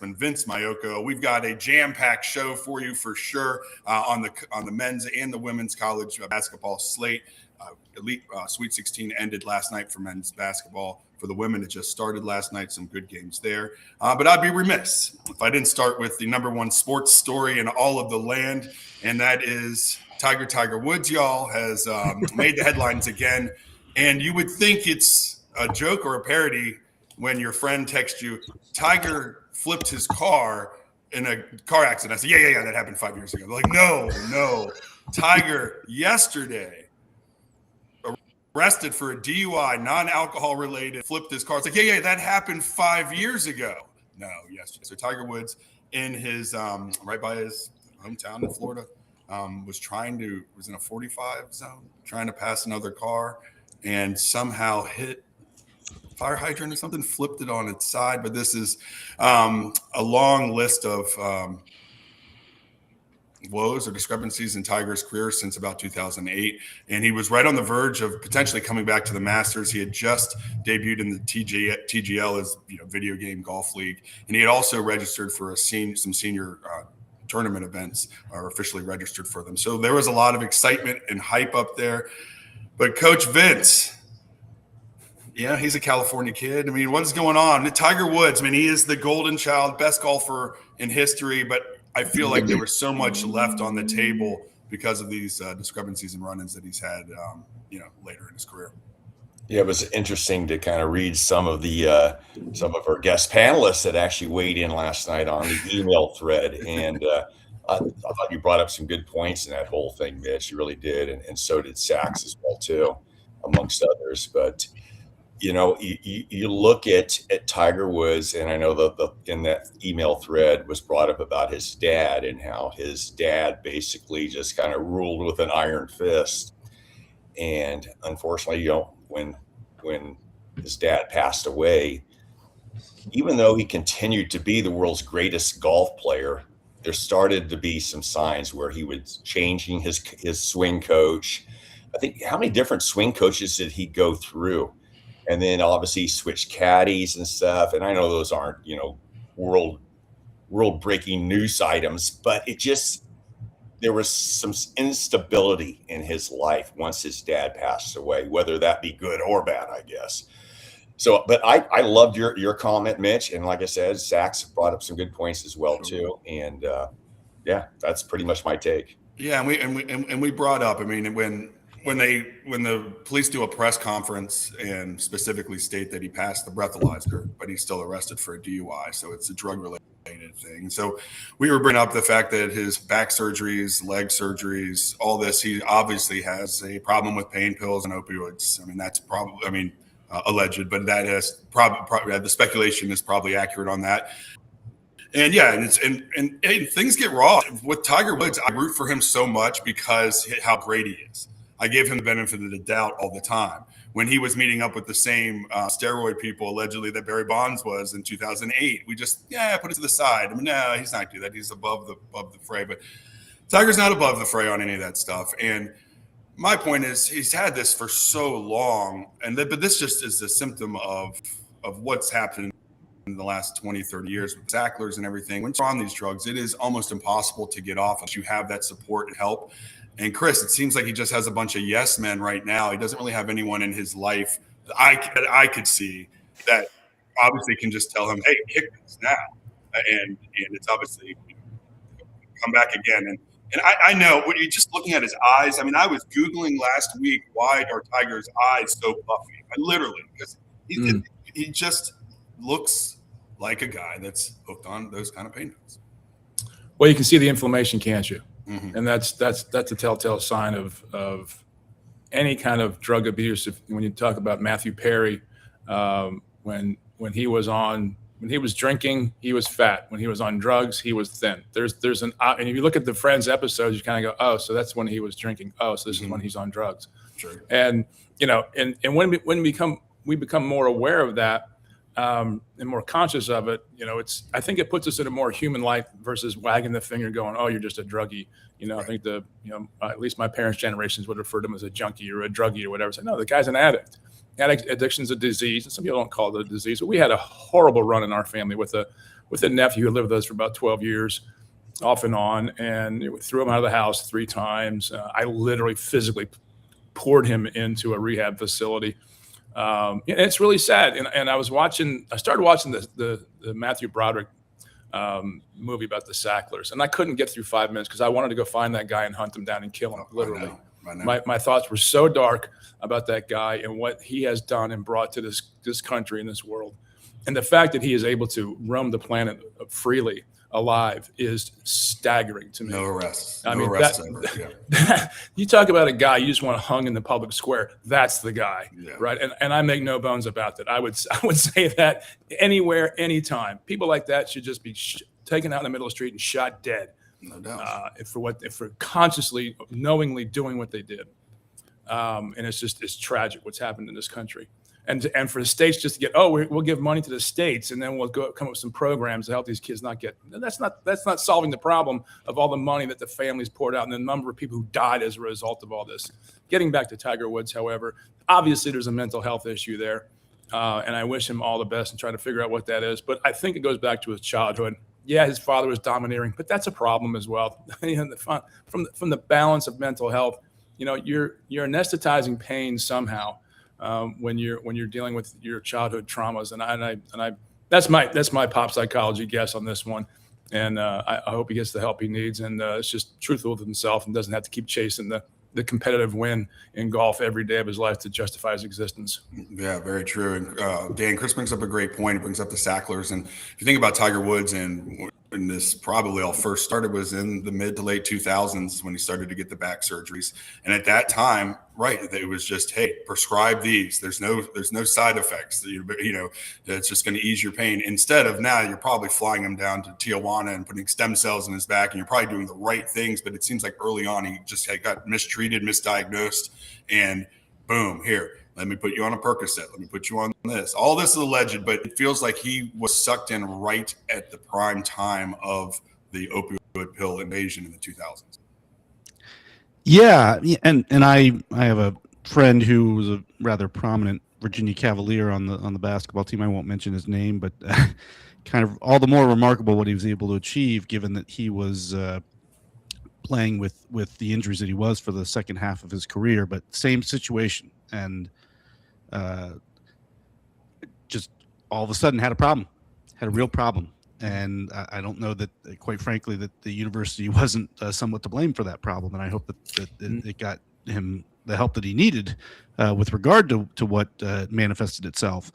and Vince Mayoko. We've got a jam-packed show for you for sure on the men's and the women's college basketball slate. Elite Sweet 16 ended last night for men's basketball. For the women, it just started last night. Some good games there. But I'd be remiss if I didn't start with the number one sports story in all of the land, and that is Tiger Woods, y'all, has made the headlines again. And you would think it's a joke or a parody when your friend texts you, Tiger flipped his car in a car accident. I said, yeah, that happened 5 years ago. They're like, no. Tiger yesterday arrested for a DUI, non-alcohol related, flipped his car. It's like, yeah, that happened 5 years ago. No, yesterday. So Tiger Woods in his, right by his hometown in Florida, was in a 45 zone, trying to pass another car and somehow hit fire hydrant or something, flipped it on its side. But this is a long list of woes or discrepancies in Tiger's career since about 2008. And he was right on the verge of potentially coming back to the Masters. He had just debuted in the TGL as video game golf league. And he had also registered for some senior tournament events, or officially registered for them. So there was a lot of excitement and hype up there. But Coach Vince, yeah, he's a California kid. I mean, what's going on? Tiger Woods, he is the golden child, best golfer in history, but I feel like there was so much left on the table because of these discrepancies and run-ins that he's had, later in his career. Yeah, it was interesting to kind of read some of our guest panelists that actually weighed in last night on the email thread, and I thought you brought up some good points in that whole thing, Mitch. You really did, and so did Sachs as well too, amongst others. But you look at Tiger Woods, and I know in that email thread was brought up about his dad and how his dad basically just kind of ruled with an iron fist. And unfortunately, when his dad passed away, even though he continued to be the world's greatest golf player, there started to be some signs where he was changing his swing coach. I think, how many different swing coaches did he go through? And then obviously switched caddies and stuff. And I know those aren't, world breaking news items, but there was some instability in his life once his dad passed away, whether that be good or bad, I guess. So, but I loved your comment, Mitch. And like I said, Sachs brought up some good points as well too. And that's pretty much my take. Yeah. And we brought up, when the police do a press conference and specifically state that he passed the breathalyzer, but he's still arrested for a DUI. So it's a drug-related thing. So we were bringing up the fact that his back surgeries, leg surgeries, all this, he obviously has a problem with pain pills and opioids. That's probably, alleged, but that is probably the speculation is probably accurate on that. And yeah, and things get raw with Tiger Woods. I root for him so much because how great he is. I gave him the benefit of the doubt all the time. When he was meeting up with the same steroid people, allegedly, that Barry Bonds was in 2008, we just, put it to the side. No, he's not doing that. He's above the fray. But Tiger's not above the fray on any of that stuff. And my point is, he's had this for so long. But this just is a symptom of what's happened in the last 20, 30 years with Sacklers and everything. When you're on these drugs, it is almost impossible to get off unless you have that support and help. And Chris, it seems like he just has a bunch of yes men right now. He doesn't really have anyone in his life that I could see that obviously can just tell him, hey, kick this now. And it's obviously come back again. And I know when you're just looking at his eyes. I was Googling last week, why are Tiger's eyes so puffy? Literally, because he just looks like a guy that's hooked on those kind of pain pills. Well, you can see the inflammation, can't you? Mm-hmm. And that's a telltale sign of any kind of drug abuse. When you talk about Matthew Perry, when he was drinking, he was fat. When he was on drugs, he was thin. And if you look at the Friends episodes, you kind of go, oh, so that's when he was drinking. Oh, so this is when he's on drugs. Sure. And and when we become more aware of that, and more conscious of it, I think it puts us in a more human light versus wagging the finger going, oh, you're just a druggie. Right. I think at least my parents' generations would refer to him as a junkie or a druggie or whatever. Say, no, the guy's an addict. Addiction's a disease. And some people don't call it a disease, but we had a horrible run in our family with with a nephew who lived with us for about 12 years, off and on, and we threw him out of the house 3 times. I literally physically poured him into a rehab facility. And it's really sad. And I started watching the Matthew Broderick movie about the Sacklers, and I couldn't get through 5 minutes because I wanted to go find that guy and hunt him down and kill him, literally. I know. My thoughts were so dark about that guy and what he has done and brought to this country and this world. And the fact that he is able to roam the planet freely, alive, is staggering to me. No arrests. I No mean, arrests ever. Yeah. You talk about a guy you just want to hung in the public square. That's the guy, Yeah. right? And I make no bones about that. I would say that anywhere, anytime. People like that should just be taken out in the middle of the street and shot dead. No doubt. If for consciously, knowingly doing what they did. And it's tragic what's happened in this country. And for the states just to get, we'll give money to the states and then we'll come up with some programs to help these kids not get. That's not solving the problem of all the money that the families poured out and the number of people who died as a result of all this. Getting back to Tiger Woods, however, obviously there's a mental health issue there, and I wish him all the best and try to figure out what that is. But I think it goes back to his childhood. Yeah, his father was domineering, but that's a problem as well. From the balance of mental health, you're anesthetizing pain somehow. When you're dealing with your childhood traumas, and I that's my pop psychology guess on this one, and I hope he gets the help he needs, and is just truthful with himself and doesn't have to keep chasing the competitive win in golf every day of his life to justify his existence. Yeah, very true. And Dan, Chris brings up a great point. He brings up the Sacklers, and if you think about Tiger Woods and this probably all first started was in the mid to late 2000s when he started to get the back surgeries. And at that time, right, it was just, hey, prescribe these. There's no side effects. It's just going to ease your pain. Instead of now, you're probably flying him down to Tijuana and putting stem cells in his back, and you're probably doing the right things. But it seems like early on he just got mistreated, misdiagnosed, and boom, here. Let me put you on a Percocet. Let me put you on this. All this is alleged, but it feels like he was sucked in right at the prime time of the opioid pill invasion in the 2000s. Yeah, and I have a friend who was a rather prominent Virginia Cavalier on the basketball team. I won't mention his name, but kind of all the more remarkable what he was able to achieve, given that he was playing with the injuries that he was for the second half of his career. But same situation, and just all of a sudden had a real problem. And I don't know that, quite frankly, that the university wasn't somewhat to blame for that problem. And I hope that it got him the help that he needed with regard to what manifested itself.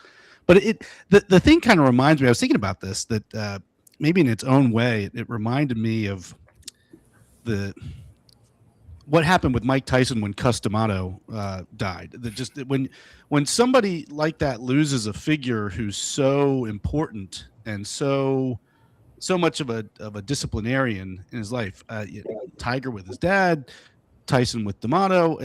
But the thing kind of reminds me, I was thinking about this, that maybe in its own way, it reminded me of what happened with Mike Tyson when Cus D'Amato died. When somebody like that loses a figure who's so important and so much of a disciplinarian in his life, Tiger with his dad, Tyson with D'Amato,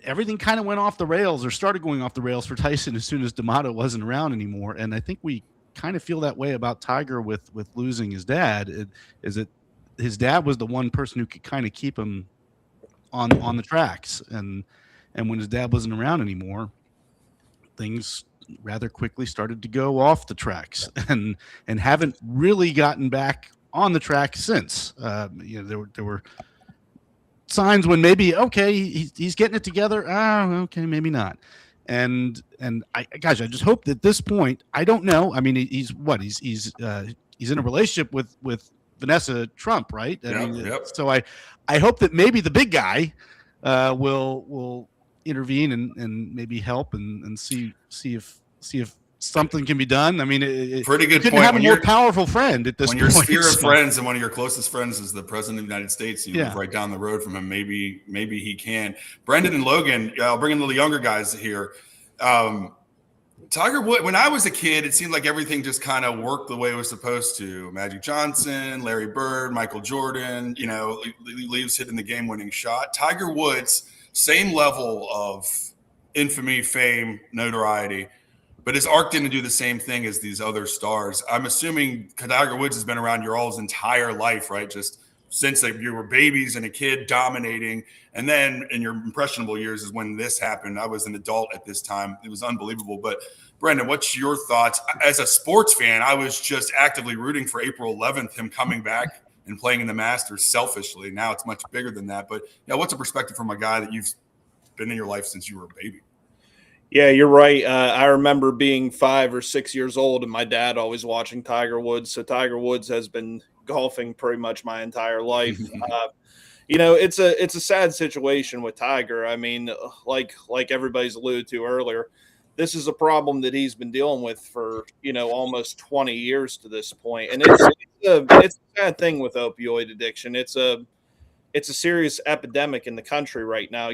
everything kind of went off the rails, or started going off the rails for Tyson as soon as D'Amato wasn't around anymore. And I think we kind of feel that way about Tiger with losing his dad. Is that his dad was the one person who could kind of keep him on the tracks, and when his dad wasn't around anymore, things rather quickly started to go off the tracks, and haven't really gotten back on the track since. There were signs when maybe he's getting it together. Okay, maybe not. And I just hope that at this point, I don't know. I mean, he's in a relationship with Vanessa Trump, right? Yep. So I hope that maybe the big guy will intervene and maybe help and see if something can be done. I mean, pretty good couldn't point. have a more powerful friend at this point. When your sphere of friends and one of your closest friends is the president of the United States, you live right down the road from him. Maybe he can. Brendan and Logan, I'll bring in the younger guys here. Tiger Woods, when I was a kid, it seemed like everything just kind of worked the way it was supposed to. Magic Johnson, Larry Bird, Michael Jordan, leaves hitting the game-winning shot. Tiger Woods, same level of infamy, fame, notoriety, but his arc didn't do the same thing as these other stars. I'm assuming Tiger Woods has been around your all's entire life, right? Just since you were babies and a kid dominating. And then in your impressionable years is when this happened. I was an adult at this time. It was unbelievable. But Brendan, what's your thoughts? As a sports fan, I was just actively rooting for April 11th, him coming back and playing in the Masters selfishly. Now it's much bigger than that. But yeah, what's a perspective from a guy that you've been in your life since you were a baby? Yeah, you're right. I remember being 5 or 6 years old and my dad always watching Tiger Woods. So Tiger Woods has been golfing pretty much my entire life. It's a sad situation with Tiger. I mean, like everybody's alluded to earlier, this is a problem that he's been dealing with for, almost 20 years to this point. And it's a sad thing with opioid addiction. It's a serious epidemic in the country right now.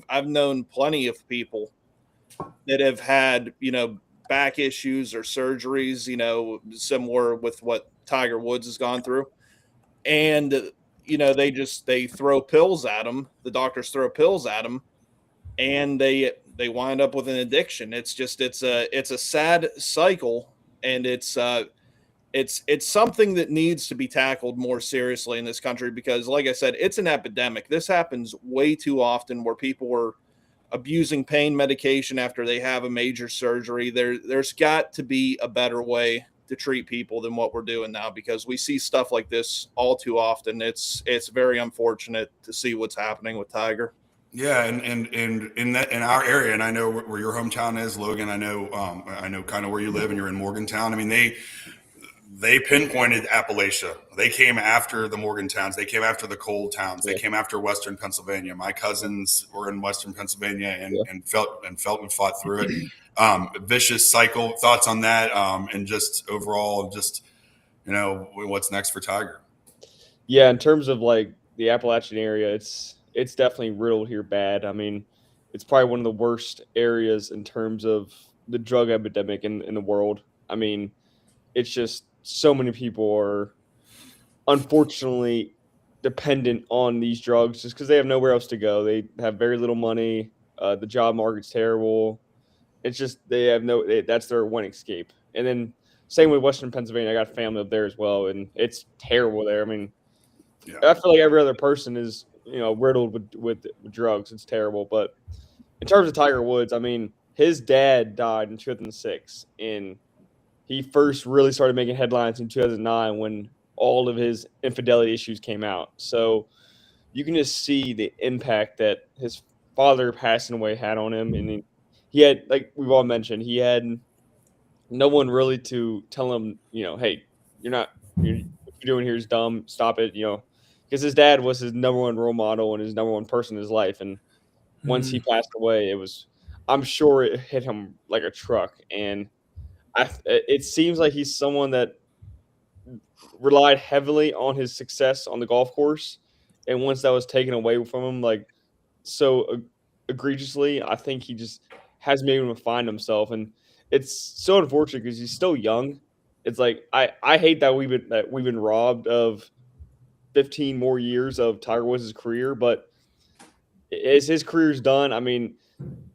I've known plenty of people that have had, back issues or surgeries, similar with what Tiger Woods has gone through. And, they throw pills at them. The doctors throw pills at them and they wind up with an addiction. It's a sad cycle. And it's something that needs to be tackled more seriously in this country, because like I said, it's an epidemic. This happens way too often where people are abusing pain medication after they have a major surgery. There's got to be a better way to treat people than what we're doing now, because we see stuff like this all too often. It's very unfortunate to see what's happening with Tiger. Yeah, and in our area, and I know where your hometown is, Logan. I know kind of where you live, and you're in Morgantown. I mean, they pinpointed Appalachia. They came after the Morgantowns. They came after the coal towns. They came after Western Pennsylvania. My cousins were in Western Pennsylvania and felt and fought through it. Vicious cycle. Thoughts on that? And just overall, what's next for Tiger? Yeah, in terms of like the Appalachian area, it's definitely riddled here bad. I mean, it's probably one of the worst areas in terms of the drug epidemic in the world. I mean, it's just so many people are unfortunately dependent on these drugs just because they have nowhere else to go. They have very little money. The job market's terrible. It's just that's their one escape. And then same with Western Pennsylvania. I got family up there as well, and it's terrible there. I mean, I feel like every other person is riddled with drugs. It's terrible. But in terms of Tiger Woods, I mean, his dad died in 2006, and he first really started making headlines in 2009 when all of his infidelity issues came out. So you can just see the impact that his father passing away had on him. And he had, like we've all mentioned, he had no one really to tell him, hey, what you're doing here is dumb. Stop it, because his dad was his number one role model and his number one person in his life. And once he passed away, I'm sure it hit him like a truck. And it seems like he's someone that relied heavily on his success on the golf course, and once that was taken away from him, like so egregiously, I think he just hasn't been able to find himself, and it's so unfortunate because he's still young. It's like I hate that we've been robbed of 15 more years of Tiger Woods' career, but as his career's done, I mean,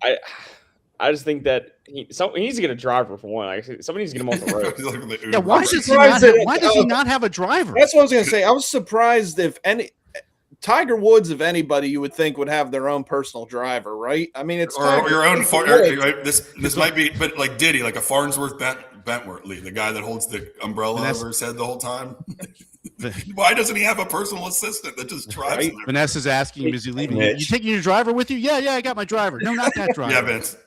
I just think that he needs to get a driver for one. Like, somebody needs to get him off the road. Yeah, why does he not have a driver? That's what I was going to say. I was surprised if Tiger Woods, if anybody, you would think would have their own personal driver, right? I mean, it's or your own. This might be, but like Diddy, like a Farnsworth Bentworth, the guy that holds the umbrella over his head the whole time. Why doesn't he have a personal assistant that just drives him? Vanessa's asking him, is he leaving? You taking your driver with you? Yeah, I got my driver. No, not that driver. Yeah, Vince.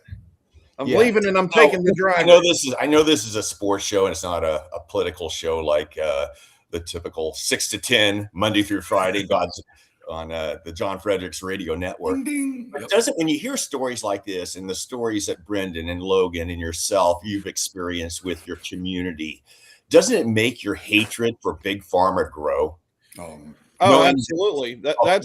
I'm leaving and I'm taking the driver. I know this is a sports show and it's not a political show like the typical 6 to 10 Monday through Friday on the John Fredericks Radio Network. Ding, ding. But doesn't, when you hear stories like this and the stories that Brendan and Logan and yourself you've experienced with your community, doesn't it make your hatred for Big Pharma grow? Absolutely. That's what I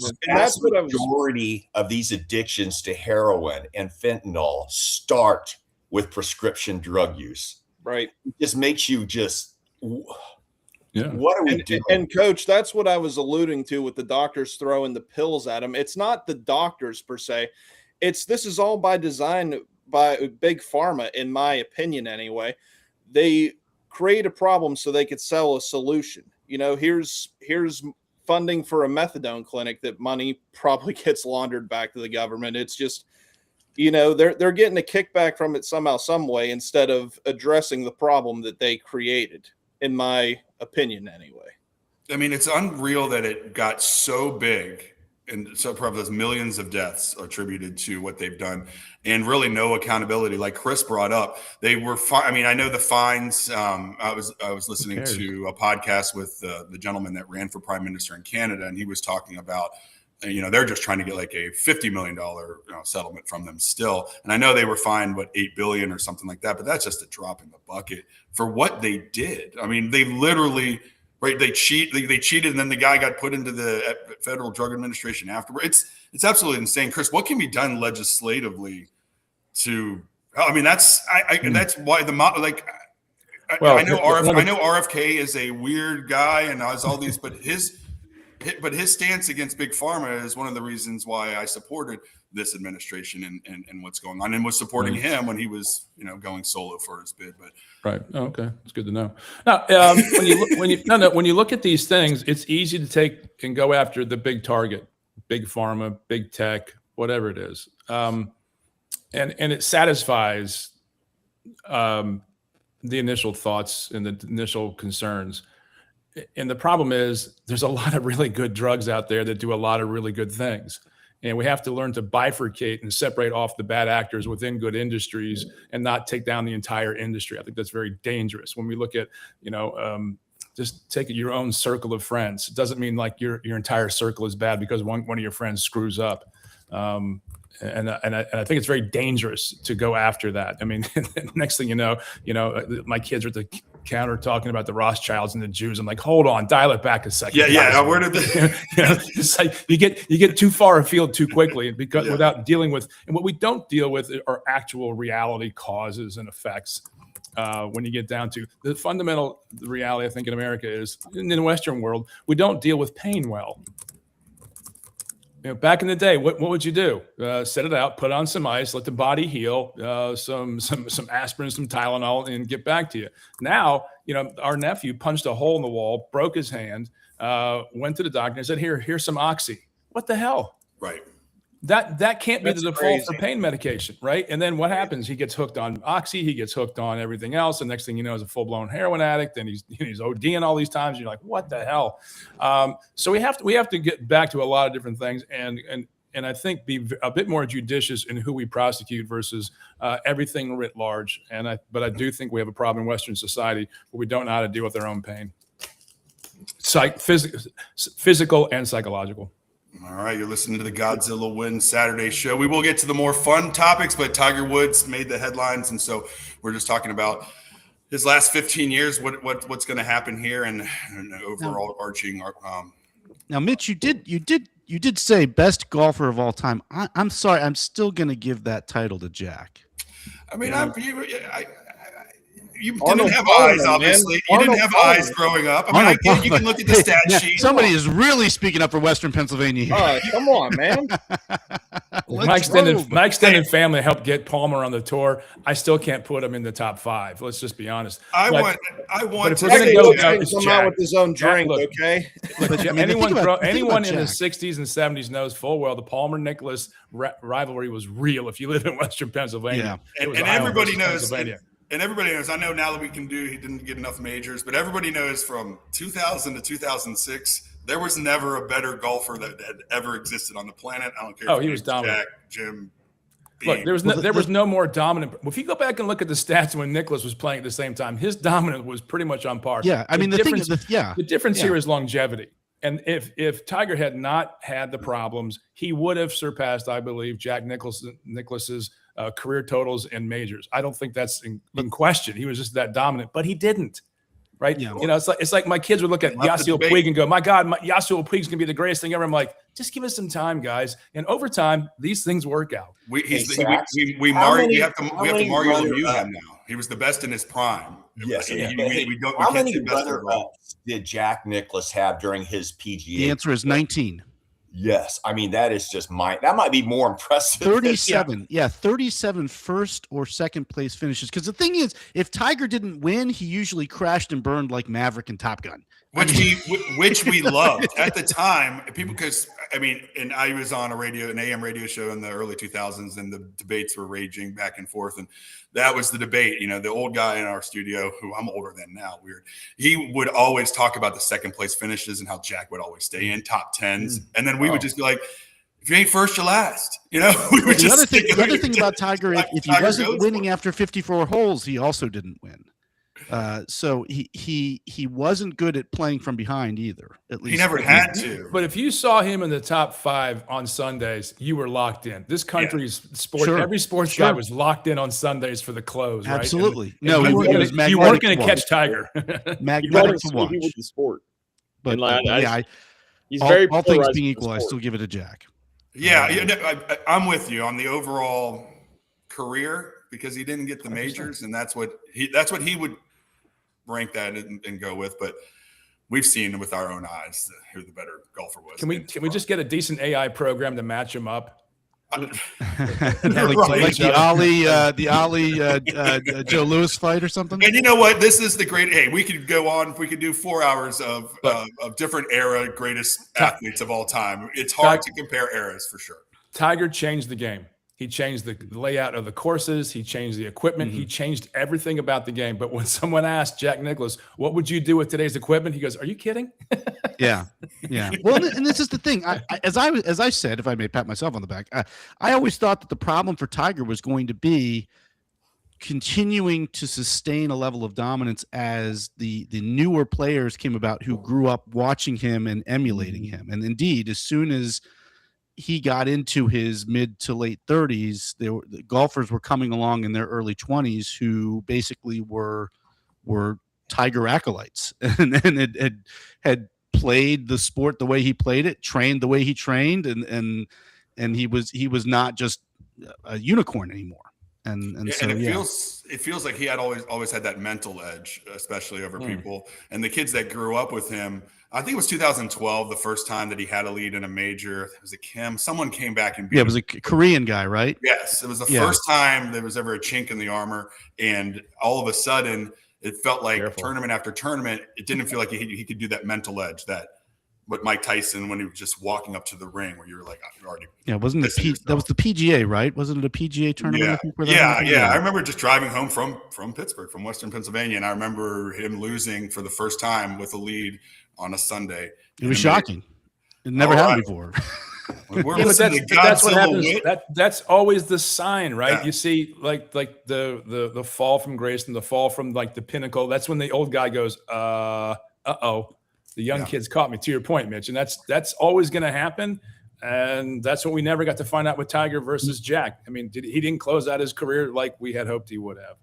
was. Majority of these addictions to heroin and fentanyl start with prescription drug use. Right. It just makes you what are we doing? And Coach, that's what I was alluding to with the doctors throwing the pills at him. It's not the doctors per se. This is all by design by Big Pharma, in my opinion, anyway. They create a problem so they could sell a solution. Here's funding for a methadone clinic, that money probably gets laundered back to the government. It's just, they're getting a kickback from it somehow, some way, instead of addressing the problem that they created, in my opinion, anyway. I mean, it's unreal that it got so big, and so probably there's millions of deaths attributed to what they've done, and really no accountability. Like Chris brought up, they were I mean, I know the fines. I was listening to a podcast with the gentleman that ran for prime minister in Canada, and he was talking about, they're just trying to get like a $50 million settlement from them still. And I know they were fined, $8 billion or something like that, but that's just a drop in the bucket for what they did. I mean, they literally. Right, they cheated, and then the guy got put into the Federal Drug Administration afterward. It's absolutely insane, Chris. What can be done legislatively to? I mean, that's why I know RFK is a weird guy and has all these, but his stance against big pharma is one of the reasons why I supported this administration and what's going on, and was supporting him when he was going solo for his bid. But right, okay, it's good to know. Now, when you look at these things, it's easy to take and go after the big target, big pharma, big tech, whatever it is, and it satisfies the initial thoughts and the initial concerns. And the problem is there's a lot of really good drugs out there that do a lot of really good things. And we have to learn to bifurcate and separate off the bad actors within good industries and not take down the entire industry. I think that's very dangerous. When we look at, just take your own circle of friends. It doesn't mean like your entire circle is bad because one of your friends screws up. And I think it's very dangerous to go after that. I mean, next thing you know, my kids are at the counter talking about the Rothschilds and the Jews. I'm like, hold on, dial it back a second. Yeah. Where did it's like you get too far afield too quickly because without dealing with, and what we don't deal with are actual reality causes and effects. When you get down to the fundamental reality, I think in America is in the Western world, we don't deal with pain well. Back in the day, what would you do? Set it out, put on some ice, let the body heal, some aspirin, some Tylenol, and get back to you. Now, our nephew punched a hole in the wall, broke his hand, went to the doctor and said, here's some Oxy. What the hell? Right. That can't be That's the default crazy. for pain medication, right? And then what happens? He gets hooked on Oxy. He gets hooked on everything else. The next thing you know, is a full-blown heroin addict, and he's ODing all these times. You're like, what the hell? So we have to get back to a lot of different things, and I think be a bit more judicious in who we prosecute versus everything writ large. But I do think we have a problem in Western society where we don't know how to deal with our own pain, physical and psychological. All right, you're listening to the Godzilla Win Saturday show. We will get to the more fun topics, but Tiger Woods made the headlines, and so we're just talking about his last 15 years, what's going to happen here, and overall arching. Now, Mitch, you did say best golfer of all time. I'm sorry, I'm still going to give that title to Jack. I mean, you Arnold didn't have Palmer, eyes, obviously. man. You didn't Arnold have Palmer. eyes growing up. I mean, I get you can look at the stat sheet. Somebody is really speaking up for Western Pennsylvania here. Come on, man. My extended family helped get Palmer on the tour. I still can't put him in the top 5. Let's just be honest. I want if to we're gonna Jack go looks down, like it's come Jack. out with his own Jack, drink, look. okay? But, I mean, anyone think about in the Jack. 60s and 70s knows full well the Palmer-Nicklaus rivalry was real. If you live in Western Pennsylvania, and everybody knows. And everybody knows. I know now that he didn't get enough majors, but everybody knows from 2000 to 2006, there was never a better golfer that had ever existed on the planet. I don't care. Oh, he was dominant. Jack, Jim. Look, there was no more dominant. If you go back and look at the stats when Nicklaus was playing at the same time, his dominance was pretty much on par. Yeah, I mean the thing is, the difference here is longevity. And if Tiger had not had the problems, he would have surpassed, I believe, Jack Nicklaus's career totals in majors. I don't think that's in question. He was just that dominant, but he didn't. Right? Yeah. It's like my kids would look at Yasiel Puig and go, "My God, Yasiel Puig's gonna be the greatest thing ever." I'm like, just give us some time, guys. And over time, these things work out. We have to Mario Lemieux him now. He was the best in his prime. Yes. How many runners did Jack Nicklaus have during his PGA? The answer is 19. Yes, I mean that is just that might be more impressive. 37. Yeah, 37 first or second place finishes. Because the thing is, if Tiger didn't win, he usually crashed and burned like Maverick and Top Gun. Which we loved at the time, people, because I mean, and I was on an AM radio show in the early 2000s, and the debates were raging back and forth, and that was the debate. You know, the old guy in our studio, who I'm older than now, weird, he would always talk about the second place finishes and how Jack would always stay in top tens, and then we would just be like, if you ain't first, you're last. You know, The other thing about Tiger, if he wasn't winning after 54 holes, he also didn't win. So he wasn't good at playing from behind either. At least he never had to. But if you saw him in the top 5 on Sundays, you were locked in. This country's sport, every sports guy was locked in on Sundays for the close. Right? Absolutely. You weren't going to catch Tiger. Magnetic to watch. With the sport. But he's all things being equal, I still give it a Jack. Yeah, I'm with you on the overall career, because he didn't get the majors, and that's what he would rank that and go with. But we've seen with our own eyes who the better golfer was. Can we just get a decent AI program to match him up? like the Ali Joe Lewis fight or something. And you know what? This is the great. Hey, we could go on. We could do 4 hours of different era greatest athletes of all time. It's hard to compare eras for sure. Tiger changed the game. He changed the layout of the courses. He changed the equipment. He changed everything about the game. But when someone asked Jack Nicklaus, what would you do with today's equipment? He goes, are you kidding? Yeah. Well, and this is the thing. As I said, if I may pat myself on the back, I always thought that the problem for Tiger was going to be continuing to sustain a level of dominance as the newer players came about who grew up watching him and emulating him. And indeed, as soon as he got into his mid to late 30s, the golfers were coming along in their early 20s who basically were Tiger acolytes and had played the sport the way he played it, trained the way he trained, and he was not just a unicorn anymore. And it feels like he had always had that mental edge, especially over people. And the kids that grew up with him, I think it was 2012, the first time that he had a lead in a major. It was Kim. Someone came back and beat him. It was a Korean guy, right? Yes, it was the first time there was ever a chink in the armor, and all of a sudden it felt like tournament after tournament. It didn't feel like he could do that mental edge what Mike Tyson, when he was just walking up to the ring, where you were like, oh, already. Yeah, wasn't it that was the PGA, right? Wasn't it a PGA tournament? Yeah. I remember just driving home from Pittsburgh, from Western Pennsylvania, and I remember him losing for the first time with a lead on a Sunday. It was shocking. It never happened before. That's what happens. That's always the sign, right? Yeah. You see, like the fall from grace and the fall from like the pinnacle. That's when the old guy goes, uh-oh. The young kids caught me, to your point, Mitch. And that's always going to happen. And that's what we never got to find out with Tiger versus Jack. I mean, he didn't close out his career like we had hoped he would have.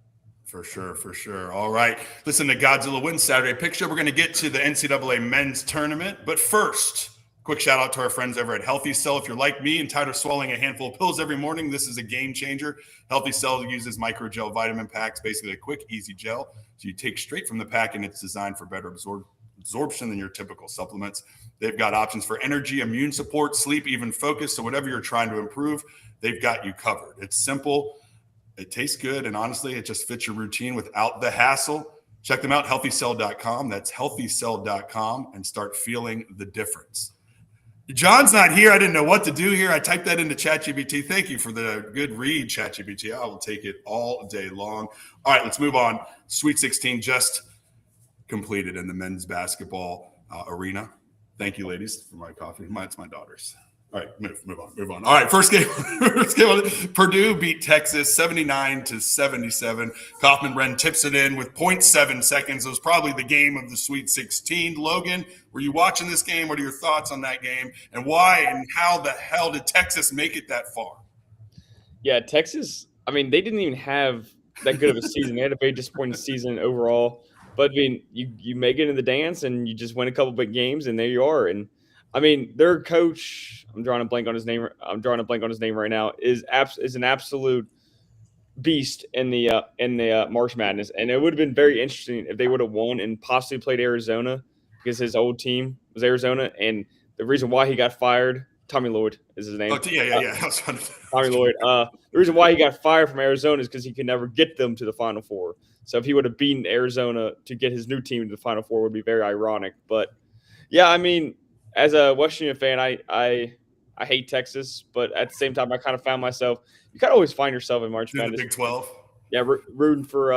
For sure. All right. Listen to Godzilla Wins Saturday Pick Show. We're going to get to the NCAA men's tournament. But first, quick shout out to our friends over at Healthy Cell. If you're like me and tired of swallowing a handful of pills every morning, this is a game changer. Healthy Cell uses microgel vitamin packs, basically a quick, easy gel. So you take straight from the pack, and it's designed for better absorption than your typical supplements. They've got options for energy, immune support, sleep, even focus. So whatever you're trying to improve, they've got you covered. It's simple. It tastes good. And honestly, it just fits your routine without the hassle. Check them out, healthycell.com. That's healthycell.com, and start feeling the difference. John's not here. I didn't know what to do here. I typed that into ChatGPT. Thank you for the good read, ChatGPT. I will take it all day long. All right, let's move on. Sweet 16 just completed in the men's basketball arena. Thank you, ladies, for my coffee. It's my daughter's. All right, move on. All right, first game. Purdue beat Texas 79-77. Kaufman Wren tips it in with 0.7 seconds. It was probably the game of the Sweet 16. Logan, were you watching this game? What are your thoughts on that game? And why and how the hell did Texas make it that far? Yeah, Texas, I mean, they didn't even have that good of a season. They had a very disappointing season overall. But, I mean, you make it in the dance and you just win a couple big games, and there you are. And, I mean, their coach, I'm drawing a blank on his name right now, is an absolute beast in the March Madness. And it would have been very interesting if they would have won and possibly played Arizona, because his old team was Arizona. And the reason why he got fired, Tommy Lloyd is his name. Oh, yeah. I was trying to- Tommy Lloyd. The reason why he got fired from Arizona is because he could never get them to the Final Four. So if he would have beaten Arizona to get his new team to the Final Four, would be very ironic. But yeah, I mean, as a West Virginia fan, I hate Texas, but at the same time, I kind of found myself. You kind of always find yourself in March Do the Madness. Big 12. Yeah, rooting for.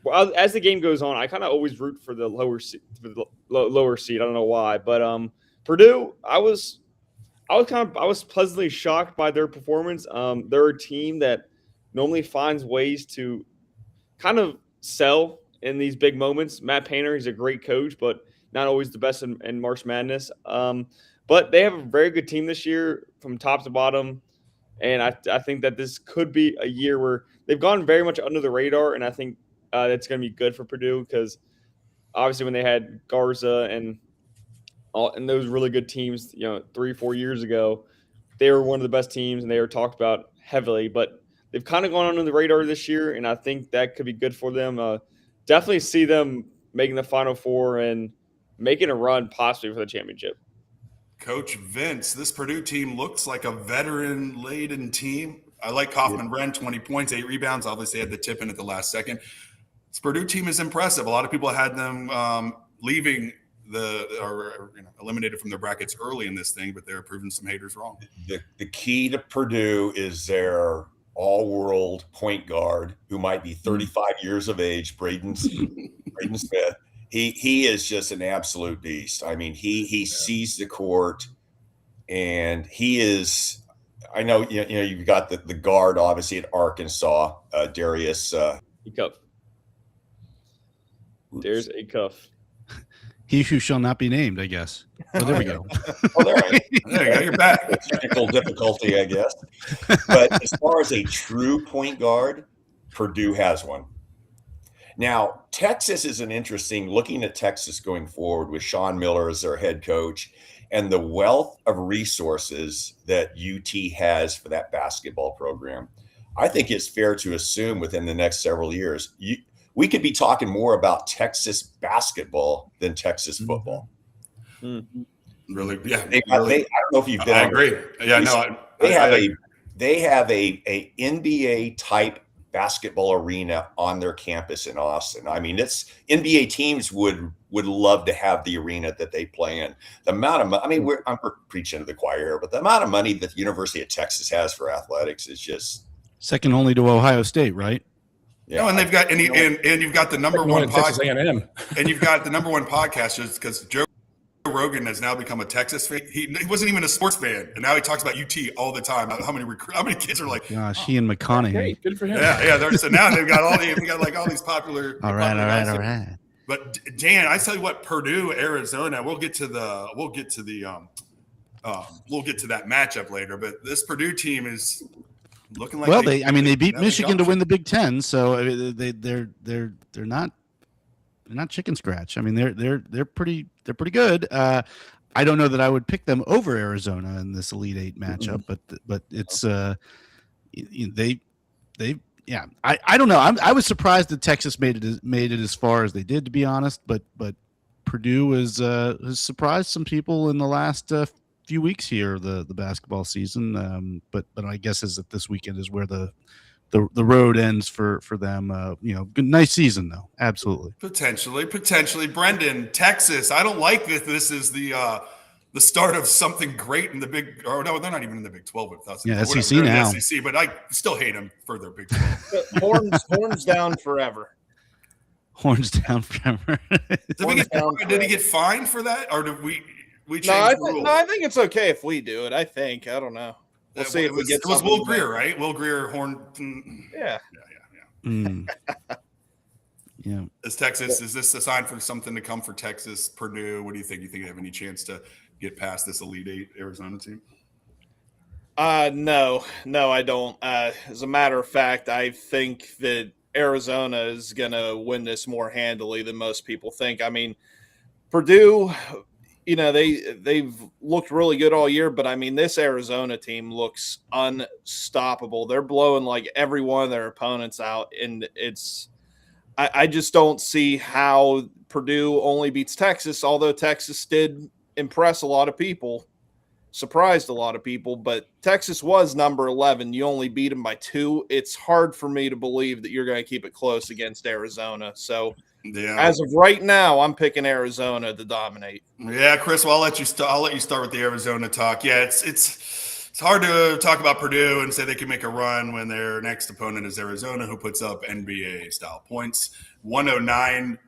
Well, as the game goes on, I kind of always root for the lower seed. Lower seed. I don't know why, but Purdue, I was pleasantly shocked by their performance. They're a team that normally finds ways to kind of sell in these big moments. Matt Painter, he's a great coach, but not always the best in March Madness. But they have a very good team this year from top to bottom. And I think that this could be a year where they've gone very much under the radar. And I think that's going to be good for Purdue because obviously when they had Garza and those really good teams, 3-4 years ago, they were one of the best teams and they were talked about heavily. But they've kind of gone under the radar this year, and I think that could be good for them. Definitely see them making the Final Four and making a run possibly for the championship. Coach Vince, this Purdue team looks like a veteran-laden team. I like Kaufman-Wren, 20 points, 8 rebounds. Obviously had the tip in at the last second. This Purdue team is impressive. A lot of people had them leaving eliminated from their brackets early in this thing, but they're proving some haters wrong. The key to Purdue is their all-world point guard who might be 35 years of age, Braden Smith. He is just an absolute beast. I mean, he sees the court, and he is. I know you've got the guard obviously at Arkansas, Darius. Cuff. There's a cuff. He who shall not be named, I guess. Oh, there we go. Oh, there you go. You're back. Technical difficulty, I guess. But as far as a true point guard, Purdue has one. Now, Texas is looking at Texas going forward with Sean Miller as their head coach and the wealth of resources that UT has for that basketball program. I think it's fair to assume within the next several years, we could be talking more about Texas basketball than Texas football. Really? Yeah. I don't know if you've been. I agree. Yeah, no. They have a NBA type basketball arena on their campus in Austin. I mean, NBA teams would love to have the arena that they play in. The amount of, I'm preaching to the choir here, but the amount of money that the University of Texas has for athletics is just second only to Ohio State, right? Yeah, no, and they've got and you've got the number one Texas A&M, and you've got the number one podcast just because Joe Rogan has now become a Texas fan. He wasn't even a sports fan, and now he talks about UT all the time. How many kids are like? Gosh, he and McConaughey. Hey, good for him. Yeah. So now they've got all these popular. All right. But Dan, I tell you what, Purdue, Arizona. We'll get to that matchup later. But this Purdue team is looking like they beat Michigan to win the Big Ten, so they're not chicken scratch. I mean, they're pretty good. I don't know that I would pick them over Arizona in this Elite Eight matchup, but it's I don't know. I was surprised that Texas made it as far as they did, to be honest. But Purdue has surprised some people in the last few weeks here, the basketball season. But I guess is that this weekend is where the road ends for them. Good, nice season though. Absolutely. Potentially. Brendan, Texas. I don't like that. This is the start of something great in the Big. Or no, they're not even in the Big 12 with us. Yeah, SEC now. SEC, but I still hate them for their Big 12. Horns down forever. Horns down forever. Did he get fined for that, or did we change the rules? No, I think it's okay if we do it. I don't know. We'll see if we get. It was Will Greer, right? Will Greer, Horn. Yeah. Yeah. Is this a sign for something to come for Texas, Purdue? What do you think? You think they have any chance to get past this Elite Eight Arizona team? No, I don't. As a matter of fact, I think that Arizona is going to win this more handily than most people think. I mean, Purdue, they've looked really good all year, but I mean, this Arizona team looks unstoppable. They're blowing like every one of their opponents out, and I just don't see how Purdue only beats Texas, although Texas did impress a lot of people. surprised a lot of people, but Texas was number 11. You only beat them by 2. It's hard for me to believe that you're going to keep it close against Arizona. So Yeah. as of right now, I'm picking Arizona to dominate. Yeah, Chris. Well, I'll let you start with the Arizona talk. Yeah, it's hard to talk about Purdue and say they can make a run when their next opponent is Arizona, who puts up NBA style points. 109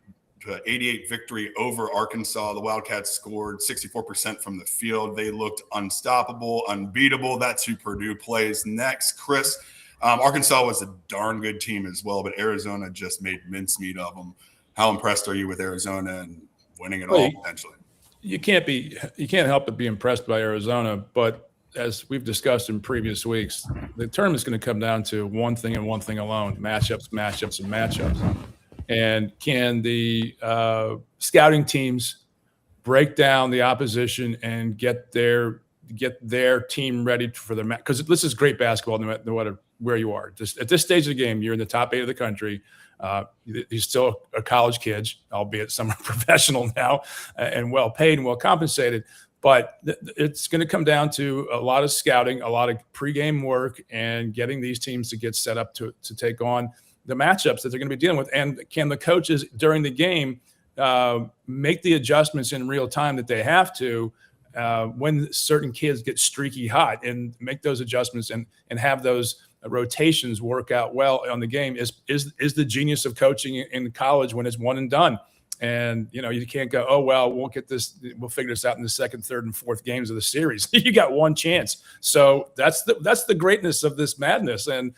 to 88 victory over Arkansas. The Wildcats scored 64% from the field. They looked unstoppable, unbeatable. That's who Purdue plays next. Chris, Arkansas was a darn good team as well, but Arizona just made mincemeat of them. How impressed are you with Arizona and winning it all potentially? You can't help but be impressed by Arizona, but as we've discussed in previous weeks, the tournament's going to come down to one thing and one thing alone: matchups, matchups, and matchups. And can the scouting teams break down the opposition and get their team ready for their match? Because this is great basketball, no matter where you are. Just at this stage of the game, you're in the top 8 of the country. He's still a college kid, albeit some are professional now and well paid and well compensated. But it's going to come down to a lot of scouting, a lot of pregame work, and getting these teams to get set up to take on the matchups that they're going to be dealing with. And can the coaches during the game make the adjustments in real time that they have to when certain kids get streaky hot, and make those adjustments and have those rotations work out well on the game is the genius of coaching in college when it's one and done. And, you can't go, oh, well, we'll figure this out in the second, third, and fourth games of the series. You got one chance. So that's the greatness of this madness. And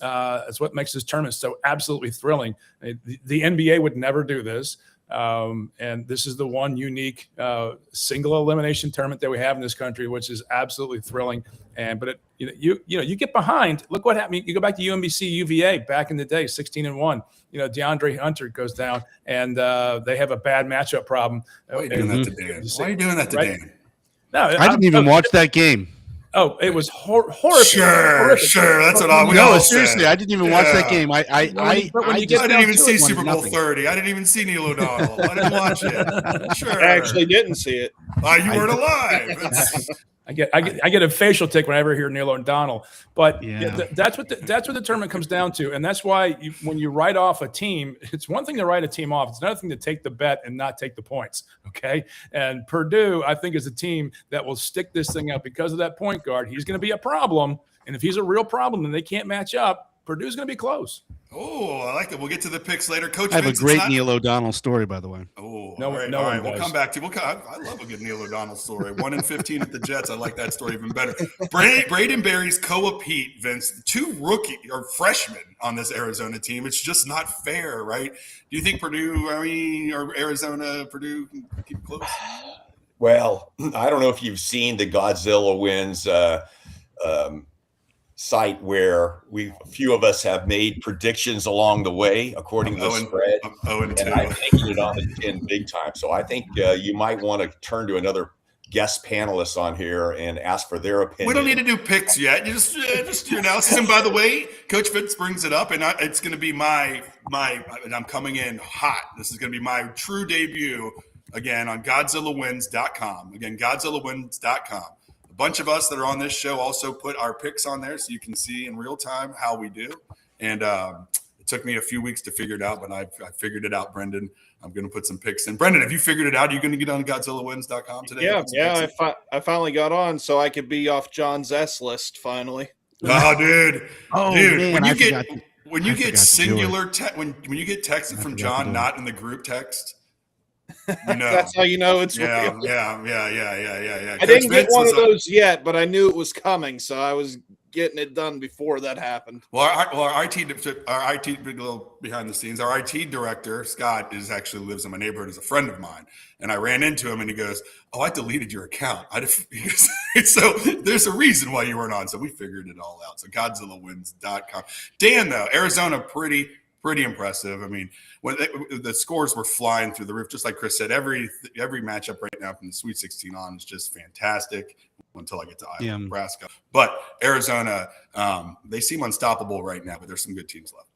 that's what makes this tournament so absolutely thrilling. The NBA would never do this. And this is the one unique single elimination tournament that we have in this country, which is absolutely thrilling. But you get behind. Look what happened. You go back to UMBC, UVA back in the day, 16-1. DeAndre Hunter goes down, and they have a bad matchup problem. Why are you doing that to Dan? Why are you doing that to Dan? No, I didn't even watch that game. Oh, it was horrific. Sure. That's what we No, all seriously, said. I didn't even watch that game. I didn't even see Super Bowl 30. I didn't even see Neil O'Donnell. I didn't watch it. Sure. I actually didn't see it. You weren't alive. I get a facial tick whenever I hear Neil O'Donnell, but Yeah. that's what the tournament comes down to, and that's why when you write off a team, it's one thing to write a team off; it's another thing to take the bet and not take the points. Okay, and Purdue, I think, is a team that will stick this thing out because of that point guard. He's going to be a problem, and if he's a real problem and they can't match up, Purdue's going to be close. Oh, I like it. We'll get to the picks later. Coach I have Vince, a great Neil O'Donnell story, by the way. Oh, No, all right. no All one right. We'll does. come back to you. I love a good Neil O'Donnell story. 1-15 at the Jets. I like that story even better. Braden Berry's Koa Pete, Vince, 2 rookie or freshmen on this Arizona team. It's just not fair, right? Do you think Purdue, or Arizona, Purdue can keep it close? Well, I don't know if you've seen the Godzilla wins site where a few of us have made predictions along the way according to the spread. And I've taken it on the chin big time. So I think you might want to turn to another guest panelist on here and ask for their opinion. We don't need to do picks yet. You just your analysis. And by the way, Coach Vince brings it up, and it's going to be my. And I'm coming in hot. This is going to be my true debut again on GodzillaWins.com. Again, GodzillaWins.com. A bunch of us that are on this show also put our picks on there so you can see in real time how we do. And it took me a few weeks to figure it out, but I figured it out, Brendan. I'm going to put some picks in. Brendan, have you figured it out? Are you going to get on GodzillaWins.com today? Yeah. I finally got on so I could be off John's S list finally. Oh, dude. Man, when you get singular when you get texted from John, not in the group text, that's how you know it's real. Yeah. I didn't get one of those yet, but I knew it was coming, so I was getting it done before that happened. Well, our IT big little behind the scenes. Our IT director Scott actually lives in my neighborhood as a friend of mine, and I ran into him, and he goes, "Oh, I deleted your account." So there's a reason why you weren't on. So we figured it all out. So GodzillaWins.com. Dan, though, Arizona pretty impressive. I mean, when the scores were flying through the roof, just like Chris said, every matchup right now from the Sweet 16 on is just fantastic until I get to Iowa, Nebraska. But Arizona, they seem unstoppable right now, but there's some good teams left.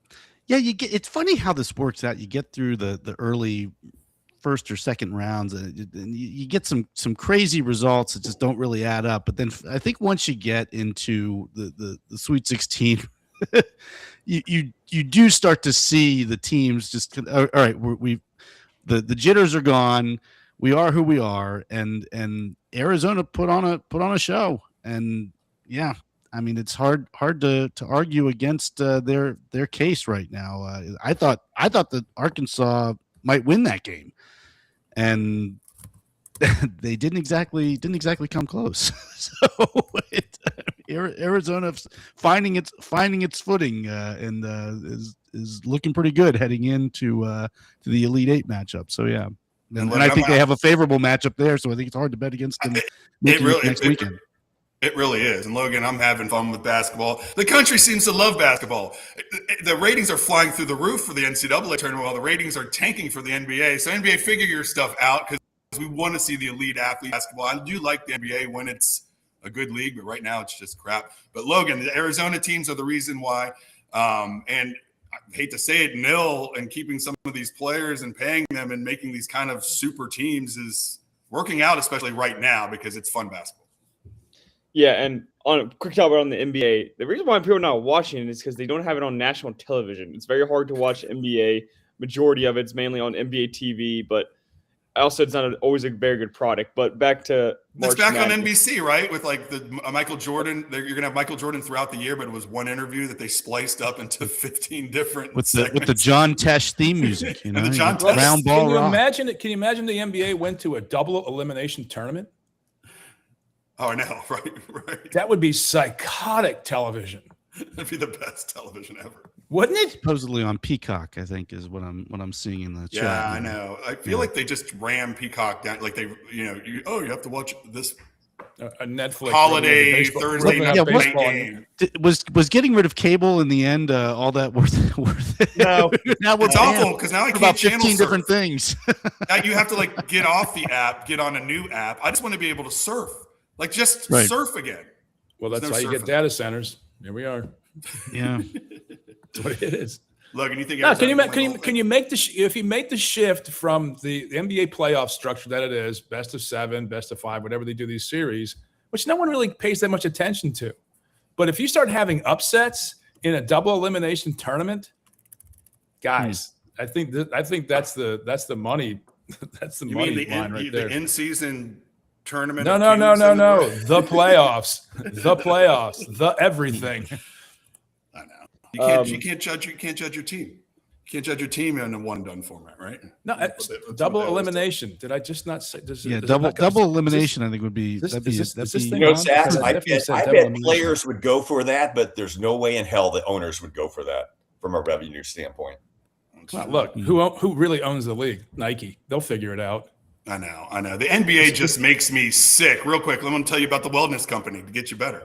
Yeah, it's funny how this works out. You get through the early first or second rounds, and you get some crazy results that just don't really add up. But then I think once you get into the Sweet 16, you do start to see the teams just all right. The jitters are gone. We are who we are, and Arizona put on a show, and yeah, I mean it's hard to argue against their case right now. I thought that Arkansas might win that game, and they didn't exactly come close. So Arizona finding its footing and is looking pretty good heading into to the Elite Eight matchup. So yeah. And I think they have a favorable matchup there, so I think it's hard to bet against them next weekend. It really is. And Logan, I'm having fun with basketball. The country seems to love basketball. The ratings are flying through the roof for the NCAA tournament while the ratings are tanking for the NBA. So NBA, figure your stuff out because we want to see the elite athlete basketball. I do like the NBA when it's a good league, but right now it's just crap. But Logan, the Arizona teams are the reason why. And I hate to say it, nil and keeping some of these players and paying them and making these kind of super teams is working out, especially right now because it's fun basketball. Yeah, and on a quick talk on the NBA, the reason why people are not watching it is because they don't have it on national television. It's very hard to watch NBA. Majority of it's mainly on NBA TV, but also it's not always a very good product. But back to It's back on NBC, right? With like the Michael Jordan. You're gonna have Michael Jordan throughout the year, but it was one interview that they spliced up into 15 different with the John Tesh theme music. You know, the John Tesh. Round ball. Can you imagine it? Can you imagine the NBA went to a double elimination tournament? Oh, I know, right. That would be psychotic television. That'd be the best television ever, wouldn't it? Supposedly on Peacock, I think is what I'm seeing in the chat. Yeah, I know. I feel like they just ram Peacock down. Like they, you have to watch this a Netflix holiday Thursday night game. Was getting rid of cable in the end all that worth it? No, now we're it's awful because now I can't about channel 15 surf. different things. Now you have to like get off the app, get on a new app. I just want to be able to surf, like just surf again. Well, that's how you get data centers. Here we are. Yeah, that's what it is. Logan, you think? No, can you make if you make the shift from the NBA playoff structure that it is, best of 7, best of 5, whatever they do these series, which no one really pays that much attention to. But if you start having upsets in a double elimination tournament, guys, I think that's the money. That's the money line right there. The in-season tournament. No. The playoffs, the everything. I know. You can't judge your team. You can't judge your team in a one and done format, right? No, it's double elimination. Did I just not say? Double elimination. I think would be. Zach, I bet players would go for that, but there's no way in hell that owners would go for that from a revenue standpoint. Well, look, who really owns the league? Nike. They'll figure it out. I know. The NBA just makes me sick. Real quick, I'm going to tell you about the wellness company to get you better.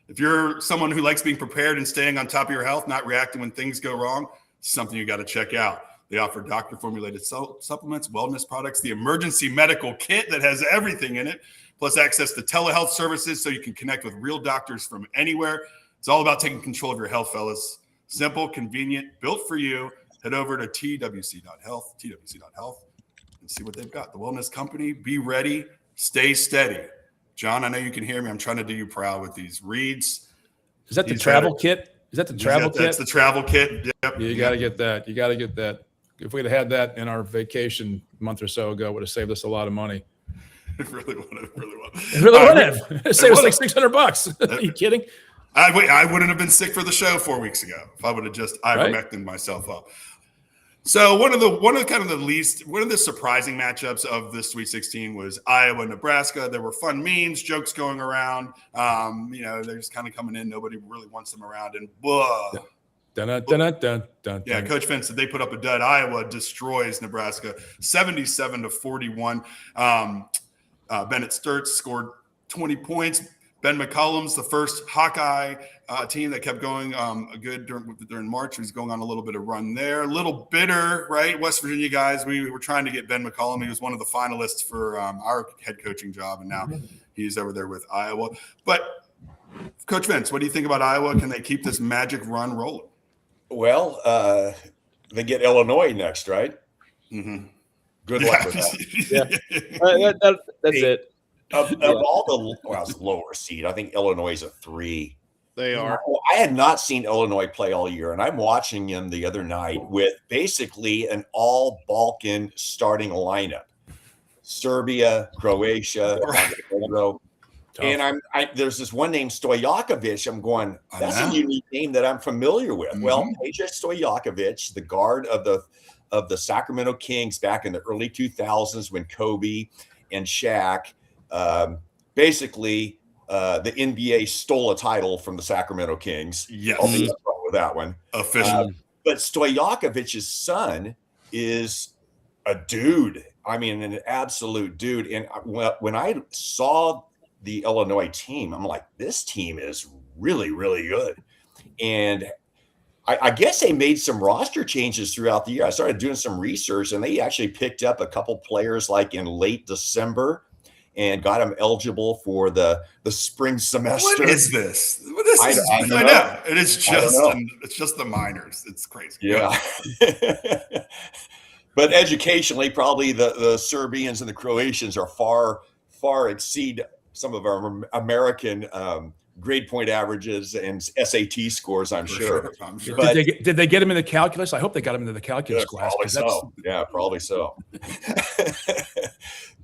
If you're someone who likes being prepared and staying on top of your health, not reacting when things go wrong, it's something you got to check out. They offer doctor-formulated supplements, wellness products, the emergency medical kit that has everything in it, plus access to telehealth services so you can connect with real doctors from anywhere. It's all about taking control of your health, fellas. Simple, convenient, built for you. Head over to twc.health, and see what they've got. The wellness company, be ready, stay steady. John, I know you can hear me. I'm trying to do you proud with these reads. Is that the travel kit? Is that the travel kit? That's the travel kit. Yep. You got to get that. You got to get that. If we'd have had that in our vacation a month or so ago, it would have saved us a lot of money. It really would have. It really would have. It saved us like $600. Are you kidding? I wouldn't have been sick for the show 4 weeks ago if I would have just ivermectined myself up. So one of the surprising matchups of the Sweet 16 was Iowa, Nebraska. There were fun memes, jokes going around. They're just kind of coming in. Nobody really wants them around. And Coach Vince said they put up a dud. Iowa destroys Nebraska, 77-41. Bennett Sturtz scored 20 points. Ben McCollum's the first Hawkeye team that kept going good during March. He's going on a little bit of run there. A little bitter, right? West Virginia guys, we were trying to get Ben McCollum. He was one of the finalists for our head coaching job, and now he's over there with Iowa. But, Coach Vince, what do you think about Iowa? Can they keep this magic run rolling? Well, they get Illinois next, right? Mm-hmm. Good luck with that. Yeah. That's Hey, it. Of all the, well, it's lower seed. I think Illinois is a 3. They are. I had not seen Illinois play all year, and I'm watching them the other night with basically an all Balkan starting lineup: Serbia, Croatia, Montenegro. And there's this one named Stojakovic. I'm going, that's a unique name that I'm familiar with. Well, Peja Stojakovic, the guard of the Sacramento Kings back in the early 2000s when Kobe and Shaq basically the NBA stole a title from the Sacramento Kings. Yes. I'll be upfront with that one. Official. But Stojakovic's son is a dude. I mean, an absolute dude. And when I saw the Illinois team, I'm like, this team is really, really good. And I guess they made some roster changes throughout the year. I started doing some research, and they actually picked up a couple players like in late December and got them eligible for the spring semester. What is this? I know. It is it's just the minors. It's crazy. Yeah. But educationally, probably the Serbians and the Croatians are far exceed some of our American grade point averages and SAT scores, I'm sure. I'm sure. But Did they get him in the calculus? I hope they got him into the calculus class. Probably so. Yeah, probably so.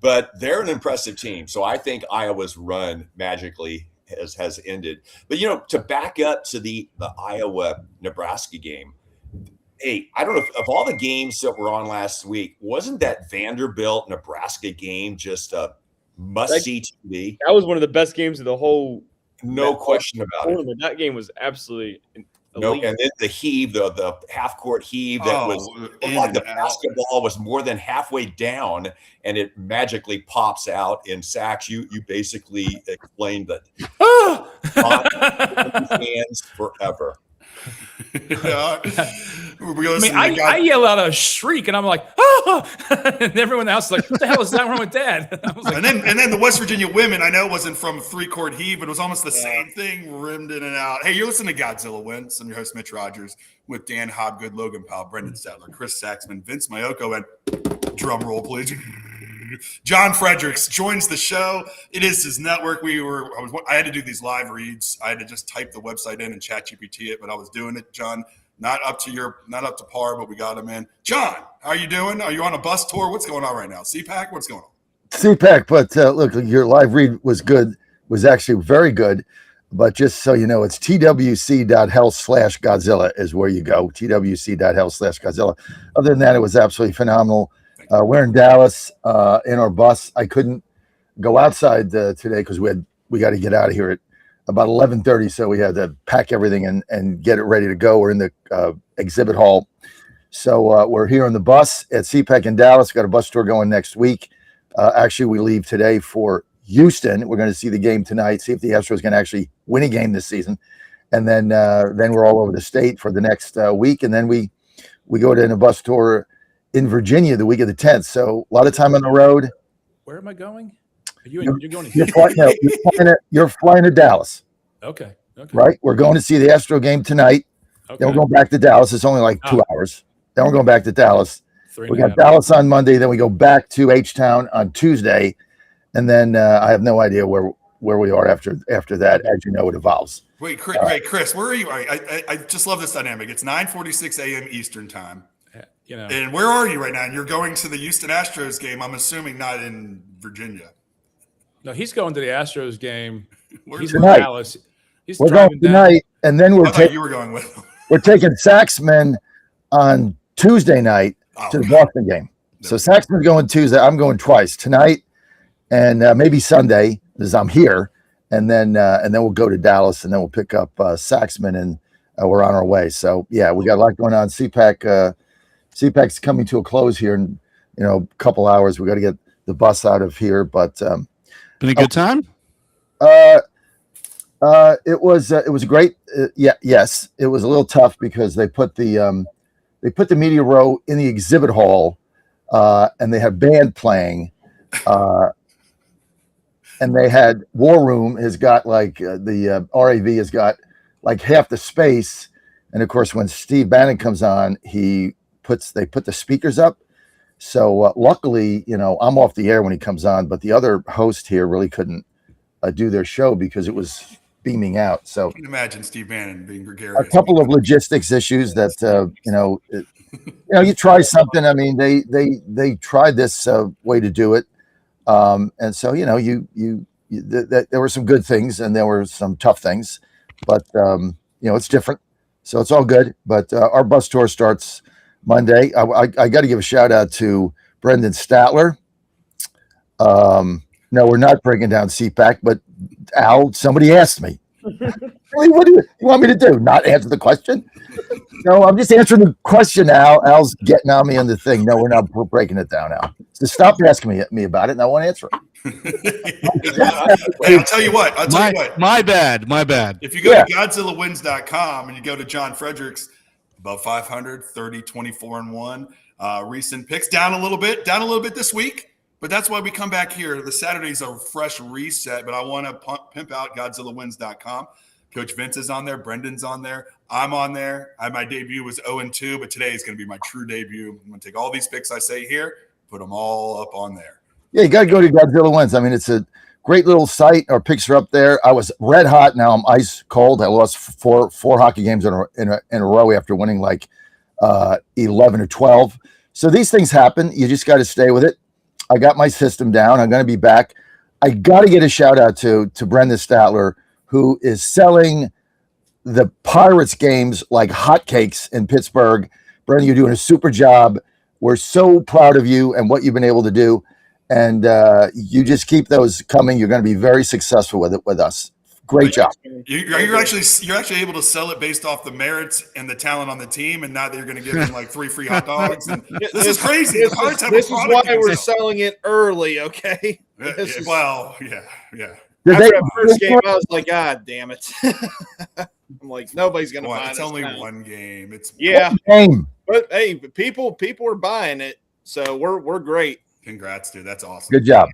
But they're an impressive team. So I think Iowa's run magically has ended. But, to back up to the Iowa-Nebraska game, hey, I don't know if of all the games that were on last week, wasn't that Vanderbilt-Nebraska game just a must-see TV? That was one of the best games of the whole. No question about it. That game was absolutely no, elite. and then the heave, the half-court heave that was like the basketball was more than halfway down, and it magically pops out in sacks. You basically explained that hands forever. I yell out a shriek, and I'm like, "Ah!" And everyone else is like, "What the hell is that wrong with Dad?" I was like, and then the West Virginia women, I know it wasn't from 3-court heave, but it was almost the same thing, rimmed in and out. Hey, you're listening to Godzilla Wins. I'm your host, Mitch Rogers, with Dan Hobgood, Logan Powell, Brendan Stettler, Chris Saxman, Vince Mayoko, and drum roll, please. John Fredericks joins the show. It is his network. I had to do these live reads. I had to just type the website in and ChatGPT it, but I was doing it, John. Not up to par, but we got him in. John, how are you doing? Are you on a bus tour? What's going on right now? CPAC? What's going on? CPAC, but look, your live read was good. Was actually very good. But just so you know, it's twc.health/Godzilla is where you go. twc.health/Godzilla. Other than that, it was absolutely phenomenal. We're in Dallas in our bus. I couldn't go outside today because we got to get out of here at about 11:30. So we had to pack everything and get it ready to go. We're in the exhibit hall. So we're here on the bus at CPAC in Dallas. Got a bus tour going next week. Actually, we leave today for Houston. We're going to see the game tonight, see if the Astros can actually win a game this season. And then we're all over the state for the next week. And then we go to a bus tour in Virginia the week of the 10th. So a lot of time on the road. Where am I going? You're going to you're flying to Dallas. Okay. Right? We're going to see the Astro game tonight. Okay. Then we're going back to Dallas. It's only like 2 hours. Then we're going back to Dallas. We got Dallas on Monday. Then we go back to H-Town on Tuesday. And then I have no idea where we are after that. As you know, it evolves. Wait, Chris, where are you? I just love this dynamic. It's 9:46 a.m. Eastern time. And where are you right now? And you're going to the Houston Astros game. I'm assuming not in Virginia. No, he's going to the Astros game. He's in Dallas. We're going tonight, and then you were going with him. We're taking Saxman on Tuesday night to the Boston game. So Saxman's going Tuesday. I'm going twice tonight, and maybe Sunday because I'm here, and then we'll go to Dallas, and then we'll pick up Saxman, and we're on our way. So yeah, we got a lot going on. CPAC's coming to a close here in a couple hours. We got to get the bus out of here, but been a good time. It was great. Yes, it was a little tough because they put the media row in the exhibit hall, and they had band playing, and they had War Room has got like the RAV has got like half the space, and of course when Steve Bannon comes on, they put the speakers up, So luckily, I'm off the air when he comes on, but the other host here really couldn't do their show because it was beaming out. So I can imagine Steve Bannon being a gregarious. couple of logistics issues that you try something. I mean, they tried this way to do it, and so there were some good things and there were some tough things, but it's different, so it's all good. But our bus tour starts Monday. I got to give a shout out to Brendan Statler. No, we're not breaking down CPAC, but Al, somebody asked me, really, what do you want me to do? Not answer the question? No, I'm just answering the question, Al. Al's getting on me on the thing. No, we're not breaking it down, Al. So stop asking me about it, and I won't answer it. Hey, I'll tell you what. My bad. If you go to GodzillaWins.com and you go to John Fredericks, above 500, 30, 24 and 1. Recent picks down a little bit this week, but that's why we come back here. The Saturday's a fresh reset, but I want to pimp out GodzillaWins.com. Coach Vince is on there. Brendan's on there. I'm on there. My debut was 0-2, but today is going to be my true debut. I'm going to take all these picks I say here, put them all up on there. Yeah, you got to go to Godzilla Wins. I mean, it's a great little site. Our picks are up there. I was red hot. Now I'm ice cold. I lost four hockey games in a row after winning like 11 or 12. So these things happen. You just got to stay with it. I got my system down. I'm going to be back. I got to get a shout out to Brendan Statler, who is selling the Pirates games like hotcakes in Pittsburgh. Brendan, you're doing a super job. We're so proud of you and what you've been able to do. And you just keep those coming. You're going to be very successful with us. Great job. You're actually able to sell it based off the merits and the talent on the team, and not that you're going to give them like 3 free hot dogs. And this is crazy. This is why we're selling it early, okay? Yeah. After that first game, I was like, God damn it. I'm like, nobody's going to buy it. It's only one game. But hey, people are buying it, so we're great. Congrats, dude. That's awesome. Good job.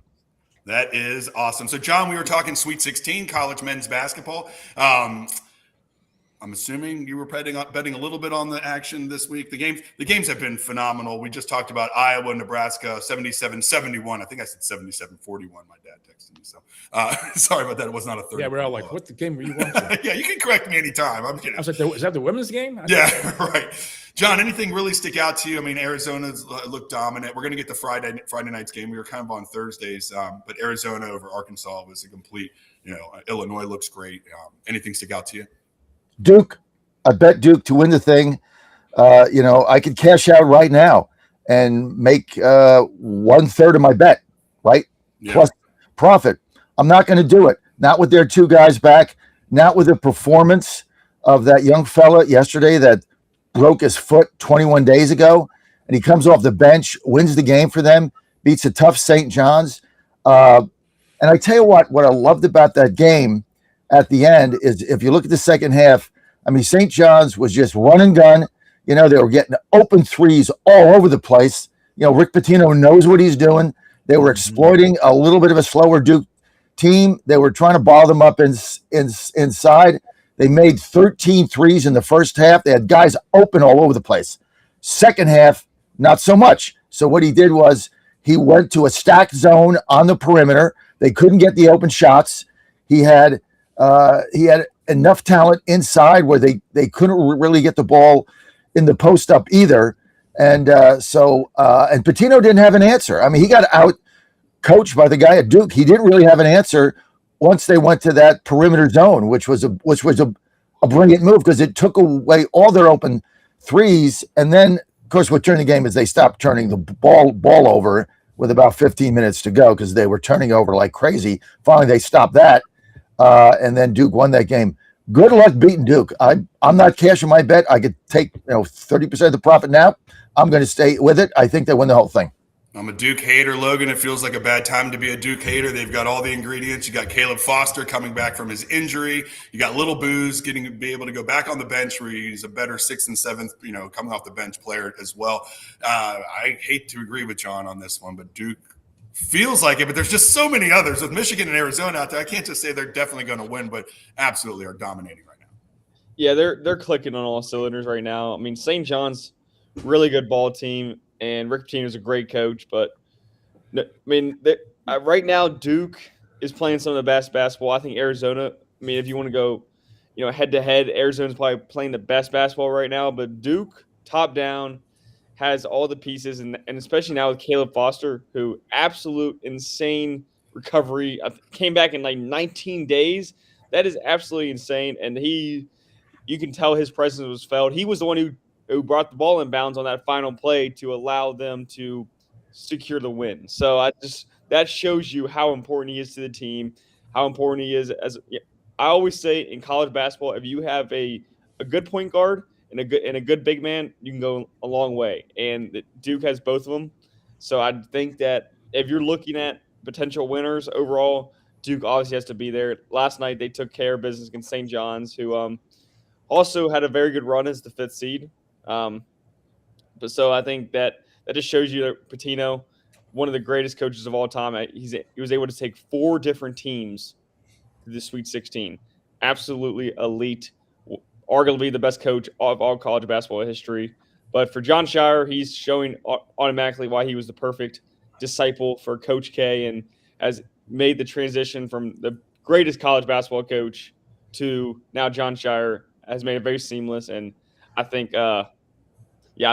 That is awesome. So, John, we were talking Sweet 16 college men's basketball. I'm assuming you were betting a little bit on the action this week. The games have been phenomenal. We just talked about Iowa, Nebraska, 77-71. I think I said 77-41. My dad texted me. So sorry about that. It was not a 30. Yeah, we're all like, what the game were you watching? Yeah, you can correct me anytime. I'm kidding. I was like, is that the women's game? Yeah, right. John, anything really stick out to you? I mean, Arizona's looked dominant. We're going to get the Friday night's game. We were kind of on Thursdays, but Arizona over Arkansas was a complete, Illinois looks great. Anything stick out to you? Duke. I bet Duke to win the thing. I could cash out right now and make 1/3 of my bet, right? Yeah. Plus profit. I'm not going to do it. Not with their 2 guys back. Not with the performance of that young fella yesterday that broke his foot 21 days ago, and he comes off the bench, wins the game for them, beats a tough St. John's. And I tell you what I loved about that game at the end is if you look at the second half, I mean, St. John's was just run and gun. They were getting open threes all over the place. Rick Pitino knows what he's doing. They were exploiting a little bit of a slower Duke team. They were trying to ball them up inside. They made 13 threes in the first half. They had guys open all over the place. Second half, not so much. So what he did was he went to a stacked zone on the perimeter. They couldn't get the open shots. He had enough talent inside where they couldn't really get the ball in the post up either. And and Pitino didn't have an answer. I mean, he got out coached by the guy at Duke. He didn't really have an answer once they went to that perimeter zone, which was a brilliant move because it took away all their open threes. And then, of course, what turned the game is they stopped turning the ball over with about 15 minutes to go because they were turning over like crazy. Finally, they stopped that, and then Duke won that game. Good luck beating Duke. I'm not cashing my bet. I could take 30% of the profit now. I'm going to stay with it. I think they win the whole thing. I'm a Duke hater, Logan. It feels like a bad time to be a Duke hater. They've got all the ingredients. You got Caleb Foster coming back from his injury. You got Little Booze be able to go back on the bench where he's a better 6th and 7th, coming off the bench player as well. I hate to agree with John on this one, but Duke feels like it. But there's just so many others with Michigan and Arizona out there. I can't just say they're definitely going to win, but absolutely are dominating right now. Yeah, they're clicking on all cylinders right now. I mean, St. John's, really good ball team. and Rick Pitino is a great coach. But I mean, right now Duke is playing some of the best basketball. I think Arizona. I mean, if you want to go, head to head, Arizona's probably playing the best basketball right now. But Duke, top down, has all the pieces, and especially now with Caleb Foster, who absolute insane recovery, came back in like 19 days. That is absolutely insane, and you can tell his presence was felt. He was the one who brought the ball in bounds on that final play to allow them to secure the win. So that shows you how important he is to the team, how important he is I always say in college basketball, if you have a good point guard and a good big man, you can go a long way. And Duke has both of them. So I think that if you're looking at potential winners overall, Duke obviously has to be there. Last night they took care of business against St. John's, who also had a very good run as the 5th seed. But so I think that just shows you that Pitino, one of the greatest coaches of all time, he was able to take 4 different teams to the Sweet 16. Absolutely elite, arguably the best coach of all college basketball history. But for John Shire, he's showing automatically why he was the perfect disciple for Coach K and has made the transition from the greatest college basketball coach to now John Shire has made it very seamless. And I think, I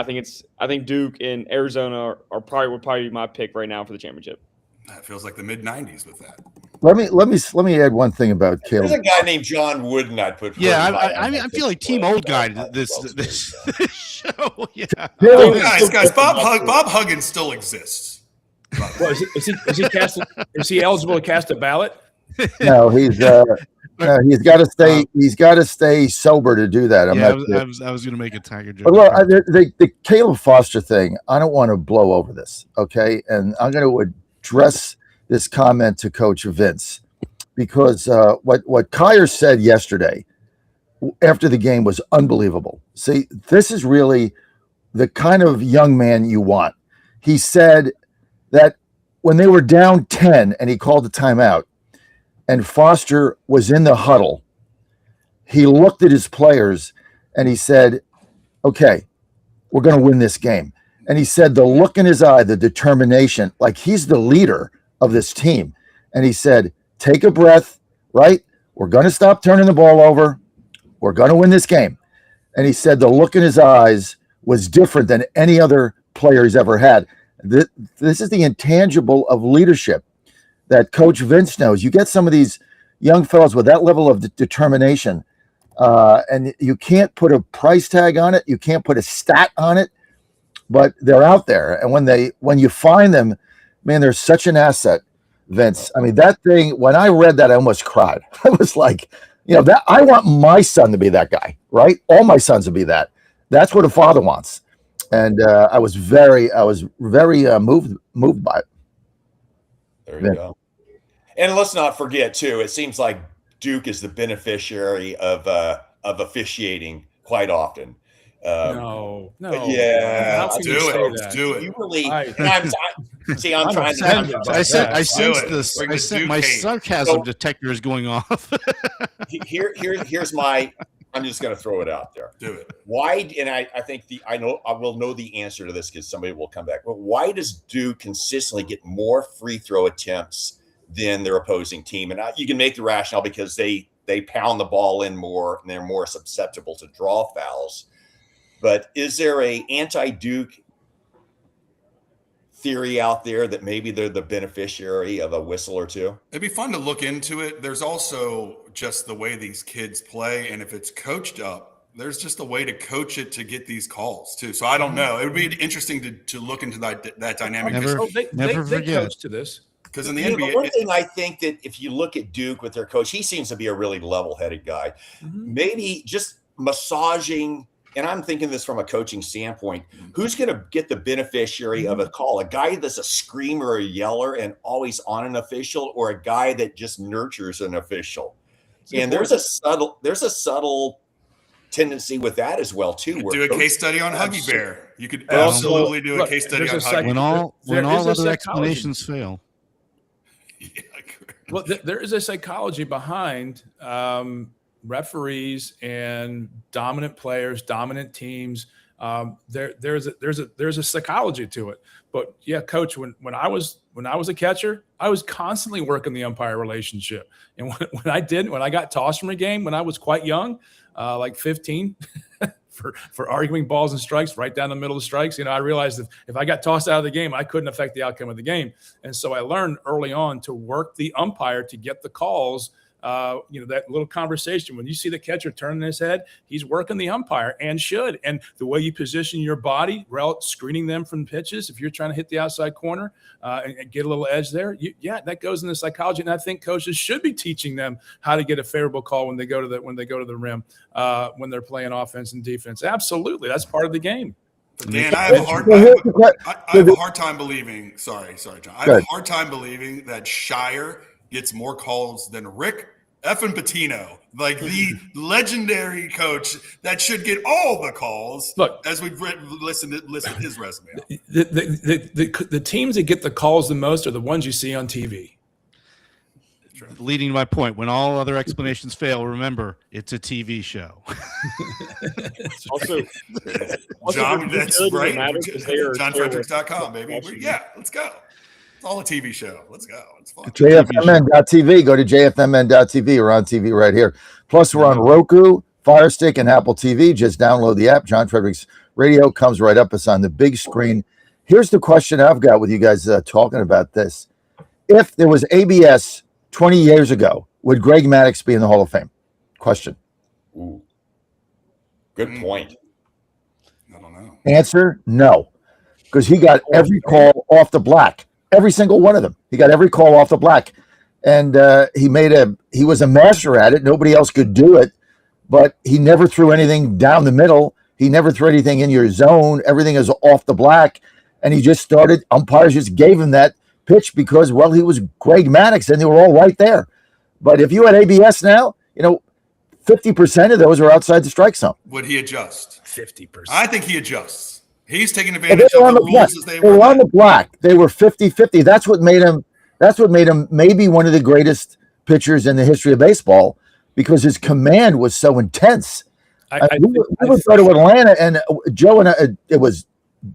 think Duke and Arizona would probably be my pick right now for the championship. That feels like the mid '90s with that. Let me add one thing about Caleb. There's a guy named John Wooden I'd put. Yeah, I feel like Team Old Guy this show. Yeah. Guys, Bob Huggins still exists. Well, is he eligible to cast a ballot? No, he's got to stay sober to do that. I was going to make a Tiger joke. But look, the Caleb Foster thing, I don't want to blow over this, okay? And I'm going to address this comment to Coach Vince because what Kyer said yesterday after the game was unbelievable. See, this is really the kind of young man you want. He said that when they were down 10 and he called the timeout and Foster was in the huddle, he looked at his players and he said, okay, we're going to win this game. And he said the look in his eye, the determination, like he's the leader of this team. And he said, take a breath, right? We're going to stop turning the ball over. We're going to win this game. And he said the look in his eyes was different than any other player he's ever had. This is the intangible of leadership that Coach Vince knows. You get some of these young fellows with that level of determination, and you can't put a price tag on it. You can't put a stat on it, but they're out there. And when you find them, man, they're such an asset, Vince. I mean, that thing, when I read that, I almost cried. I was like, that I want my son to be that guy, right? All my sons to be that. That's what a father wants. And I was very moved by it. There you go. And let's not forget too, it seems like Duke is the beneficiary of officiating quite often. No. Yeah, How can do you say it. that? Do it. You really. I- I'm trying to. I sense Do it. this. Bring I the sense Duke my hate. sarcasm So- detector is going off. Here's my. I'm just going to throw it out there. Do it. Why? And I think I will know the answer to this because somebody will come back. But why does Duke consistently get more free throw attempts than their opposing team? And you can make the rationale because they pound the ball in more and they're more susceptible to draw fouls. But is there a anti-Duke theory out there that maybe they're the beneficiary of a whistle or two? It'd be fun to look into it. There's also just the way these kids play, and if it's coached up, there's just a way to coach it to get these calls too. So I don't know. It would be interesting to look into that dynamic. Never- Oh, they forget. coach to this. Because in the The NBA, one thing I think that if you look at Duke with their coach, he seems to be a really level-headed guy. Mhm. Maybe just massaging, and I'm thinking this from a coaching standpoint, who's going to get the beneficiary of a call? A guy that's a screamer or a yeller and always on an official, or a guy that just nurtures an official? And there's a subtle tendency with that as well too. you could where do a coach- case study on Huggy Bear. You could But also, absolutely do a look, case study on there's a Huggy when Bear. all There is a other psychology. explanations fail. Yeah, Well, there is a psychology behind referees and dominant players, dominant teams There's a psychology to it. But yeah, coach, when I was a catcher, I was constantly working the umpire relationship. And when I got tossed from a game when I was quite young, like 15, for arguing balls and strikes right down the middle of the strikes, I realized that if I got tossed out of the game, I couldn't affect the outcome of the game. And so I learned early on to work the umpire to get the calls. That little conversation, when you see the catcher turning his head, he's working the umpire and should. And the way you position your body, screening them from pitches, if you're trying to hit the outside corner and get a little edge there, that goes into psychology. And I think coaches should be teaching them how to get a favorable call when they go to the rim, when they're playing offense and defense. Absolutely, that's part of the game. Dan, I have a hard time believing. Sorry, John. I have a hard time believing that Shire gets more calls than Rick effing Pitino, like the legendary coach that should get all the calls. Look, as we've listened his resume. The teams that get the calls the most are the ones you see on TV. Leading to my point, when all other explanations fail, remember it's a TV show. also, John, that's right. JohnFredericks.com, baby. Yeah, let's go. It's all a TV show. Let's go. It's fun. JFMN.tv. Go to JFMN.tv. We're on TV right here. Plus, we're on Roku, Fire Stick, and Apple TV. Just download the app. John Fredericks Radio comes right up. It's on the big screen. Here's the question I've got with you guys talking about this. If there was ABS 20 years ago, would Greg Maddux be in the Hall of Fame? Question. Ooh. Good point. I don't know. Answer, no. Because he got every call off the black. Every single one of them. He got every call off the black. And he was a master at it. Nobody else could do it. But he never threw anything down the middle. He never threw anything in your zone. Everything is off the black. And he just started, umpires just gave him that pitch because, well, he was Greg Maddux and they were all right there. But if you had ABS now, 50% of those are outside the strike zone. Would he adjust? 50%. I think he adjusts. He's taking advantage of the rules as they were on the black. They were 50-50. That's what made him maybe one of the greatest pitchers in the history of baseball because his command was so intense. We would go to Atlanta, and Joe and it was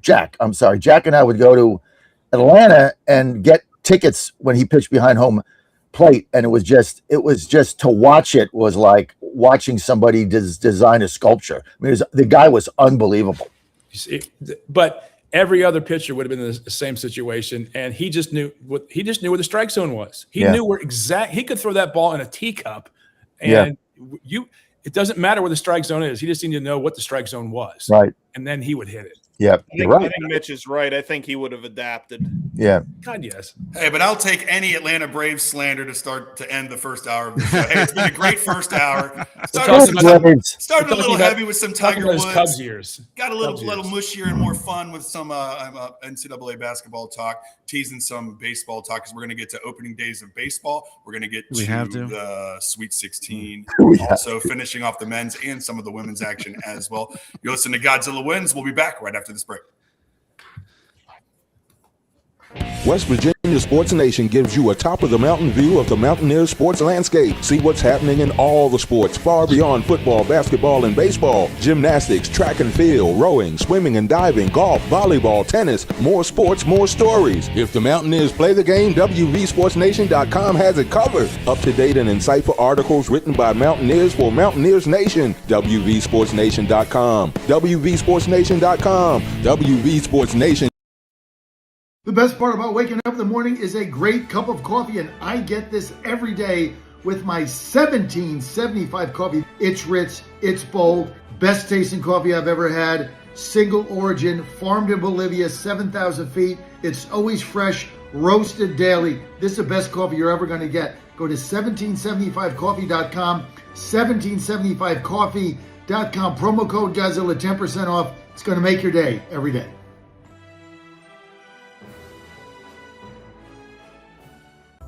Jack. I'm sorry, Jack and I would go to Atlanta and get tickets when he pitched behind home plate, and it was just to watch it was like watching somebody design a sculpture. I mean, the guy was unbelievable. But every other pitcher would have been in the same situation, and he just knew where the strike zone was. He knew where he could throw that ball in a teacup, and it doesn't matter where the strike zone is. He just needed to know what the strike zone was, right? And then he would hit it. Yeah, I think Mitch is right. I think he would have adapted. Yeah. God, yes. Hey, but I'll take any Atlanta Braves slander to end the first hour of the show. Hey, it's been a great first hour. Started a little heavy with some Tiger Woods. Cubs years. Got a little mushier and more fun with some NCAA basketball talk, teasing some baseball talk because we're going to get to opening days of baseball. We're going to get to the Sweet 16. Also finishing off the men's and some of the women's action as well. You listen to Godzilla Wins. We'll be back right after this break. West Virginia Sports Nation gives you a top-of-the-mountain view of the Mountaineers sports landscape. See what's happening in all the sports, far beyond football, basketball, and baseball. Gymnastics, track and field, rowing, swimming and diving, golf, volleyball, tennis. More sports, more stories. If the Mountaineers play the game, WVSportsNation.com has it covered. Up-to-date and insightful articles written by Mountaineers for Mountaineers Nation. WVSportsNation.com. WVSportsNation.com. WVSportsNation. The best part about waking up in the morning is a great cup of coffee, and I get this every day with my 1775 coffee. It's rich, it's bold, best tasting coffee I've ever had. Single origin, farmed in Bolivia, 7,000 feet. It's always fresh, roasted daily. This is the best coffee you're ever going to get. Go to 1775coffee.com, 1775coffee.com. Promo code Godzilla, 10% off. It's going to make your day every day.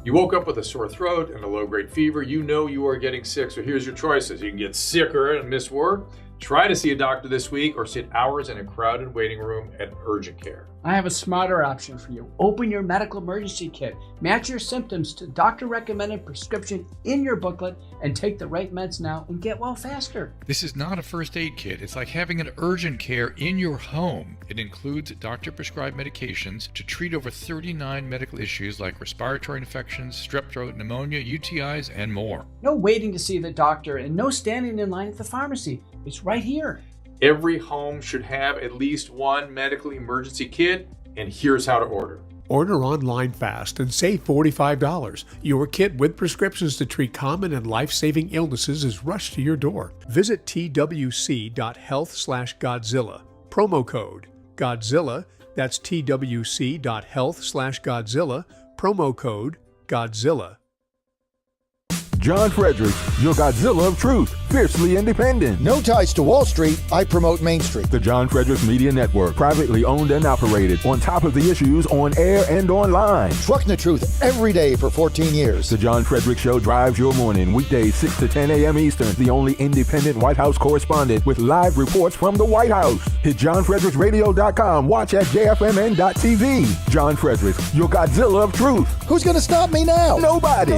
You woke up with a sore throat and a low-grade fever. You know you are getting sick, so here's your choices. You can get sicker and miss work. Try to see a doctor this week or sit hours in a crowded waiting room at urgent care. I have a smarter option for you. Open your medical emergency kit. Match your symptoms to doctor-recommended prescription in your booklet and take the right meds now and get well faster. This is not a first aid kit. It's like having an urgent care in your home. It includes doctor-prescribed medications to treat over 39 medical issues like respiratory infections, strep throat, pneumonia, UTIs, and more. No waiting to see the doctor and no standing in line at the pharmacy. It's right here. Every home should have at least one medical emergency kit, and here's how to order. Order online fast and save $45. Your kit with prescriptions to treat common and life-saving illnesses is rushed to your door. Visit twc.health/Godzilla. Promo code Godzilla. That's twc.health/Godzilla. Promo code Godzilla. John Fredericks, your Godzilla of truth, fiercely independent. No ties to Wall Street, I promote Main Street. The John Fredericks Media Network, privately owned and operated, on top of the issues on air and online. Trucking the truth every day for 14 years. The John Fredericks Show drives your morning, weekdays 6 to 10 a.m. Eastern. The only independent White House correspondent with live reports from the White House. Hit johnfredericksradio.com. Watch at jfmn.tv. John Fredericks, your Godzilla of truth. Who's going to stop me now? Nobody.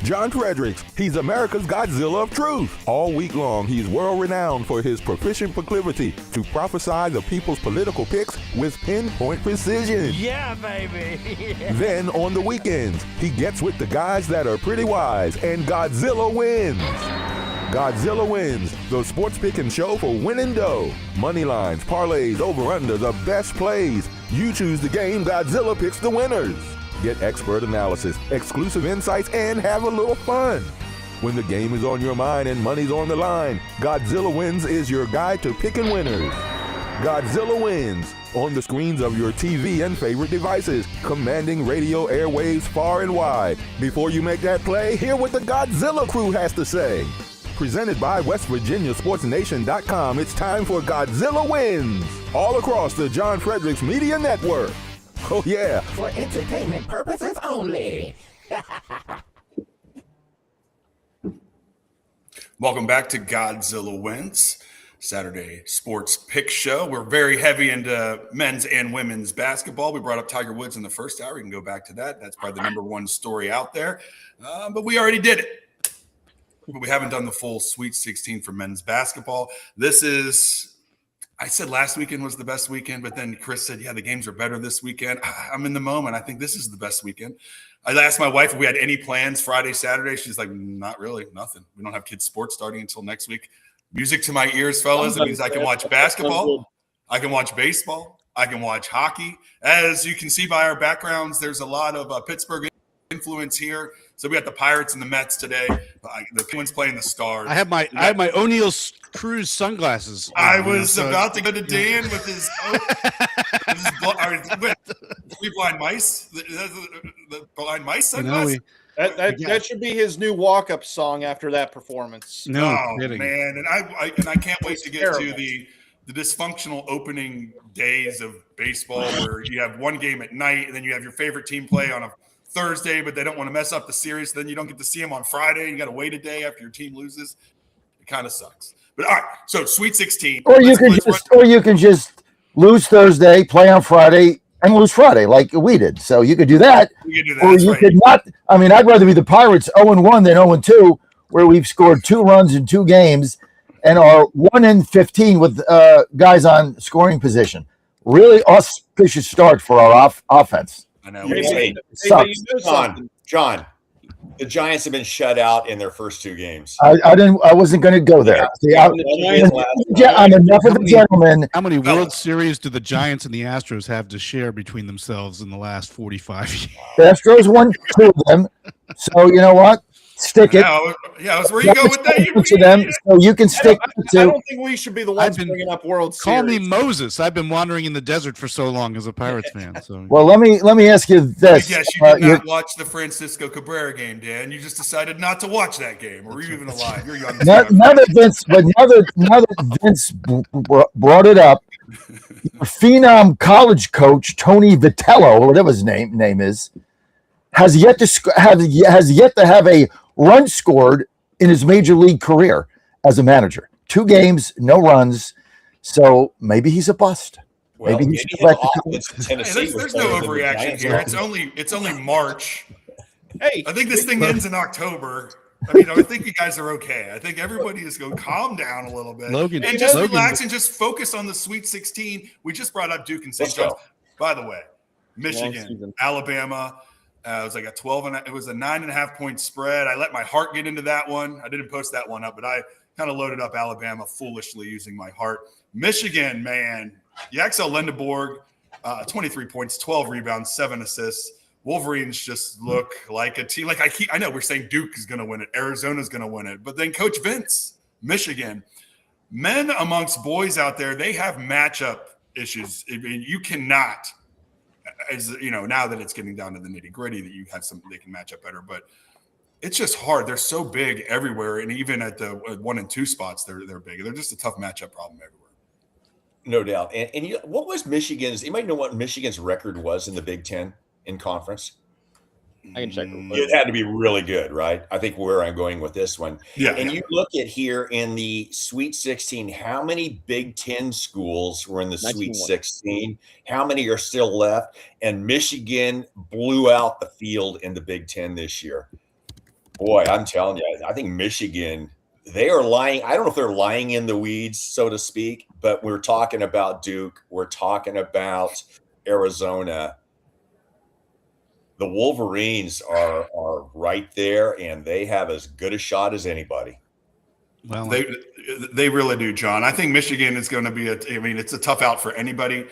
John Fredericks, he's America's Godzilla of truth. All week long, he's world-renowned for his proficient proclivity to prophesy the people's political picks with pinpoint precision. Yeah, baby. Then, on the weekends, he gets with the guys that are pretty wise, and Godzilla wins. Godzilla Wins, the sports picking show for winning dough. Money lines, parlays, over-under, the best plays. You choose the game, Godzilla picks the winners. Get expert analysis, exclusive insights, and have a little fun. When the game is on your mind and money's on the line, Godzilla Wins is your guide to picking winners. Godzilla Wins, on the screens of your TV and favorite devices, commanding radio airwaves far and wide. Before you make that play, hear what the Godzilla crew has to say. Presented by WestVirginiaSportsNation.com, it's time for Godzilla Wins, all across the John Fredericks Media Network. Oh, yeah. For entertainment purposes only. Welcome back to Godzilla Wins, Saturday sports pick show. We're very heavy into men's and women's basketball. We brought up Tiger Woods in the first hour. You can go back to that. That's probably the number one story out there. But we already did it. But we haven't done the full Sweet 16 for men's basketball. This is... I said last weekend was the best weekend, but then Chris said, yeah, the games are better this weekend. I'm in the moment. I think this is the best weekend. I asked my wife if we had any plans Friday, Saturday. She's like, not really, nothing. We don't have kids' sports starting until next week. Music to my ears, fellas. It means I can watch basketball. I can watch baseball. I can watch hockey. As you can see by our backgrounds, there's a lot of Pittsburgh influence here. So we got the Pirates and the Mets today. The Penguins playing the Stars. I have my O'Neill Cruz sunglasses. I was about to go to Dan with his three blind mice. The blind mice sunglasses. That should be his new walk-up song after that performance. No kidding. Man, and I can't wait to get to the dysfunctional opening days of baseball where you have one game at night and then you have your favorite team play on a Thursday, but they don't want to mess up the series. Then you don't get to see them on Friday. You got to wait a day after your team loses. It kind of sucks. But all right, so Sweet 16. Or you can just lose Thursday, play on Friday, and lose Friday like we did. So you could do that. Or you could not. I mean, I'd rather be the Pirates 0-1 than 0-2, where we've scored 2 runs in 2 games and are 1-15 with guys on scoring position. Really auspicious start for our offense. I know. John, the Giants have been shut out in their first 2 games. I wasn't going to go there. See, I'm enough of a gentleman. How many World Series do the Giants and the Astros have to share between themselves in the last 45 years? The Astros won 2 of them. So you know what? Stick it. Yeah, where you go with that? To them, so you can stick to. I don't think we should be the ones bringing up World Series. Call me Moses. I've been wandering in the desert for so long as a Pirates fan. So well, let me ask you this. Yes, you did not watch the Francisco Cabrera game, Dan. You just decided not to watch that game. Or were you even alive? You're young. Now that Vince brought it up, phenom college coach Tony Vitello, or whatever his name is, has yet to have a run scored in his major league career as a manager. 2 games, no runs. So maybe he's a bust. Well, maybe maybe he's his offense in Tennessee Hey, was there's no better than the overreaction Giants' here. offense. It's only March. Hey, I think this thing ends in October. I mean, I think you guys are okay. I think everybody is going to calm down a little bit Logan, and just relax and just focus on the Sweet 16. We just brought up Duke and St. Let's John's. go. By the way, Long Michigan, season. Alabama. It was like a 12 and it was a 9.5 point spread. I let my heart get into that one. I didn't post that one up, but I kind of loaded up Alabama foolishly using my heart. Michigan, man, Yaxel Lindeborg, 23 points, 12 rebounds, 7 assists. Wolverines just look like a team. Like I know we're saying Duke is going to win it, Arizona's going to win it, but then Coach Vince, Michigan, men amongst boys out there, they have matchup issues. I mean, you cannot, as you know, now that it's getting down to the nitty gritty, that you have something they can match up better, but it's just hard. They're so big everywhere, and even at the 1 and 2 spots, they're big. They're just a tough matchup problem everywhere. No doubt. And what was Michigan's? You might know what Michigan's record was in the Big Ten in conference. I can check real quick. It had to be really good, right? I think where I'm going with this one. Yeah. And you look at here in the Sweet 16, how many Big Ten schools were in the Sweet 16? How many are still left? And Michigan blew out the field in the Big Ten this year. Boy, I'm telling you, I think Michigan, they are lying. I don't know if they're lying in the weeds, so to speak, but we're talking about Duke. We're talking about Arizona. The Wolverines are right there, and they have as good a shot as anybody. Well, they really do, John. I think Michigan is going to be it's a tough out for anybody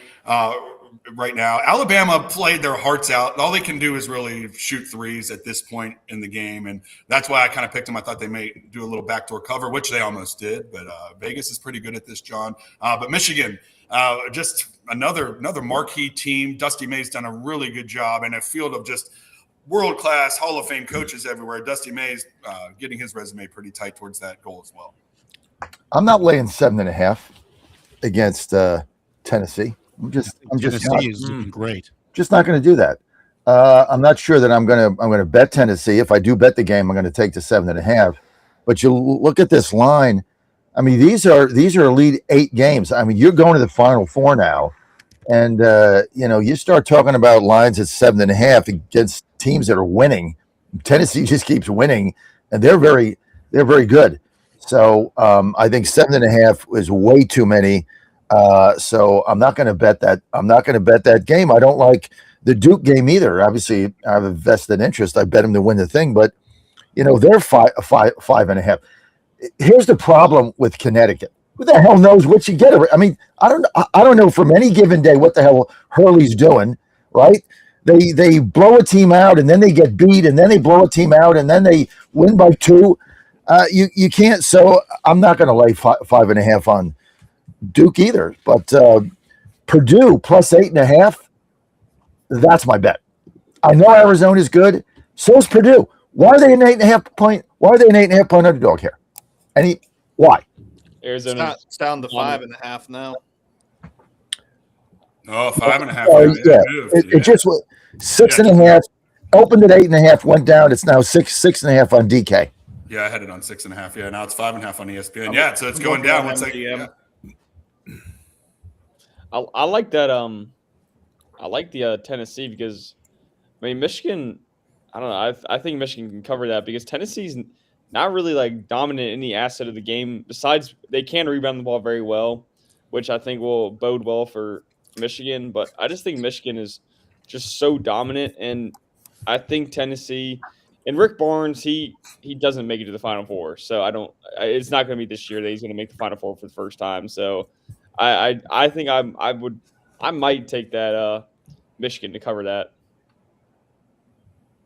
right now. Alabama played their hearts out. All they can do is really shoot threes at this point in the game, and that's why I kind of picked them. I thought they may do a little backdoor cover, which they almost did, but Vegas is pretty good at this, John. But Michigan, just another marquee team. Dusty May's done a really good job, and a field of just world-class Hall of Fame coaches everywhere. Dusty May's getting his resume pretty tight towards that goal as well. I'm not laying 7.5 against Tennessee. I'm just Tennessee is looking great. Just not going to do that. I'm not sure that I'm going to bet Tennessee. If I do bet the game, I'm going to take the 7.5. But you look at this line. I mean, these are Elite 8 games. I mean, you're going to the Final Four now, and you start talking about lines at 7.5 against teams that are winning. Tennessee just keeps winning, and they're very good. So I think 7.5 is way too many. So I'm not going to bet that. I'm not going to bet that game. I don't like the Duke game either. Obviously, I have a vested interest. I bet them to win the thing, but they're 5.5. Here's the problem with Connecticut. Who the hell knows what you get? I mean, I don't know from any given day what the hell Hurley's doing, right? They blow a team out and then they get beat and then they blow a team out and then they win by 2. You can't. So I'm not going to lay 5.5 on Duke either. But Purdue plus 8.5. That's my bet. I know Arizona's good. So is Purdue. Why are they an 8.5 point? Why are they an 8.5 point underdog here? Why? Arizona. It's down to 5.5 now. Oh, 5.5. It just was 6.5. Opened at 8.5. Went down. It's now 6.5 on DK. Yeah, I had it on 6.5. Yeah, now it's 5.5 on ESPN. Yeah, so it's going down. It's like, I like that. I like the Tennessee because, I mean, Michigan. I don't know. I think Michigan can cover that because Tennessee's not really like dominant in the asset of the game. Besides, they can rebound the ball very well, which I think will bode well for Michigan. But I just think Michigan is just so dominant, and I think Tennessee and Rick Barnes he doesn't make it to the Final Four. So it's not going to be this year that he's going to make the Final Four for the first time. So I think I might take that Michigan to cover that.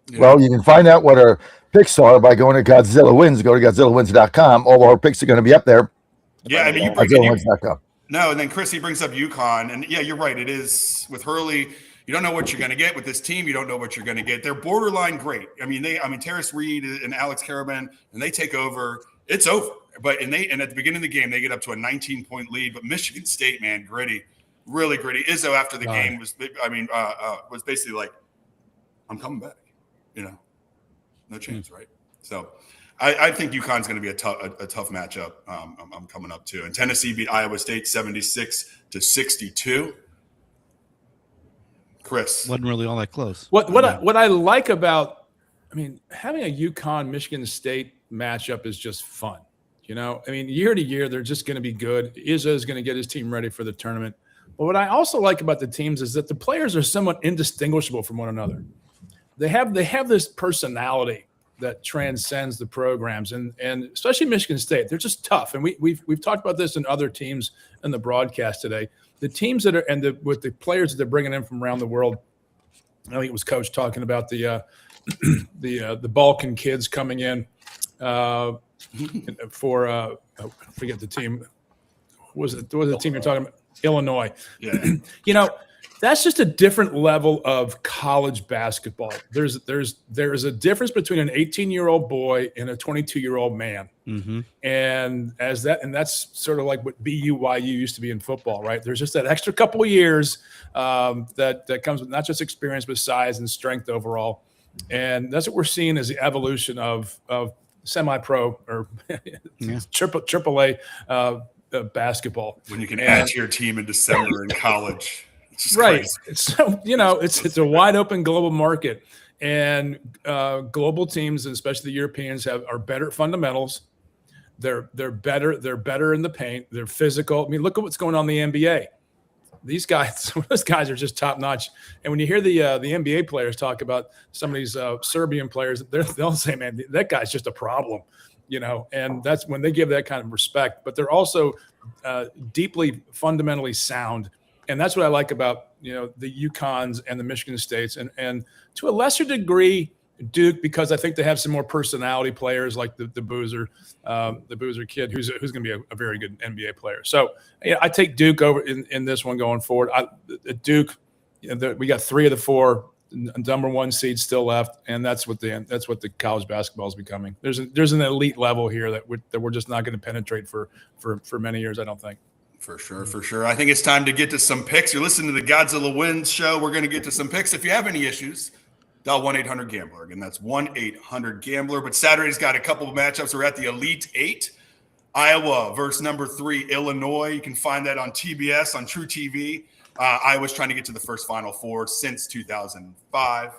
Yeah. Well, you can find out what our picks are by going to Godzilla Wins. Go to GodzillaWins.com. All our picks are going to be up there. Yeah, I mean, GodzillaWins.com. No, and then Chris, he brings up UConn. And yeah, you're right. It is with Hurley. You don't know what you're going to get with this team. You don't know what you're going to get. They're borderline great. I mean, Terrace Reed and Alex Karaban, and they take over. It's over. But and at the beginning of the game, they get up to a 19-point lead. But Michigan State, man, gritty, really gritty. Izzo after the game was basically like, "I'm coming back." No chance, right? So I think UConn's going to be a tough matchup. I'm coming up to, and Tennessee beat Iowa State 76-62. Chris, Wasn't really all that close. What I like about, I mean, having a UConn Michigan State matchup is just fun. You know, I mean, year to year, they're just going to be good. Izzo is going to get his team ready for the tournament. But what I also like about the teams is that the players are somewhat indistinguishable from one another. They have this personality that transcends the programs, and especially Michigan State, they're just tough. And we've talked about this in other teams in the broadcast today. The teams that are with the players that they're bringing in from around the world. I think it was Coach talking about the Balkan kids coming in for I forget the team. What was the team you're talking about? Illinois. Yeah. You know, that's just a different level of college basketball. There's a difference between an 18-year-old boy and a 22-year-old man. Mm-hmm. And that's sort of like what BYU used to be in football, right? There's just that extra couple of years that comes with not just experience, but size and strength overall. And that's what we're seeing as the evolution of semi-pro or triple A basketball. When you can add to your team in December in college. Right. So, you know, it's a wide open global market, and global teams, and especially the Europeans, are better at fundamentals. They're better in the paint. They're physical. I mean, look at what's going on in the NBA. These guys, some of those guys are just top notch. And when you hear the NBA players talk about some of these Serbian players, they'll say, "Man, that guy's just a problem." You know, and that's when they give that kind of respect. But they're also deeply fundamentally sound. And that's what I like about, you know, the UConns and the Michigan States, and to a lesser degree Duke, because I think they have some more personality players like the Boozer kid, who's going to be a very good NBA player. So yeah, I take Duke over in this one going forward. Duke, you know, we got 3 of the 4 number 1 seeds still left, and that's what the college basketball is becoming. There's an elite level here that we're just not going to penetrate for many years, I don't think. For sure. I think it's time to get to some picks. You're listening to the Godzilla Wins show. We're going to get to some picks. If you have any issues, dial 1-800-GAMBLER. Again, that's 1-800-GAMBLER. But Saturday's got a couple of matchups. We're at the Elite 8. Iowa versus number 3, Illinois. You can find that on TBS, on True TV. Iowa's trying to get to the first Final Four since 2005.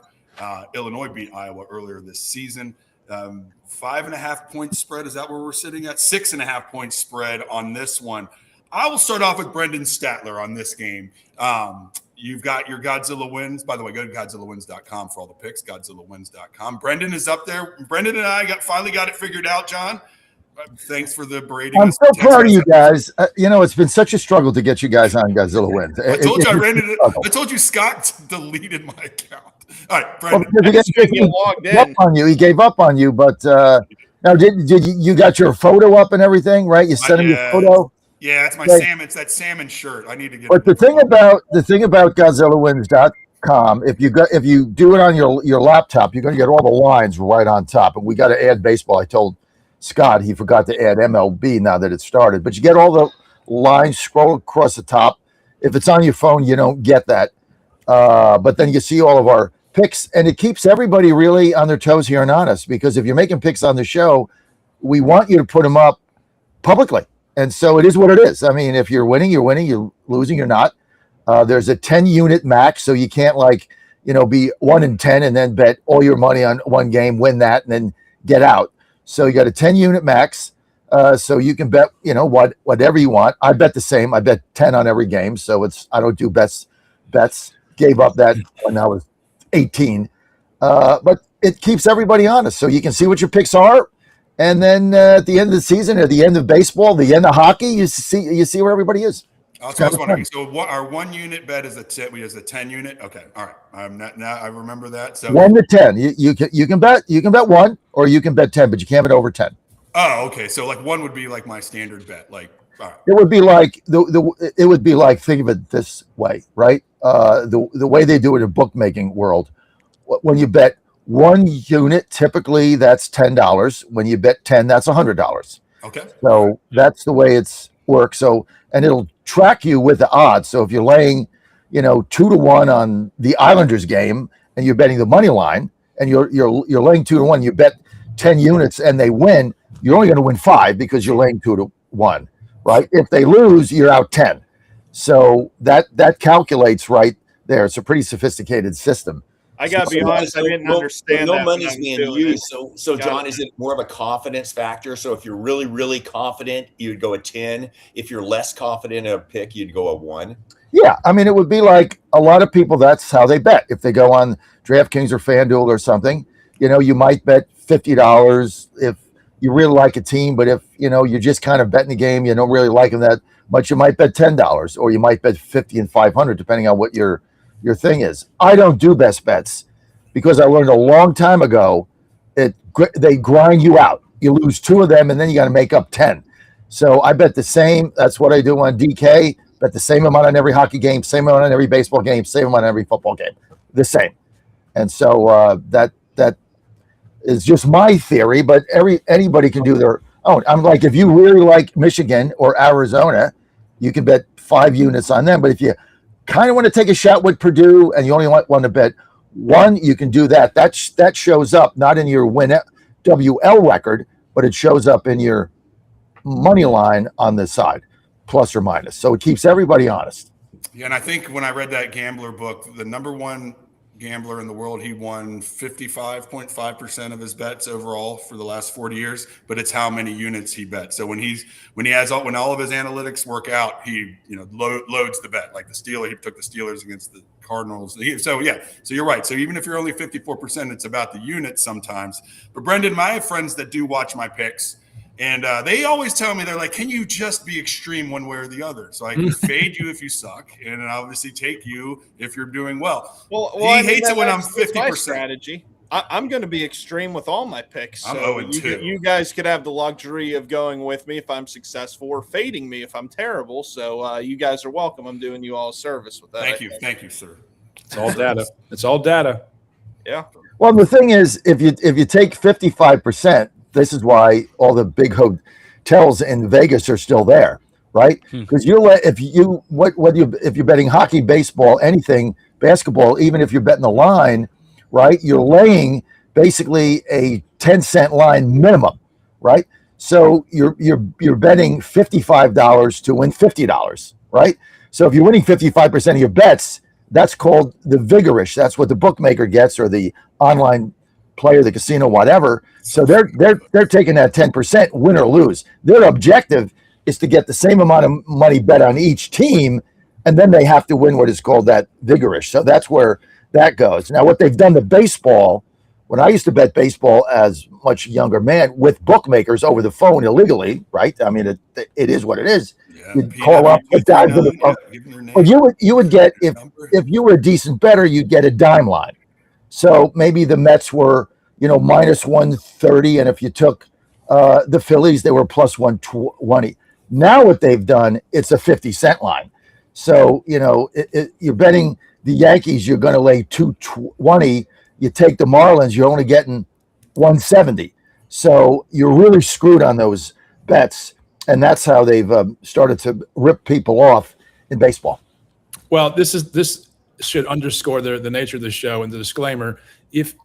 Illinois beat Iowa earlier this season. 5.5-point spread. Is that where we're sitting at? 6.5-point spread on this one. I will start off with Brendan Statler on this game. You've got your Godzilla Wins. By the way, go to GodzillaWins.com for all the picks, GodzillaWins.com. Brendan is up there. Brendan and I finally got it figured out, John. Thanks for the berating. I'm so proud of you guys. You know, it's been such a struggle to get you guys on Godzilla Wins. I told you Scott deleted my account. All right, Brendan. He gave up on you, but now did you got your photo up and everything, right? You sent him your photo. Yeah, it's my salmon. It's that salmon shirt. I need to get. But the thing about GodzillaWins.com, if you do it on your laptop, you're going to get all the lines right on top. And we got to add baseball. I told Scott he forgot to add MLB now that it started. But you get all the lines scroll across the top. If it's on your phone, you don't get that. But then you see all of our picks, and it keeps everybody really on their toes here and honest. Because if you're making picks on the show, we want you to put them up publicly. And so it is what it is. I mean, if you're winning, you're winning. You're losing, you're not. There's a 10-unit max, so you can't be 1-10 and then bet all your money on one game, win that, and then get out. So you got a 10-unit max, so you can bet whatever you want. I bet the same. I bet 10 on every game, so I don't do bets. Gave up that when I was 18, but it keeps everybody honest, so you can see what your picks are. And then at the end of the season, at the end of baseball, the end of hockey, you see where everybody is. I was wondering. So our 1-unit bet is a 10-unit. Okay, all right. Now I remember that. So 1 to 10. You can bet 1 or you can bet 10, but you can't bet over 10. Oh, okay. So 1 would be like my standard bet. All right. It would be like it would be like, think of it this way, right? The way they do it in bookmaking world, when you bet 1 unit, typically that's $10. When you bet 10, that's $100. Okay. So that's the way it's works. So, and it'll track you with the odds. So if you're laying, 2-1 on the Islanders game and you're betting the money line and you're laying 2-1, you bet 10 units and they win, you're only going to win 5 because you're laying 2-1, right? If they lose, you're out 10. So that calculates right there. It's a pretty sophisticated system. I gotta be honest, I didn't understand no that when I money's was being doing it. used. So John, is it more of a confidence factor? So if you're really, really confident, you'd go a 10. If you're less confident in a pick, you'd go a 1. Yeah, I mean, it would be like a lot of people, that's how they bet. If they go on DraftKings or FanDuel or something, you might bet $50 if you really like a team, but if, you're just kind of betting the game, you don't really like them that much, you might bet $10 or you might bet 50 and 500, depending on what your thing is. I don't do best bets because I learned a long time ago, they grind you out. You lose 2 of them and then you got to make up 10. So I bet the same. That's what I do on DK. Bet the same amount on every hockey game, same amount on every baseball game, same amount on every football game, the same. And so that is just my theory, but anybody can do their own. I'm like, if you really like Michigan or Arizona, you can bet 5 units on them. But if you kind of want to take a shot with Purdue and you only want to bet 1, you can do that. That shows up not in your win WL record, but it shows up in your money line on the side, plus or minus. So it keeps everybody honest. Yeah, and I think when I read that gambler book, the number 1 gambler in the world, he won 55.5% of his bets overall for the last 40 years, but it's how many units he bet. So when all of his analytics work out, he loads the bet. Like he took the Steelers against the Cardinals. So you're right. So even if you're only 54%, it's about the units sometimes. But Brendan, I have friends that do watch my picks. And they always tell me, they're like, can you just be extreme one way or the other? So I can fade you if you suck, and obviously take you if you're doing well. He hates it when I'm 50%. Strategy. I'm going to be extreme with all my picks. I'm So 0-2. you guys could have the luxury of going with me if I'm successful or fading me if I'm terrible. So you guys are welcome. I'm doing you all a service with that. Thank you, sir. It's all data. It's all data. Yeah. Well, the thing is, if you take 55%, this is why all the big hotels in Vegas are still there, right? Because if you're betting hockey, baseball, anything, basketball, even if you're betting the line, right? You're laying basically a 10-cent line minimum, right? So you're betting $55 to win $50, right? So if you're winning 55% of your bets, that's called the vigorish. That's what the bookmaker gets, or the online player, the casino, whatever. So they're taking that 10%, win or lose. Their objective is to get the same amount of money bet on each team, and then they have to win what is called that vigorish. So that's where that goes. Now, what they've done to baseball, when I used to bet baseball as much younger man with bookmakers over the phone illegally, right? I mean, it is what it is. Yeah, You'd call up, put down to the phone. Well, you would get, if you were a decent bettor, you'd get a dime line. So maybe the Mets were, minus 130, and if you took the Phillies, they were plus 120. Now what they've done, it's a 50-cent line. So you're betting the Yankees, you're going to lay 220. You take the Marlins, you're only getting 170. So you're really screwed on those bets, and that's how they've started to rip people off in baseball. Well, this should underscore the nature of the show and the disclaimer. If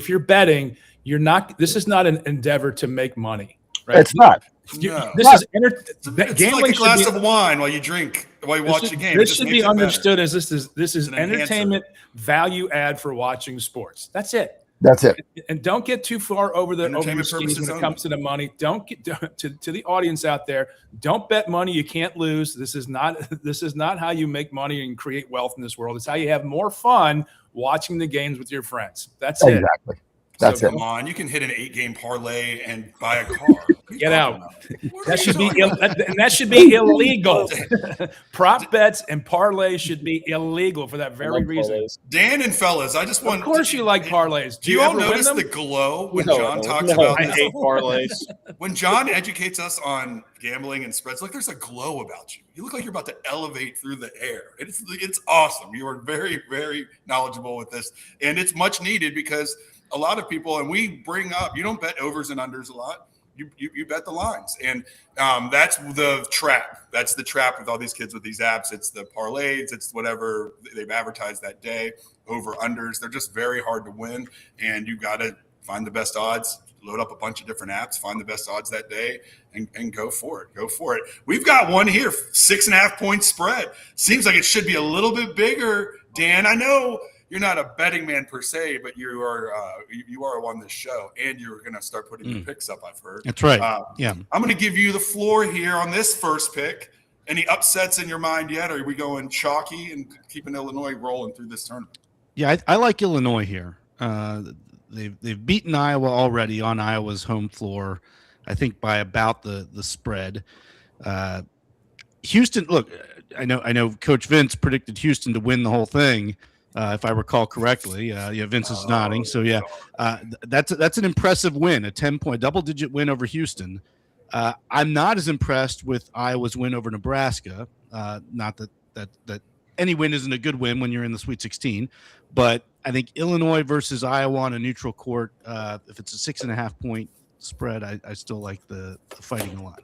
you're betting, this is not an endeavor to make money, right? It's not. It's like a glass of wine while you watch the game. This should be understood as this is entertainment value add for watching sports. That's it. That's it. And don't get too far over the skis when it comes to the money. Don't get to the audience out there. Don't bet money you can't lose. This is not how you make money and create wealth in this world. It's how you have more fun watching the games with your friends. That's it. Exactly. That's it. Come on, you can hit an 8-game parlay and buy a car. Get out. That should be illegal. Prop bets and parlays should be illegal for that very reason. Dan and fellas, I just want. Of course, you like parlays. Do you all notice the glow when John talks about this? I hate parlays. When John educates us on gambling and spreads, there's a glow about you. You look like you're about to elevate through the air. It's awesome. You are very, very knowledgeable with this, and it's much needed because a lot of people, and we bring up, you don't bet overs and unders a lot. You bet the lines, and that's the trap. That's the trap with all these kids with these apps. It's the parlays. It's whatever they've advertised that day. Over unders. They're just very hard to win, and you got to find the best odds. load up a bunch of different apps, find the best odds that day, and go for it. Go for it. We've got one here, 6.5 point spread. Seems like it should be a little bit bigger. Dan, I know you're not a betting man per se, but you are on this show, and you're going to start putting your picks up, I've heard. That's right. Yeah. I'm going to give you the floor here on this first pick. Any upsets in your mind yet? Or are we going chalky and keeping Illinois rolling through this tournament? Yeah, I like Illinois here. They've beaten Iowa already on Iowa's home floor, I think by about the spread. Houston, look, I know Coach Vince predicted Houston to win the whole thing, if I recall correctly. Yeah, Vince is nodding. So yeah, that's an impressive win, a 10-point double-digit win over Houston. I'm not as impressed with Iowa's win over Nebraska. Not that any win isn't a good win when you're in the Sweet 16, but I think Illinois versus Iowa on a neutral court, if it's a 6.5 point spread, I still like the Fighting Illini.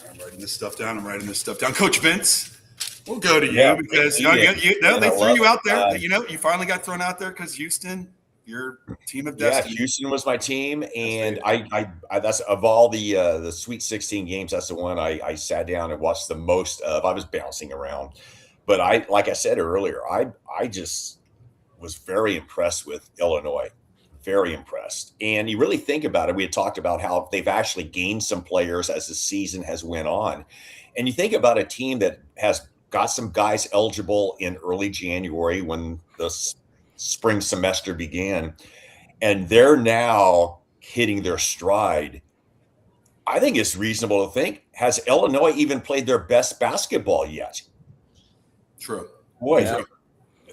I'm writing this stuff down. Coach Vince, we'll go to you because they threw you out there. You finally got thrown out there because Houston, your team of destiny. Yeah, Houston was my team, and I that's of all the Sweet 16 games, that's the one I sat down and watched the most of. I was bouncing around, but like I said earlier, I just was very impressed with Illinois, very impressed. And you really think about it, we had talked about how they've actually gained some players as the season has went on, and you think about a team that has got some guys eligible in early January when the spring semester began, and they're now hitting their stride. I think it's reasonable to think, has Illinois even played their best basketball yet? True. Boy, Yeah.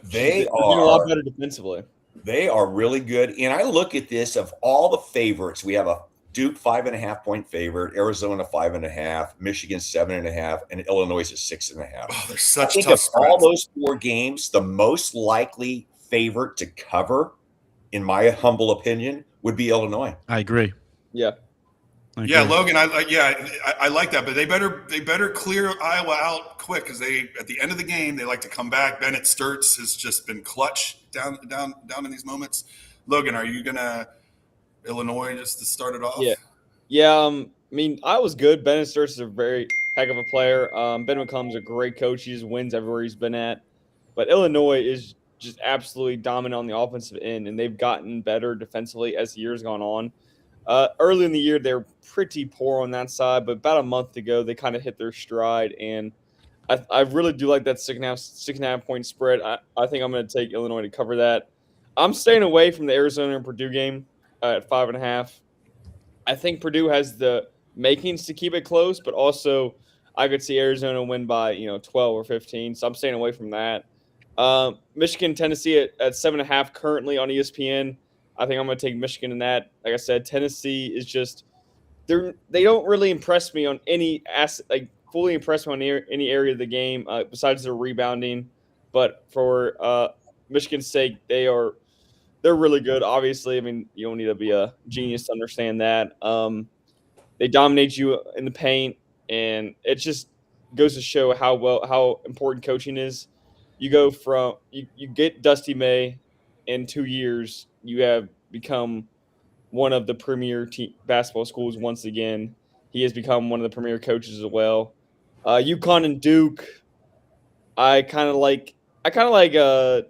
they They're doing a lot better defensively. They are really good. And I look at this, of all the favorites, we have a Duke 5.5 point favorite, Arizona 5.5, Michigan 7.5, and Illinois is 6.5. Oh, they're such I think tough of spreads. all those four games, the most likely favorite to cover, in my humble opinion, would be Illinois. I agree. Yeah. Yeah, Logan, I like that, but they better clear Iowa out quick because at the end of the game they like to come back. Bennett Sturtz has just been clutch down in these moments. Logan, are you gonna Illinois just to start it off? Yeah. I mean, Iowa's good. Bennett Sturtz is a very heck of a player. Ben McCollum's a great coach. He just wins everywhere he's been at. But Illinois is just absolutely dominant on the offensive end, and they've gotten better defensively as the year's gone on. Early in the year, they were pretty poor on that side, but about a month ago, they kind of hit their stride, and I really do like that 6.5 point spread. I think I'm going to take Illinois to cover that. I'm staying away from the Arizona and Purdue game at 5.5. I think Purdue has the makings to keep it close, but also I could see Arizona win by 12 or 15, so I'm staying away from that. Michigan, Tennessee at 7.5 currently on ESPN. I think I'm going to take Michigan in that. Like I said, Tennessee is just they don't really impress me on any fully impress me on any area of the game besides their rebounding. But for Michigan's sake, they're really good. Obviously, I mean, you don't need to be a genius to understand that. They dominate you in the paint, and it just goes to show how important coaching is. You go from you get Dusty May in 2 years. You have become one of the premier basketball schools once again. He has become one of the premier coaches as well. UConn and Duke, I kind of like UConn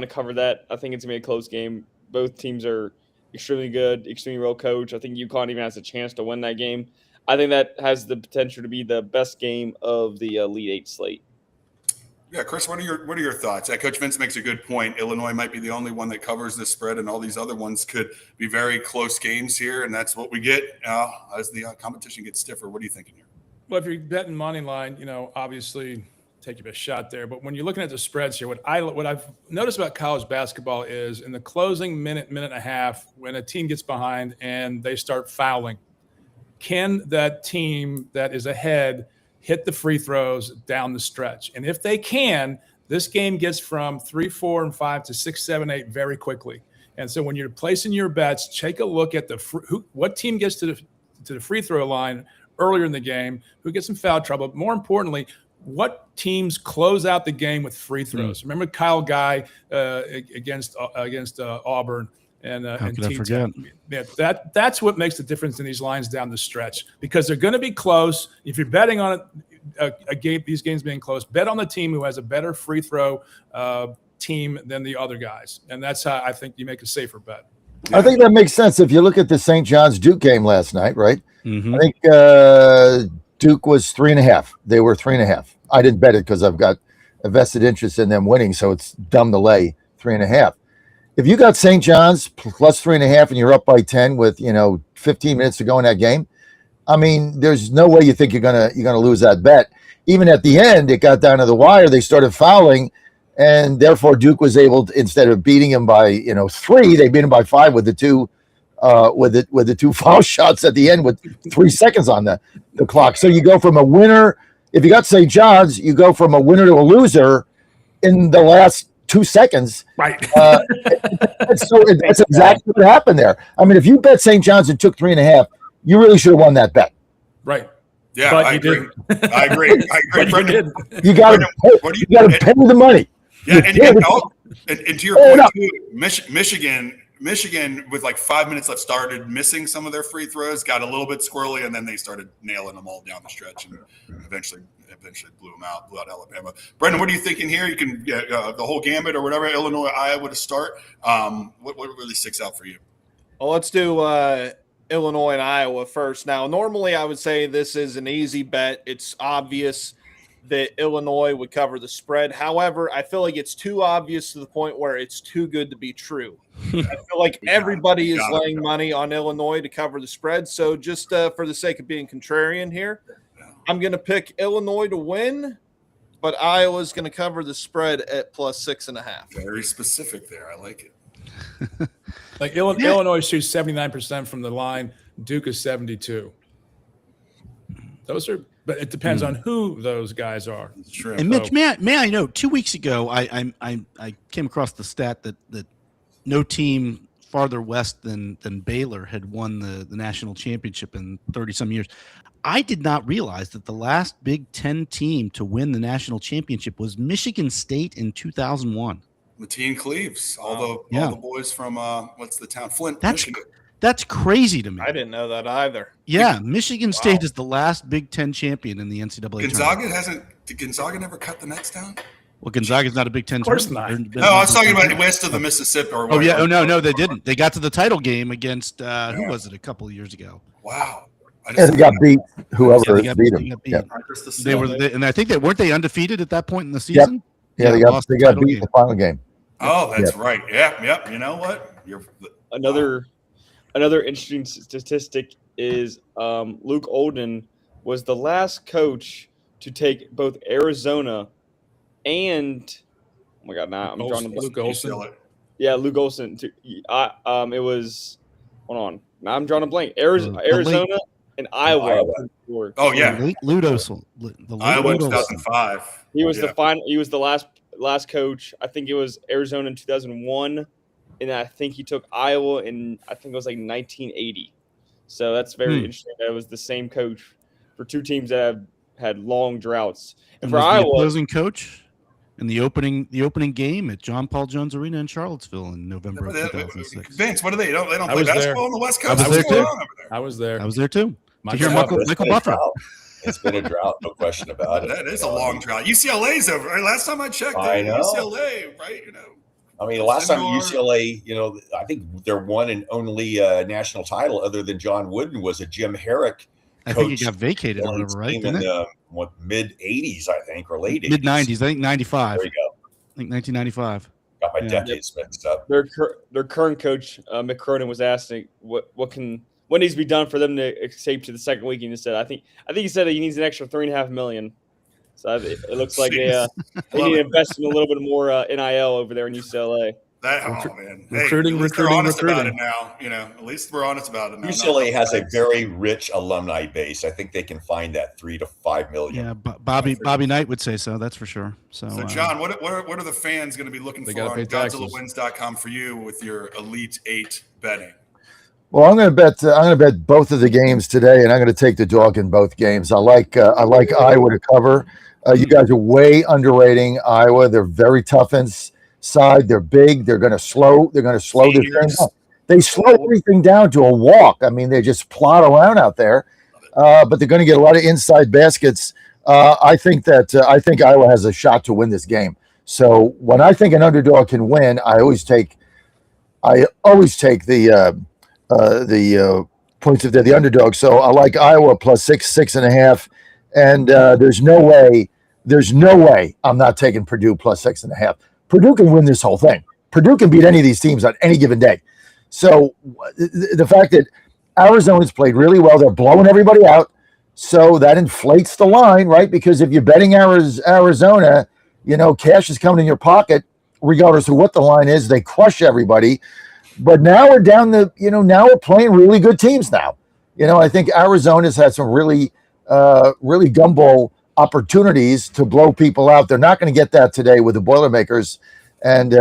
to cover that. I think it's gonna be a close game. Both teams are extremely good, extremely well coached. I think UConn even has a chance to win that game. I think that has the potential to be the best game of the Elite Eight slate. Yeah, Chris, what are your thoughts? Coach Vince makes a good point. Illinois might be the only one that covers this spread, and all these other ones could be very close games here, and that's what we get as the competition gets stiffer. What are you thinking here? Well, if you're betting money line, obviously take your best shot there. But when you're looking at the spreads here, what I've noticed about college basketball is in the closing minute and a half, when a team gets behind and they start fouling, can that team that is ahead hit the free throws down the stretch? And if they can, this game gets from 3, 4, and 5 to 6, 7, 8 very quickly. And so when you're placing your bets, take a look at what team gets to the free throw line earlier in the game, who gets in foul trouble. More importantly, what teams close out the game with free throws. Remember Kyle Guy against Auburn. and How could I T-Tech. forget? Yeah, that's what makes the difference in these lines down the stretch, because they're going to be close. If you're betting on a game, these games being close, bet on the team who has a better free throw team than the other guys, and that's how I think you make a safer bet. I think that makes sense. If you look at the St. John's Duke game last night, right? Mm-hmm. I think Duke was 3.5. They were 3.5. I didn't bet it because I've got a vested interest in them winning, so it's dumb to lay 3.5. If you got St. John's plus 3.5 and you're up by 10 with 15 minutes to go in that game, I mean, there's no way you think you're gonna lose that bet. Even at the end, it got down to the wire. They started fouling, and therefore Duke was able to, instead of beating him by 3, they beat him by 5 with the two with the 2 foul shots at the end with 3 seconds on the clock. So you go from a winner. If you got St. John's, you go from a winner to a loser in the last 2 seconds. Right. That's exactly what happened there. I mean, if you bet St. John's and took 3.5, you really should have won that bet. Right. Yeah, But I you agree. didn't. I agree. Brendan, You got to pay the money. Yeah, and to your point too, Michigan with like 5 minutes left started missing some of their free throws, got a little bit squirrely, and then they started nailing them all down the stretch, and eventually blew out Alabama. Brendan, what are you thinking here? You can the whole gambit or whatever, Illinois, Iowa to start. What really sticks out for you? Well, let's do Illinois and Iowa first. Now, normally I would say this is an easy bet. It's obvious that Illinois would cover the spread. However, I feel like it's too obvious to the point where it's too good to be true. I feel like everybody is laying money on Illinois to cover the spread. So just for the sake of being contrarian here, I'm going to pick Illinois to win, but Iowa's going to cover the spread at plus 6.5. Very specific there. I like it. Like Illinois shoots 79% from the line. Duke is 72. Those are, but it depends on who those guys are. True. And Mitch, may I know? 2 weeks ago, I came across the stat that no team farther west than Baylor had won the national championship in 30-some years. I did not realize that the last Big Ten team to win the national championship was Michigan State in 2001. Mateen Cleaves, all the boys from what's the town? Flint, Michigan. That's crazy to me. I didn't know that either. Yeah, Michigan State is the last Big Ten champion in the NCAA tournament. Did Gonzaga never cut the nets down? Well, Gonzaga's not a Big Ten. Of course champion. No, I was talking about west of the Mississippi. Oh yeah, no, they didn't. They got to the title game against who was it a couple of years ago? Wow. They got beat. Whoever beat them. They were, and I think weren't they undefeated at that point in the season? Yeah, they got beat in the final game. Oh, that's right. Yep. You know what? Another interesting statistic is Luke Olden was the last coach to take both Arizona and oh my god, now I'm drawing a blank. Luke Olson. Yeah, Luke Olson. It was hold on. Now I'm drawing a blank. Arizona and Iowa. Oh yeah, Lute Olson. Iowa in 2005. He was the final. He was the last coach. I think it was Arizona in 2001, and I think he took Iowa in I think it was like 1980. So that's very interesting. That it was the same coach for two teams that have had long droughts. And for Iowa, the opposing coach in the opening game at John Paul Jones Arena in Charlottesville in November of 2006. Vince, what do they? They don't play basketball on the West Coast. I was there. I was there too. To hear Michael Buffer. It's been a drought, no question about it. That is a long drought. UCLA's over. Last time I checked, I know. UCLA, right? I mean, the last time UCLA, I think their one and only national title, other than John Wooden, was a Jim Herrick. I think he got vacated or whatever, right? In the mid '80s, I think, or late '80s. Mid '90s, I think '95. There you go. I think 1995. Got my decades mixed up. Their current coach, Mick Cronin, was asking what needs to be done for them to escape to the second week. And he said, I think he said he needs an extra $3.5 million. So it looks like they need to invest in a little bit more NIL over there in UCLA. Man. Recruiting. About it now. At least we're honest about it now. UCLA has a very rich alumni base. I think they can find that $3 to $5 million. Yeah, Bobby Knight would say so. That's for sure. So John, what are the fans going to be looking for on GodzillaWins.com for you with your Elite 8 betting? Well, I'm going to bet both of the games today, and I'm going to take the dog in both games. I like Iowa to cover. You guys are way underrating Iowa. They're very tough inside. They're big. They're going to slow. They're going to slow their turn down. They slow everything down to a walk. I mean, they just plod around out there, but they're going to get a lot of inside baskets. I think Iowa has a shot to win this game. So when I think an underdog can win, I always take the points of the underdog. So I like Iowa plus 6.5, and there's no way I'm not taking Purdue plus 6.5. Purdue can win this whole thing. Purdue can beat any of these teams on any given day. So the fact that Arizona's played really well, they're blowing everybody out. So that inflates the line, right? Because if you're betting Arizona, cash is coming in your pocket, regardless of what the line is. They crush everybody. But now we're down now we're playing really good teams now. I think Arizona's had some really gumball opportunities to blow people out. They're not going to get that today with the Boilermakers. And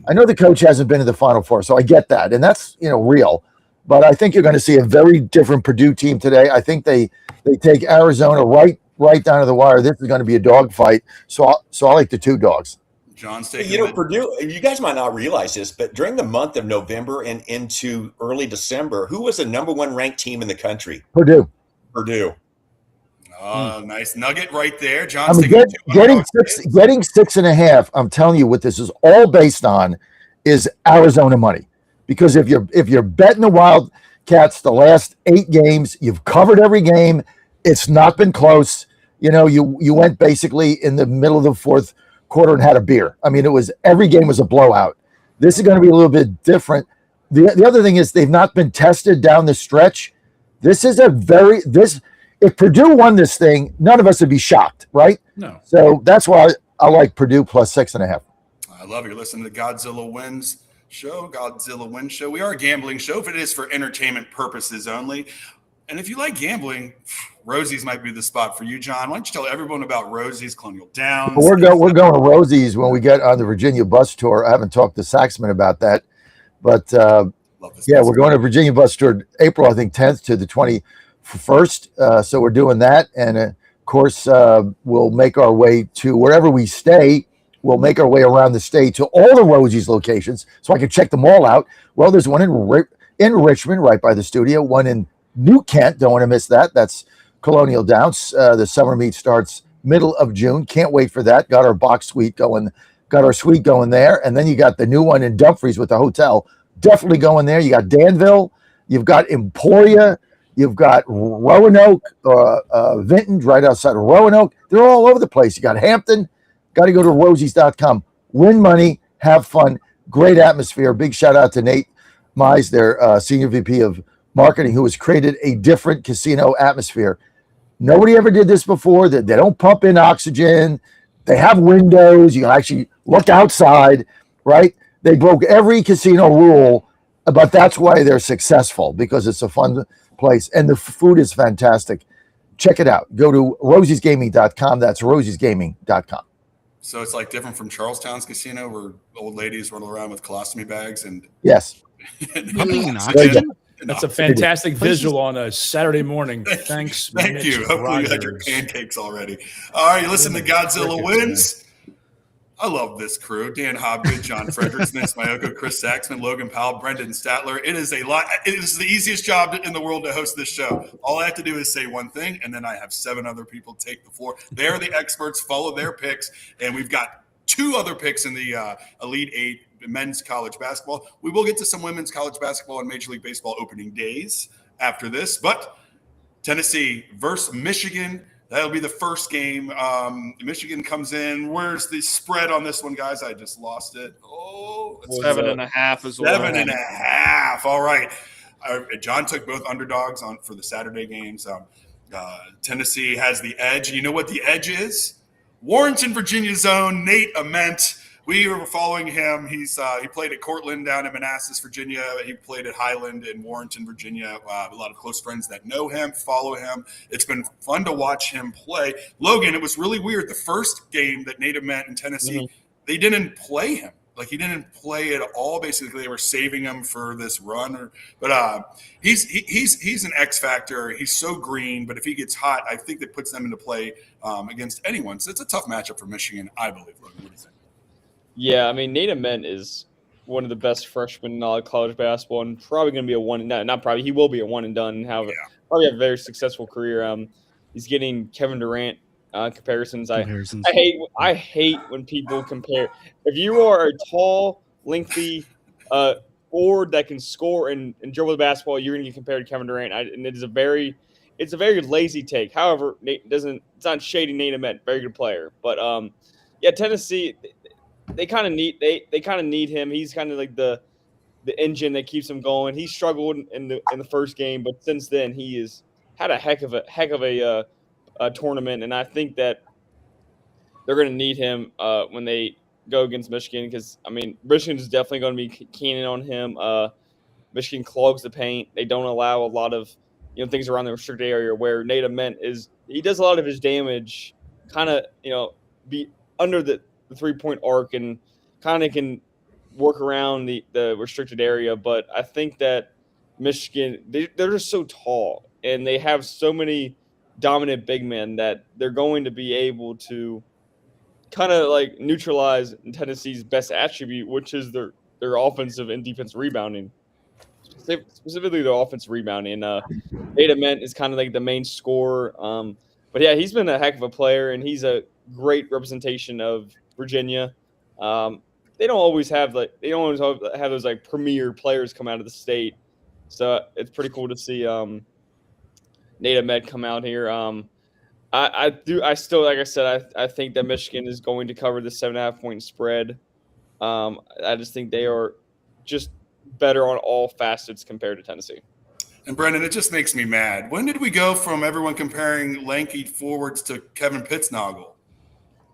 I know the coach hasn't been to the Final Four, so I get that. And that's, real. But I think you're going to see a very different Purdue team today. I think they take Arizona right down to the wire. This is going to be a dogfight. So I like the two dogs. John's taking Purdue, you guys might not realize this, but during the month of November and into early December, who was the number one ranked team in the country? Purdue. Oh, nice nugget right there. I John's mean, taking getting 6.5. I'm telling you what this is all based on is Arizona money. Because if you're betting the Wildcats the last 8 games, you've covered every game. It's not been close. You went basically in the middle of the fourth quarter and had a beer. I mean, every game was a blowout. This is going to be a little bit different. The other thing is they've not been tested down the stretch. If Purdue won this thing, none of us would be shocked, right? No. So that's why I like Purdue plus 6.5. I love it. You're listening to Godzilla Wins Show. We are a gambling show, but it is for entertainment purposes only. And if you like gambling, Rosie's might be the spot for you, John. Why don't you tell everyone about Rosie's, Colonial Downs? We're going to Rosie's when we get on the Virginia bus tour. I haven't talked to Saxman about that, but we're going to Virginia bus tour April, I think 10th to the 21st. So we're doing that, and of course we'll make our way to wherever we stay. We'll make our way around the state to all the Rosie's locations, so I can check them all out. Well, there's one in Richmond, right by the studio. One in New Kent, don't want to miss that. That's Colonial Downs. The summer meet starts middle of June. Can't wait for that. Got our box suite going. Got our suite going there, and then you got the new one in Dumfries with the hotel. Definitely going there. You got Danville. You've got Emporia. You've got Roanoke, Vinton, right outside of Roanoke. They're all over the place. You got Hampton. Got to go to rosies.com. Win money, have fun, great atmosphere. Big shout out to Nate Mize, their Senior VP of Marketing, who has created a different casino atmosphere. Nobody ever did this before. They don't pump in oxygen. They have windows. You can actually look outside, right? They broke every casino rule, but that's why they're successful, because it's a fun place. And the food is fantastic. Check it out. Go to rosiesgaming.com. That's rosiesgaming.com. So it's like different from Charlestown's casino where old ladies run around with colostomy bags and yes. Pumping in oxygen. That's a fantastic visual on a Saturday morning. Thanks. Thank you. Hopefully you had your pancakes already. All right, you listen to Godzilla Wins. I love this crew. Dan Hobgood, John Fredericks, Vince Mayoko, Chris Saxman, Logan Powell, Brendan Statler. It is a lot. It is the easiest job in the world to host this show. All I have to do is say one thing, and then I have 7 other people take the floor. They're the experts. Follow their picks, and we've got 2 other picks in the Elite 8 men's college basketball. We will get to some women's college basketball and Major League Baseball opening days after this, but Tennessee versus Michigan. That'll be the first game. Michigan comes in. Where's the spread on this one, guys? I just lost it. Oh, 7.5 as well. 7.5. All right. John took both underdogs for the Saturday games. Tennessee has the edge. You know what the edge is? Warrenton, Virginia's own Nate Ament. We were following him. He played at Cortland down in Manassas, Virginia. He played at Highland in Warrenton, Virginia. A lot of close friends that know him, follow him. It's been fun to watch him play. Logan, it was really weird. The first game that Nate met in Tennessee, they didn't play him. Like, he didn't play at all. Basically, they were saving him for this run. But he's an X factor. He's so green. But if he gets hot, I think that puts them into play against anyone. So it's a tough matchup for Michigan, I believe. Logan, what do you think? Yeah, I mean, Nate Ament is one of the best freshmen in all of college basketball, and probably going to be a one. Not probably, he will be a one and done, and probably have a very successful career. He's getting Kevin Durant comparisons. Comparisons. I hate when people compare. If you are a tall, lengthy forward that can score and dribble the basketball, you're going to get compared to Kevin Durant. And it's a very lazy take. However, it's not shady. Nate Ament, very good player, but yeah, Tennessee, they kind of need him. He's kind of like the engine that keeps him going. He struggled in the first game, but since then he has had a heck of a tournament, and I think that they're going to need him when they go against Michigan, because I mean Michigan is definitely going to be keening on him. Michigan clogs the paint. They don't allow a lot of things around the restricted area where Nate Ament he does a lot of his damage kind of be under the 3-point arc and kind of can work around the restricted area. But I think that Michigan, they're just so tall and they have so many dominant big men that they're going to be able to kind of like neutralize Tennessee's best attribute, which is their offensive and defensive rebounding. Specifically their offensive rebounding. Nate Ament is kind of like the main scorer. But yeah, he's been a heck of a player, and he's a great representation of Virginia. They don't always have those like premier players come out of the state, so it's pretty cool to see Nate Ament come out here. I still, like I said, I think that Michigan is going to cover the 7.5 point spread. I just think they are just better on all facets compared to Tennessee. And Brendan, it just makes me mad. When did we go from everyone comparing lanky forwards to Kevin Pittsnogle?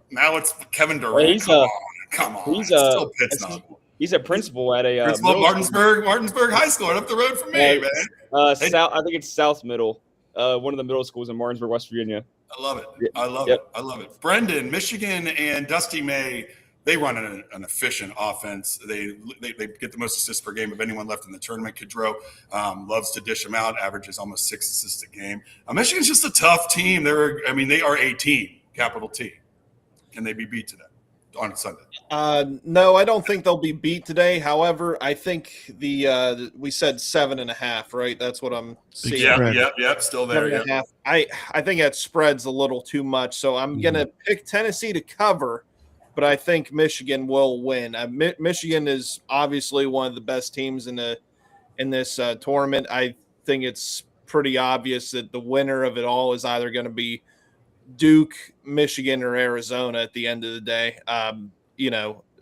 Now it's Kevin Durant. Well, come on. He's still Pittsnogle. He's a principal at a Martinsburg High School, right up the road from me, man. I think it's South Middle, one of the middle schools in Martinsburg, West Virginia. I love it. I love it. Brendan, Michigan and Dusty May, they run an efficient offense. They get the most assists per game of anyone left in the tournament. Kidro loves to dish them out, averages almost 6 assists a game. Michigan's just a tough team. They are a team, capital T. Can they be beat today on Sunday? No, I don't think they'll be beat today. However, I think we said 7.5, right? That's what I'm seeing. Yep. Still there. 7.5. I think that spread's a little too much, so I'm gonna pick Tennessee to cover, but I think Michigan will win. Michigan is obviously one of the best teams in this tournament. I think it's pretty obvious that the winner of it all is either going to be Duke, Michigan, or Arizona at the end of the day.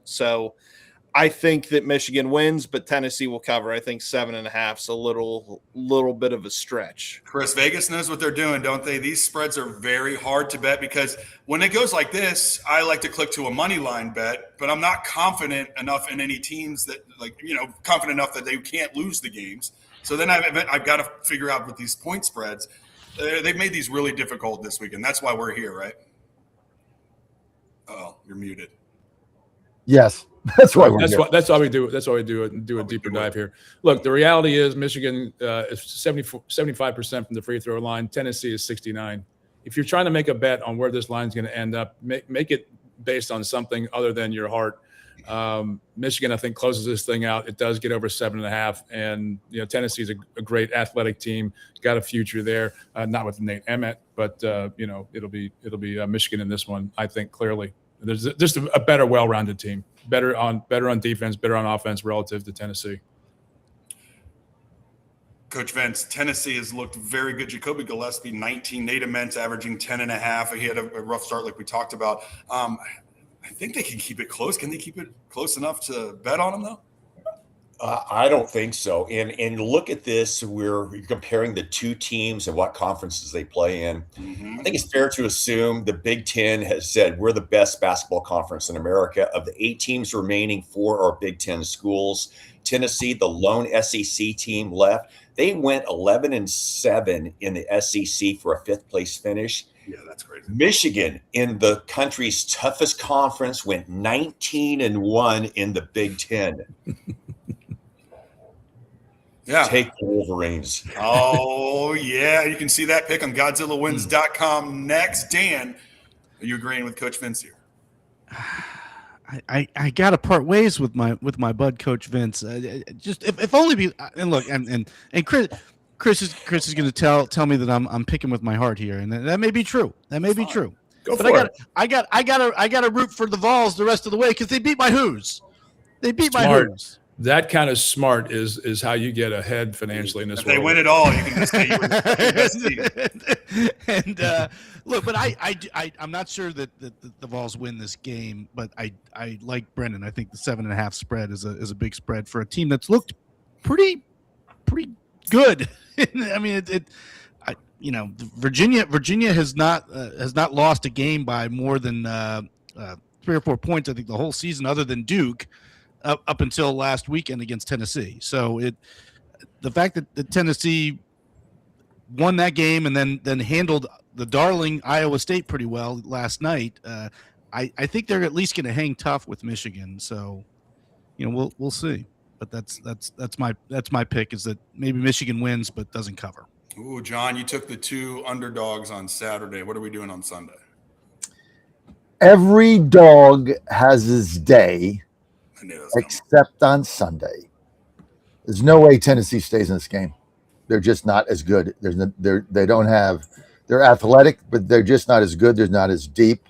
So I think that Michigan wins, but Tennessee will cover. I think 7.5 is a little bit of a stretch. Chris, Vegas knows what they're doing, don't they? These spreads are very hard to bet because when it goes like this, I like to click to a money line bet, but I'm not confident enough in any teams that confident enough that they can't lose the games. So then I've got to figure out with these point spreads. They've made these really difficult this weekend. That's why we're here, right? Oh, you're muted. Yes, that's why we're that's here. why that's why we do a deeper dive here. Look, the reality is Michigan is 75% from the free throw line. Tennessee is 69. If you're trying to make a bet on where this line is going to end up, make it based on something other than your heart. Michigan, I think, closes this thing out. It does get over 7.5, and Tennessee's a great athletic team. Got a future there, not with Nate Ament, but it'll be Michigan in this one. I think clearly. There's just a better, well-rounded team, better on defense, better on offense relative to Tennessee. Coach Vince, Tennessee has looked very good. Jacoby Gillespie, 19. Nate Ament averaging 10.5. He had a rough start like we talked about. I think they can keep it close. Can they keep it close enough to bet on them, though? I don't think so. And look at this. We're comparing the two teams and what conferences they play in. I think it's fair to assume the Big Ten has said we're the best basketball conference in America. Of the 8 teams remaining, 4 are Big Ten schools. Tennessee, the lone SEC team left, they went 11-7 in the SEC for a 5th place finish. Yeah, that's crazy. Michigan, in the country's toughest conference, went 19-1 in the Big Ten. Yeah. Take the Wolverines. Oh, yeah. You can see that pick on GodzillaWins.com next. Dan, are you agreeing with Coach Vince here? I got to part ways with my bud coach Vince. Just if only be and look and Chris is going to tell me that I'm picking with my heart here, and that may be true. That may be true. Go But for it. I got to root for the Vols the rest of the way because they beat my Who's. They beat my Smart. Who's. That kind of smart is how you get ahead financially in this If world. they win it all, you can just say you were the best team. And look, but I'm not sure that the Vols win this game, but I like Brendan. I think the 7.5 spread is a big spread for a team that's looked pretty good. I mean, Virginia has not lost a game by more than 3 or 4 points. I think the whole season, other than Duke, up until last weekend against Tennessee. So the fact that Tennessee won that game and then handled the darling Iowa State pretty well last night, I think they're at least going to hang tough with Michigan. So, we'll see. But that's my pick is that maybe Michigan wins but doesn't cover. Ooh, John, you took the 2 underdogs on Saturday. What are we doing on Sunday? Every dog has his day, except on Sunday. There's no way Tennessee stays in this game. They're just not as good. They're athletic, but they're just not as good. They're not as deep.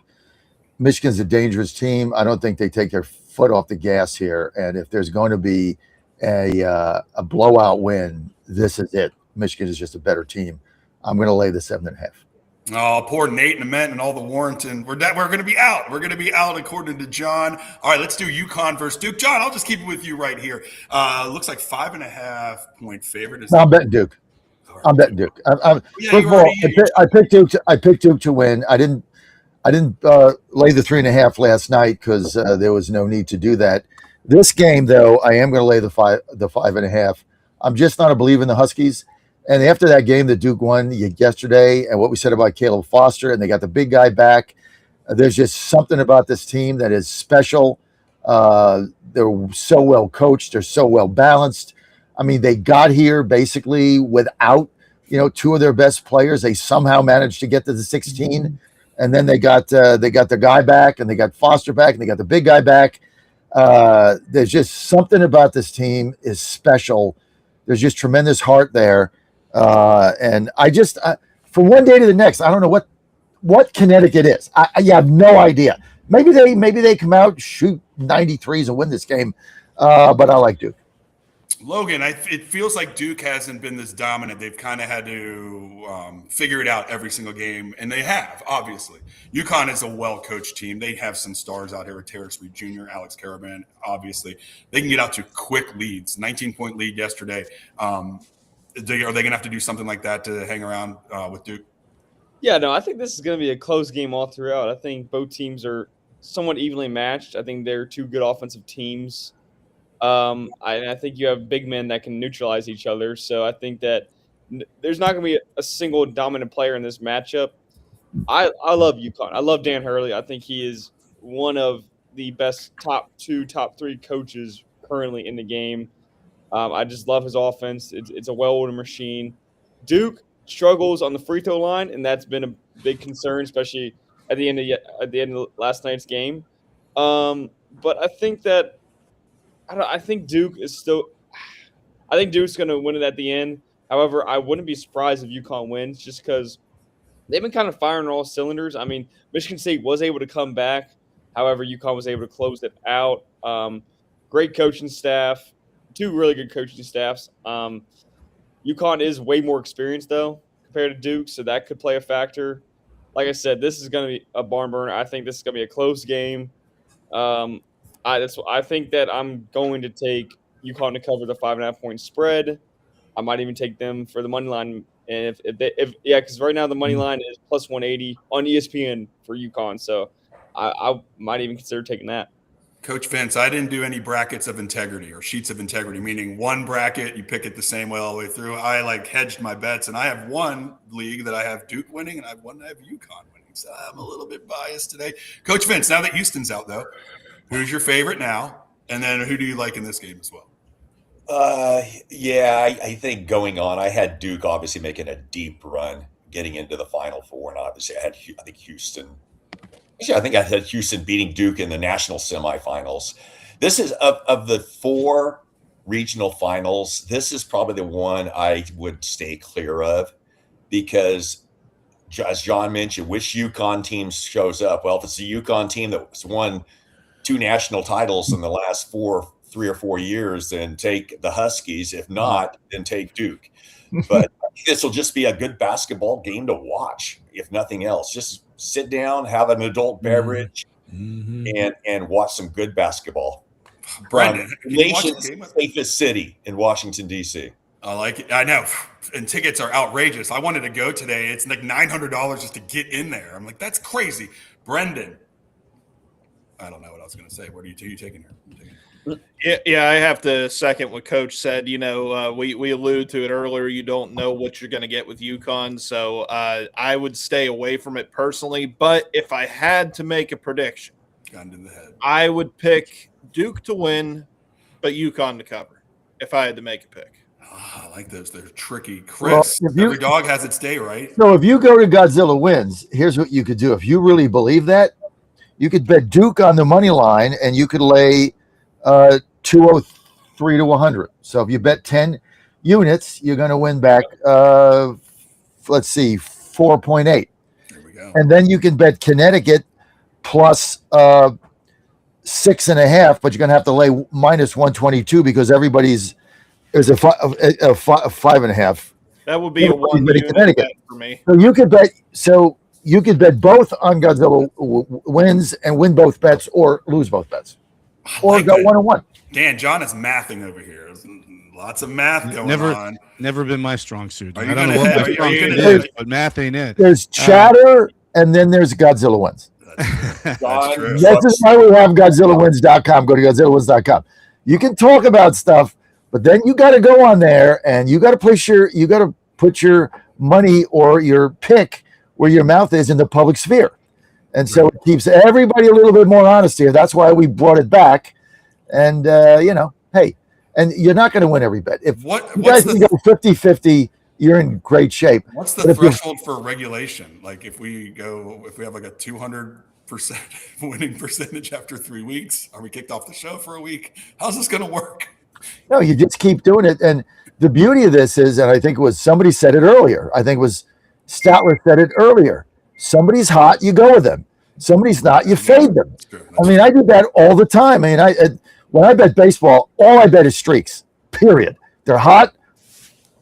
Michigan's a dangerous team. I don't think they take their foot off the gas here. And if there's going to be a blowout win, this is it. Michigan is just a better team. I'm going to lay the 7.5. Oh, poor Nate and Ament and all the Warrington. We're going to be out. We're going to be out according to John. All right, let's do UConn versus Duke. John, I'll just keep it with you right here. Looks like 5.5 point favorite. I'm betting Duke. I'm betting Duke. First of all, I picked Duke. I picked Duke to win. I didn't lay the 3.5 last night because there was no need to do that. This game, though, I am going to lay the 5.5. I'm just not a believer in the Huskies. And after that game that Duke won yesterday and what we said about Caleb Foster, and they got the big guy back, there's just something about this team that is special. They're so well coached. They're so well balanced. I mean, they got here basically without, 2 of their best players. They somehow managed to get to the 16. And then they got the guy back, and they got Foster back, and they got the big guy back. There's just something about this team is special. There's just tremendous heart there. And I just, from one day to the next, I don't know what Connecticut is. I have no idea. Maybe they come out, shoot 93s and win this game. But I like Duke. Logan, it feels like Duke hasn't been this dominant. They've kind of had to figure it out every single game, and they have, obviously. UConn is a well-coached team. They have some stars out here with Terrence Reed Jr., Alex Caravan, obviously. They can get out to quick leads, 19-point lead yesterday. Are they going to have to do something like that to hang around with Duke? Yeah, no, I think this is going to be a close game all throughout. I think both teams are somewhat evenly matched. I think they're 2 good offensive teams. I think you have big men that can neutralize each other. So I think that there's not going to be a single dominant player in this matchup. I love UConn. I love Dan Hurley. I think he is one of the best top 2, top 3 coaches currently in the game. I just love his offense. It's a well-oiled machine. Duke struggles on the free throw line, and that's been a big concern, especially at the end of last night's game. But I think that I think Duke is still. I think Duke's going to win it at the end. However, I wouldn't be surprised if UConn wins, just because they've been kind of firing on all cylinders. I mean, Michigan State was able to come back. However, UConn was able to close it out. Great coaching staff. 2 really good coaching staffs. UConn is way more experienced, though, compared to Duke, so that could play a factor. Like I said, this is going to be a barn burner. I think this is going to be a close game. I think that I'm going to take UConn to cover the 5.5 point spread. I might even take them for the money line. And because right now the money line is plus 180 on ESPN for UConn, so I might even consider taking that. Coach Vince, I didn't do any brackets of integrity or sheets of integrity, meaning one bracket, you pick it the same way all the way through. I hedged my bets, and I have one league that I have Duke winning, and I have one that I have UConn winning. So I'm a little bit biased today. Coach Vince, now that Houston's out, though, who's your favorite now? And then who do you like in this game as well? I think going on, I had Duke obviously making a deep run, getting into the Final Four, and obviously I think Houston Actually, I think I had Houston beating Duke in the national semifinals. This is of the 4 regional finals. This is probably the one I would stay clear of because, as John mentioned, which UConn team shows up? Well, if it's a UConn team that's won 2 national titles in the last 3 or 4 years, then take the Huskies. If not, then take Duke. But I think this will just be a good basketball game to watch, if nothing else. Just sit down, have an adult beverage, and watch some good basketball. Brendan, The nation's safest city in Washington, D.C. I like it. I know. And tickets are outrageous. I wanted to go today. It's like $900 just to get in there. I'm like, that's crazy. Brendan, I don't know what I was going to say. What are you taking here? Yeah, I have to second what Coach said. You know, we alluded to it earlier. You don't know what you're going to get with UConn, so I would stay away from it personally. But if I had to make a prediction, gun to the head, I would pick Duke to win, but UConn to cover. If I had to make a pick, I like those. They're tricky. Chris, Well, every dog has its day, right? So if you go to Godzilla wins, here's what you could do. If you really believe that, you could bet Duke on the money line, and you could lay 203 to 100. So if you bet 10 units, you're going to win back, let's see, 4.8. There we go. And then you can bet Connecticut plus 6.5, but you're going to have to lay minus 122 because everybody's is a 5.5. that would be a one unit bet for me. So you could bet both on Godzilla wins and win both bets, or lose both bets, or go 1-1. Dan, John is mathing over here. There's lots of math going on. Never been my strong suit. Are you I don't know gonna what hit- my are strong you suit gonna is, hit- but math ain't it. There's chatter, and then there's Godzilla wins. That's true. This is why we have GodzillaWins.com. Go to GodzillaWins.com. You can talk about stuff, but then you got to go on there and you got to put your money or your pick where your mouth is in the public sphere. And so it keeps everybody a little bit more honest here. That's why we brought it back. And, hey, and you're not going to win every bet. If you guys can go 50-50, you're in great shape. What's the threshold for regulation? Like if we have like a 200% winning percentage after 3 weeks, are we kicked off the show for a week? How's this going to work? No, you just keep doing it. And the beauty of this is, and I think it was somebody said it earlier. I think it was Statler said it earlier. Somebody's hot, you go with them. Somebody's not, you fade them. I mean, I do that all the time. I mean, when I bet baseball, all I bet is streaks. Period. They're hot,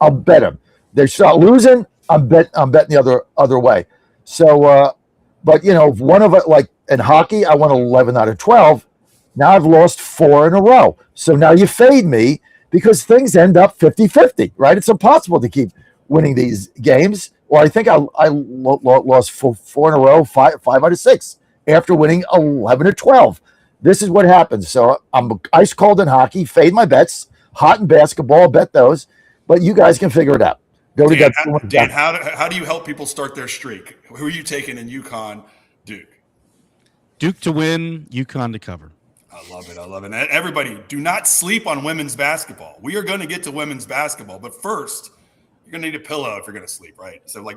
I'll bet them. They start losing, I'm betting the other way. So, but one of it, like in hockey, I won 11 out of 12. Now I've lost 4 in a row. So now you fade me because things end up 50-50, right? It's impossible to keep winning these games. Or I think I lost 4 in a row, 5 out of 6 after winning 11 or 12. This is what happens. So I'm ice cold in hockey, fade my bets, hot in basketball, bet those. But you guys can figure it out. Go to Dan, how do you help people start their streak? Who are you taking in UConn, Duke? Duke to win, UConn to cover. I love it. I love it. And everybody, do not sleep on women's basketball. We are going to get to women's basketball, but first, you're going to need a pillow if you're going to sleep, right? So,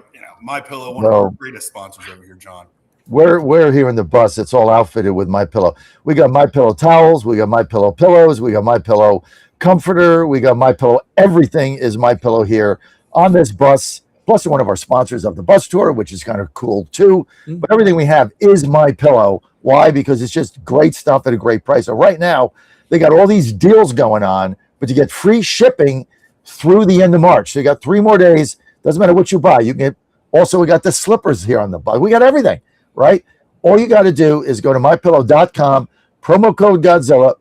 My Pillow, one of our greatest sponsors over here, John. We're here in the bus. It's all outfitted with My Pillow. We got My Pillow towels. We got My Pillow pillows. We got My Pillow comforter. We got My Pillow. Everything is My Pillow here on this bus. Plus, one of our sponsors of the bus tour, which is kind of cool too. But everything we have is My Pillow. Why? Because it's just great stuff at a great price. So right now, they got all these deals going on, but you get free shipping through the end of March. So you got 3 more days. Doesn't matter what you buy. You can get. Also, we got the slippers here on the bus. We got everything, right? All you got to do is go to mypillow.com, promo code Godzilla,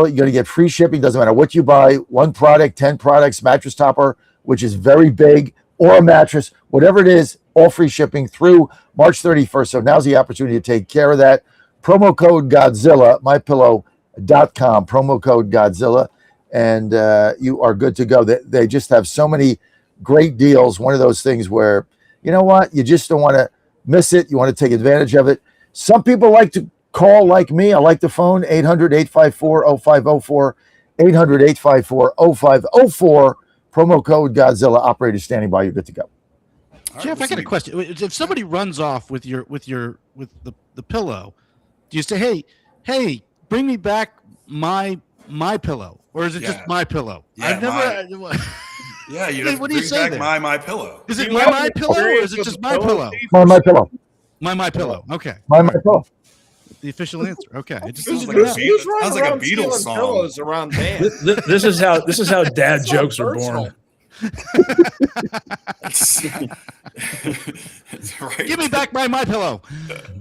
You're going to get free shipping. Doesn't matter what you buy. 1 product, 10 products, mattress topper, which is very big, or a mattress, whatever it is, all free shipping through March 31st. So now's the opportunity to take care of that. Promo code Godzilla, mypillow.com, promo code Godzilla, and you are good to go. They just have so many great deals. One of those things where, you know what, you just don't want to miss it. You want to take advantage of it. Some people like to call like me. I like the phone, 800-854-0504, 800-854-0504, promo code Godzilla. Operator standing by. You're good to go. right, Jeff, I got a question. If somebody runs off with the pillow, do you say, "Hey, bring me back my pillow," or is it just my pillow? Yeah, I've never. Yeah, you have What to do you bring say back there? my pillow. Is it Do you have my an pillow, or is experience it with just the my pillow, pillow? Steve? My pillow. My pillow. Okay. My All right. pillow. The official answer. Okay. It just Who's, Sounds like a who's, Beat- who's running sounds like a around Beatles stealing song. pillows around Dan? This is how dad That's jokes not are personal. born. Right. Give me back my pillow.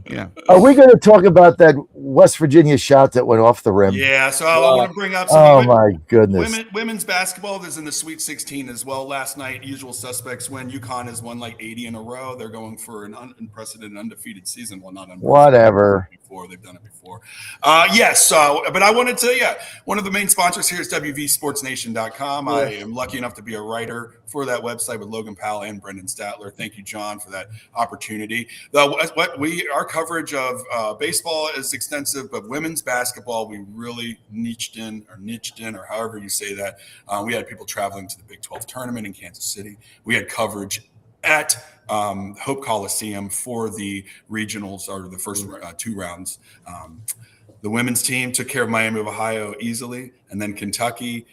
Yeah. Are we going to talk about that West Virginia shot that went off the rim? Yeah, so I want to bring up some Oh my goodness. women's basketball is in the Sweet 16 as well. Last night, usual suspects win. UConn has won like 80 in a row. They're going for an unprecedented, undefeated season. Well, not unprecedented. Whatever. Before they've done it before. Yes. But I wanted to, one of the main sponsors here is WVSportsNation.com. I am lucky enough to be a writer for that website with Logan Powell and Brendan Statler. Thank you, John, for that opportunity. Our coverage of baseball is extensive, but women's basketball, we really niched in, or however you say that. We had people traveling to the Big 12 tournament in Kansas City. We had coverage at Hope Coliseum for the regionals, or the first two rounds. The women's team took care of Miami of Ohio easily, and then Kentucky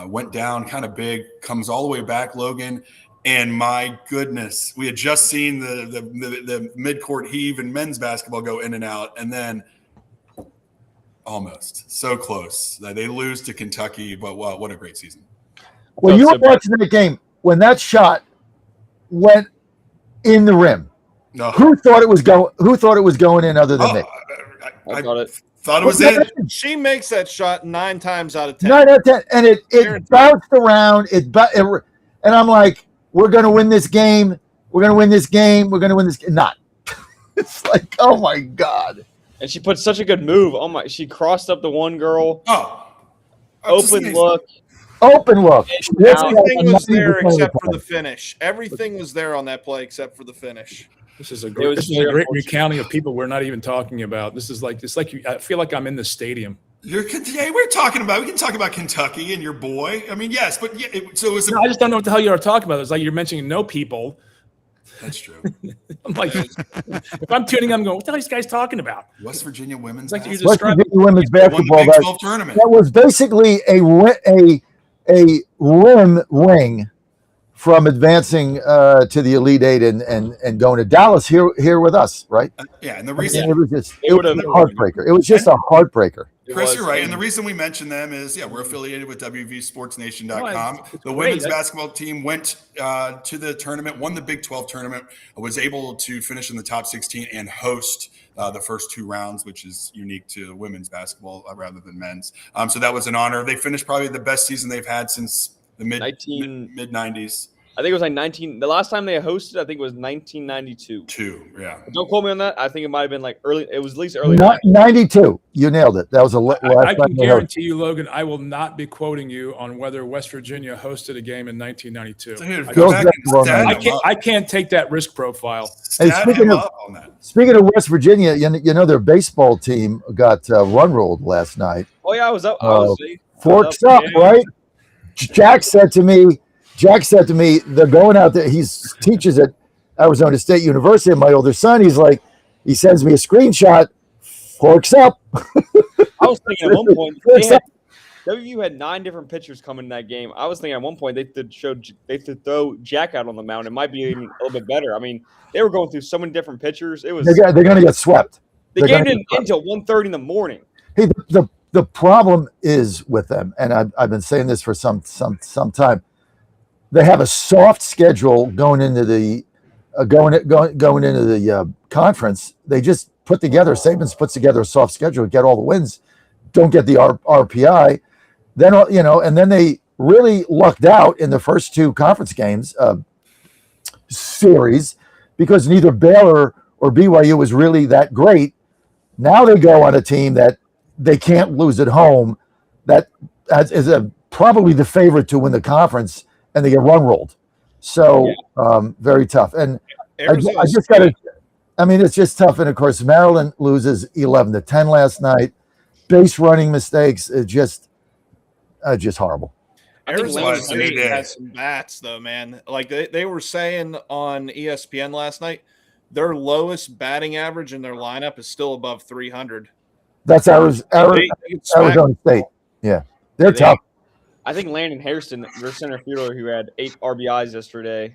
went down kind of big, comes all the way back, Logan. And my goodness, we had just seen the midcourt heave in men's basketball go in and out, and then almost so close that they lose to Kentucky. But wow, what a great season! Well, you were watching the game when that shot went in the rim. No. Who thought it was going in other than me? I thought it was in. She makes that shot 9 times out of 10. 9 out of 10, and it bounced around. And I'm like, we're going to win this game. We're going to win this game. We're going to win this game. Not. It's like, oh my God. And she put such a good move. Oh my! She crossed up the one girl. Open look. Open look. Everything was there except for the finish. Everything was there on that play except for the finish. This is a great recounting of people we're not even talking about. This is like I feel like I'm in the stadium. We can talk about Kentucky and your boy. I mean, yes, but yeah. I just don't know what the hell you're talking about. It's like you're mentioning no people. That's true. I'm like, if I'm tuning in, I'm going, what the hell are these guys talking about? West Virginia women's like West Virginia women's basketball. Won the Big 12 tournament. That was basically a rim ring from advancing to the Elite Eight and going to Dallas here with us, right? Yeah, and the reason it was a heartbreaker. It was just a heartbreaker. Chris, you're right. And the reason we mention them is, we're affiliated with WVSportsNation.com. The women's basketball team went to the tournament, won the Big 12 tournament, was able to finish in the top 16 and host the first two rounds, which is unique to women's basketball rather than men's. So that was an honor. They finished probably the best season they've had since the mid 90s. I think it was like 19. The last time they hosted, I think it was 1992. Yeah. Don't quote me on that. I think it might have been like early. It was at least early. 92. You nailed it. That was I can guarantee you, Logan, I will not be quoting you on whether West Virginia hosted a game in 1992. I can't take that risk profile. Hey, speaking of West Virginia, you know their baseball team got run rolled last night. Oh yeah, I was up. Forks up, right? Jack said to me, they're going out there. He teaches at Arizona State University. And my older son, he sends me a screenshot. Forks up. I was thinking at one point WVU had 9 different pitchers coming in that game. I was thinking at one point they could throw Jack out on the mound. It might be even a little bit better. I mean, they were going through so many different pitchers. It was they're going to get swept. The game didn't end until 1:30 in the morning. Hey, the problem is with them, and I've been saying this for some time. They have a soft schedule going into the conference. They just Saban's puts together a soft schedule to get all the wins, don't get the RPI. Then and then they really lucked out in the first 2 conference games series because neither Baylor or BYU was really that great. Now they go on a team that they can't lose at home. That is probably the favorite to win the conference. And they get run rolled. So very tough. And I just got to, it's just tough. And of course, Maryland loses 11-10 last night. Base running mistakes, just horrible. Arizona it's a new State day. has some bats, though, man. Like they were saying on ESPN last night, their lowest batting average in their lineup is still above 300. That's Arizona State. Yeah, they're tough. I think Landon Hairston, their center fielder who had 8 RBIs yesterday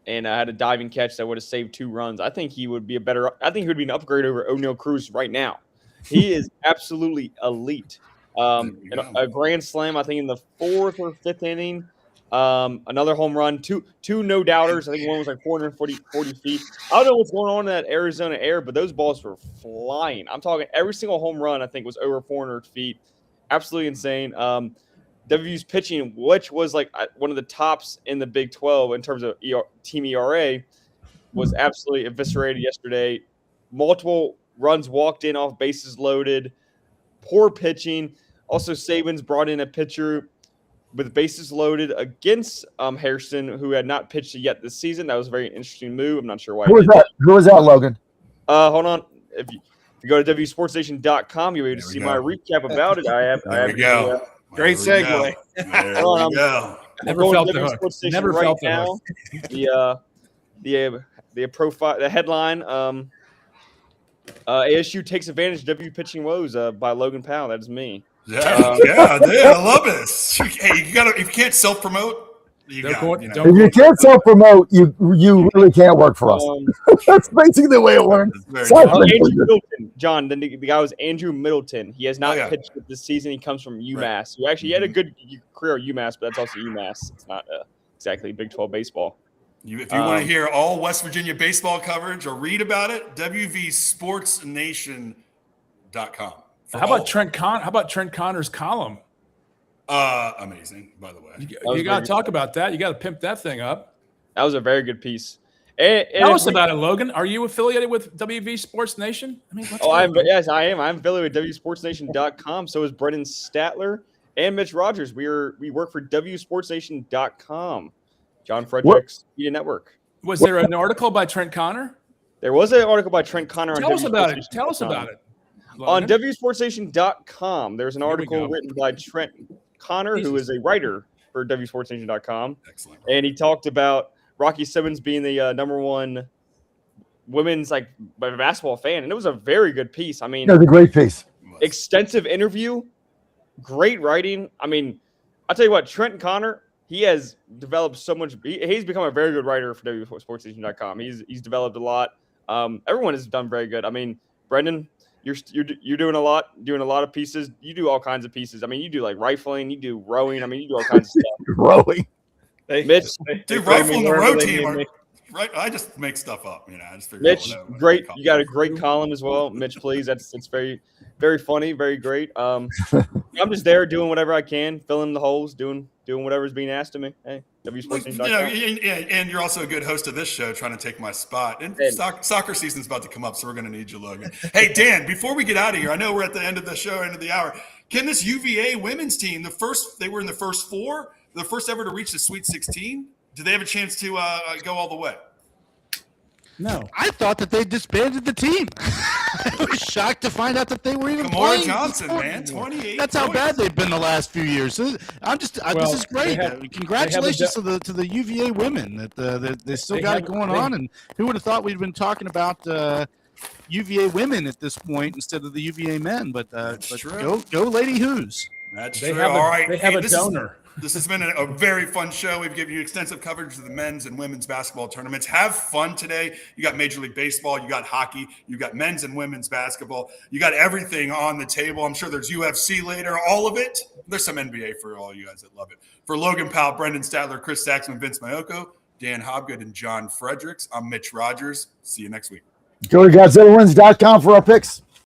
and had a diving catch that would have saved 2 runs. I think he would be I think he would be an upgrade over O'Neal Cruz right now. He is absolutely elite. A grand slam, I think, in the 4th or 5th inning. Another home run, two no doubters. I think one was like 440 feet. I don't know what's going on in that Arizona air, but those balls were flying. I'm talking every single home run, I think, was over 400 feet. Absolutely insane. WVU's pitching, which was like one of the tops in the Big 12 in terms of team ERA, was absolutely eviscerated yesterday. Multiple runs walked in off bases loaded. Poor pitching. Also, Saban's brought in a pitcher with bases loaded against Hairston, who had not pitched yet this season. That was a very interesting move. I'm not sure why. Who was that? Who was that, Logan? Hold on. If you go to WSportsNation.com, you'll be able to see my recap about it. There we go. Great segue. There we go. Never felt the hook. Never felt the hook. The profile, the headline. ASU takes advantage of WVU pitching woes by Logan Powell. That is me. Yeah, I love this. Hey, if you can't self promote, if you can't self promote, you really can't work for us. That's basically the way it works. Andrew Middleton, John. The guy was Andrew Middleton. He has not pitched this season. He comes from UMass. Who actually had a good career at UMass, but that's also UMass. It's not exactly Big 12 baseball. If you want to hear all West Virginia baseball coverage or read about it, WVSportsNation.com. How about Trent Connor's column? Amazing, by the way. You got to talk about that. You got to pimp that thing up. That was a very good piece. Tell us about it, Logan. Are you affiliated with WV Sports Nation? I mean, yes, I am. I'm affiliated with WSportsNation.com. So is Brendan Statler and Mitch Rogers. We work for WSportsNation.com. John Frederick's Media Network. Was there an article by Trent Connor? There was an article by Trent Connor. Tell us about it. Tell us about it. On WSportsNation.com, there's an article written by Trent Connor, who is a writer for WSportsNation.com. Excellent. And he talked about Rocky Simmons being the #1 women's basketball fan, and it was a very good piece. I mean, it was a great piece. Extensive interview, great writing. I mean, I'll tell you what, Trent Connor, he has developed so much. He's become a very good writer for WSportsNation.com. He's developed a lot. Everyone has done very good. I mean, Brendan, you're doing a lot of pieces. You do all kinds of pieces. I mean, you do like rifling, you do rowing. I mean, you do all kinds of stuff. Rowing. Mitch, rifling the row team. Right, I just make stuff up. I just figure. Mitch, great. You got a great column as well, Mitch. Please, it's very, very funny, very great. I'm just there doing whatever I can, filling the holes, doing whatever's being asked of me. Hey, WSportsNation.com. And you're also a good host of this show, trying to take my spot. And soccer season's about to come up, so we're going to need you, Logan. Hey, Dan, before we get out of here, I know we're at the end of the show, end of the hour. Can this UVA women's team, they were in the first 4, the first ever to reach the Sweet 16? Do they have a chance to go all the way? No. I thought that they disbanded the team. I was shocked to find out that they were even Kamara playing. Johnson, man, 28. That's how bad they've been the last few years. This is great. Congratulations to the UVA women that they still got it going on. And who would have thought we'd been talking about UVA women at this point instead of the UVA men? But go Lady Hoos. That's true. All right. They have a donor. This has been a very fun show. We've given you extensive coverage of the men's and women's basketball tournaments. Have fun today. You got Major League Baseball, you got hockey, you got men's and women's basketball. You got everything on the table. I'm sure there's UFC later, all of it. There's some NBA for all you guys that love it. For Logan Powell, Brendan Statler, Chris Saxman, Vince Mayoko, Dan Hobgood, and John Fredericks, I'm Mitch Rogers. See you next week. Go to GodzillaWins.com for our picks.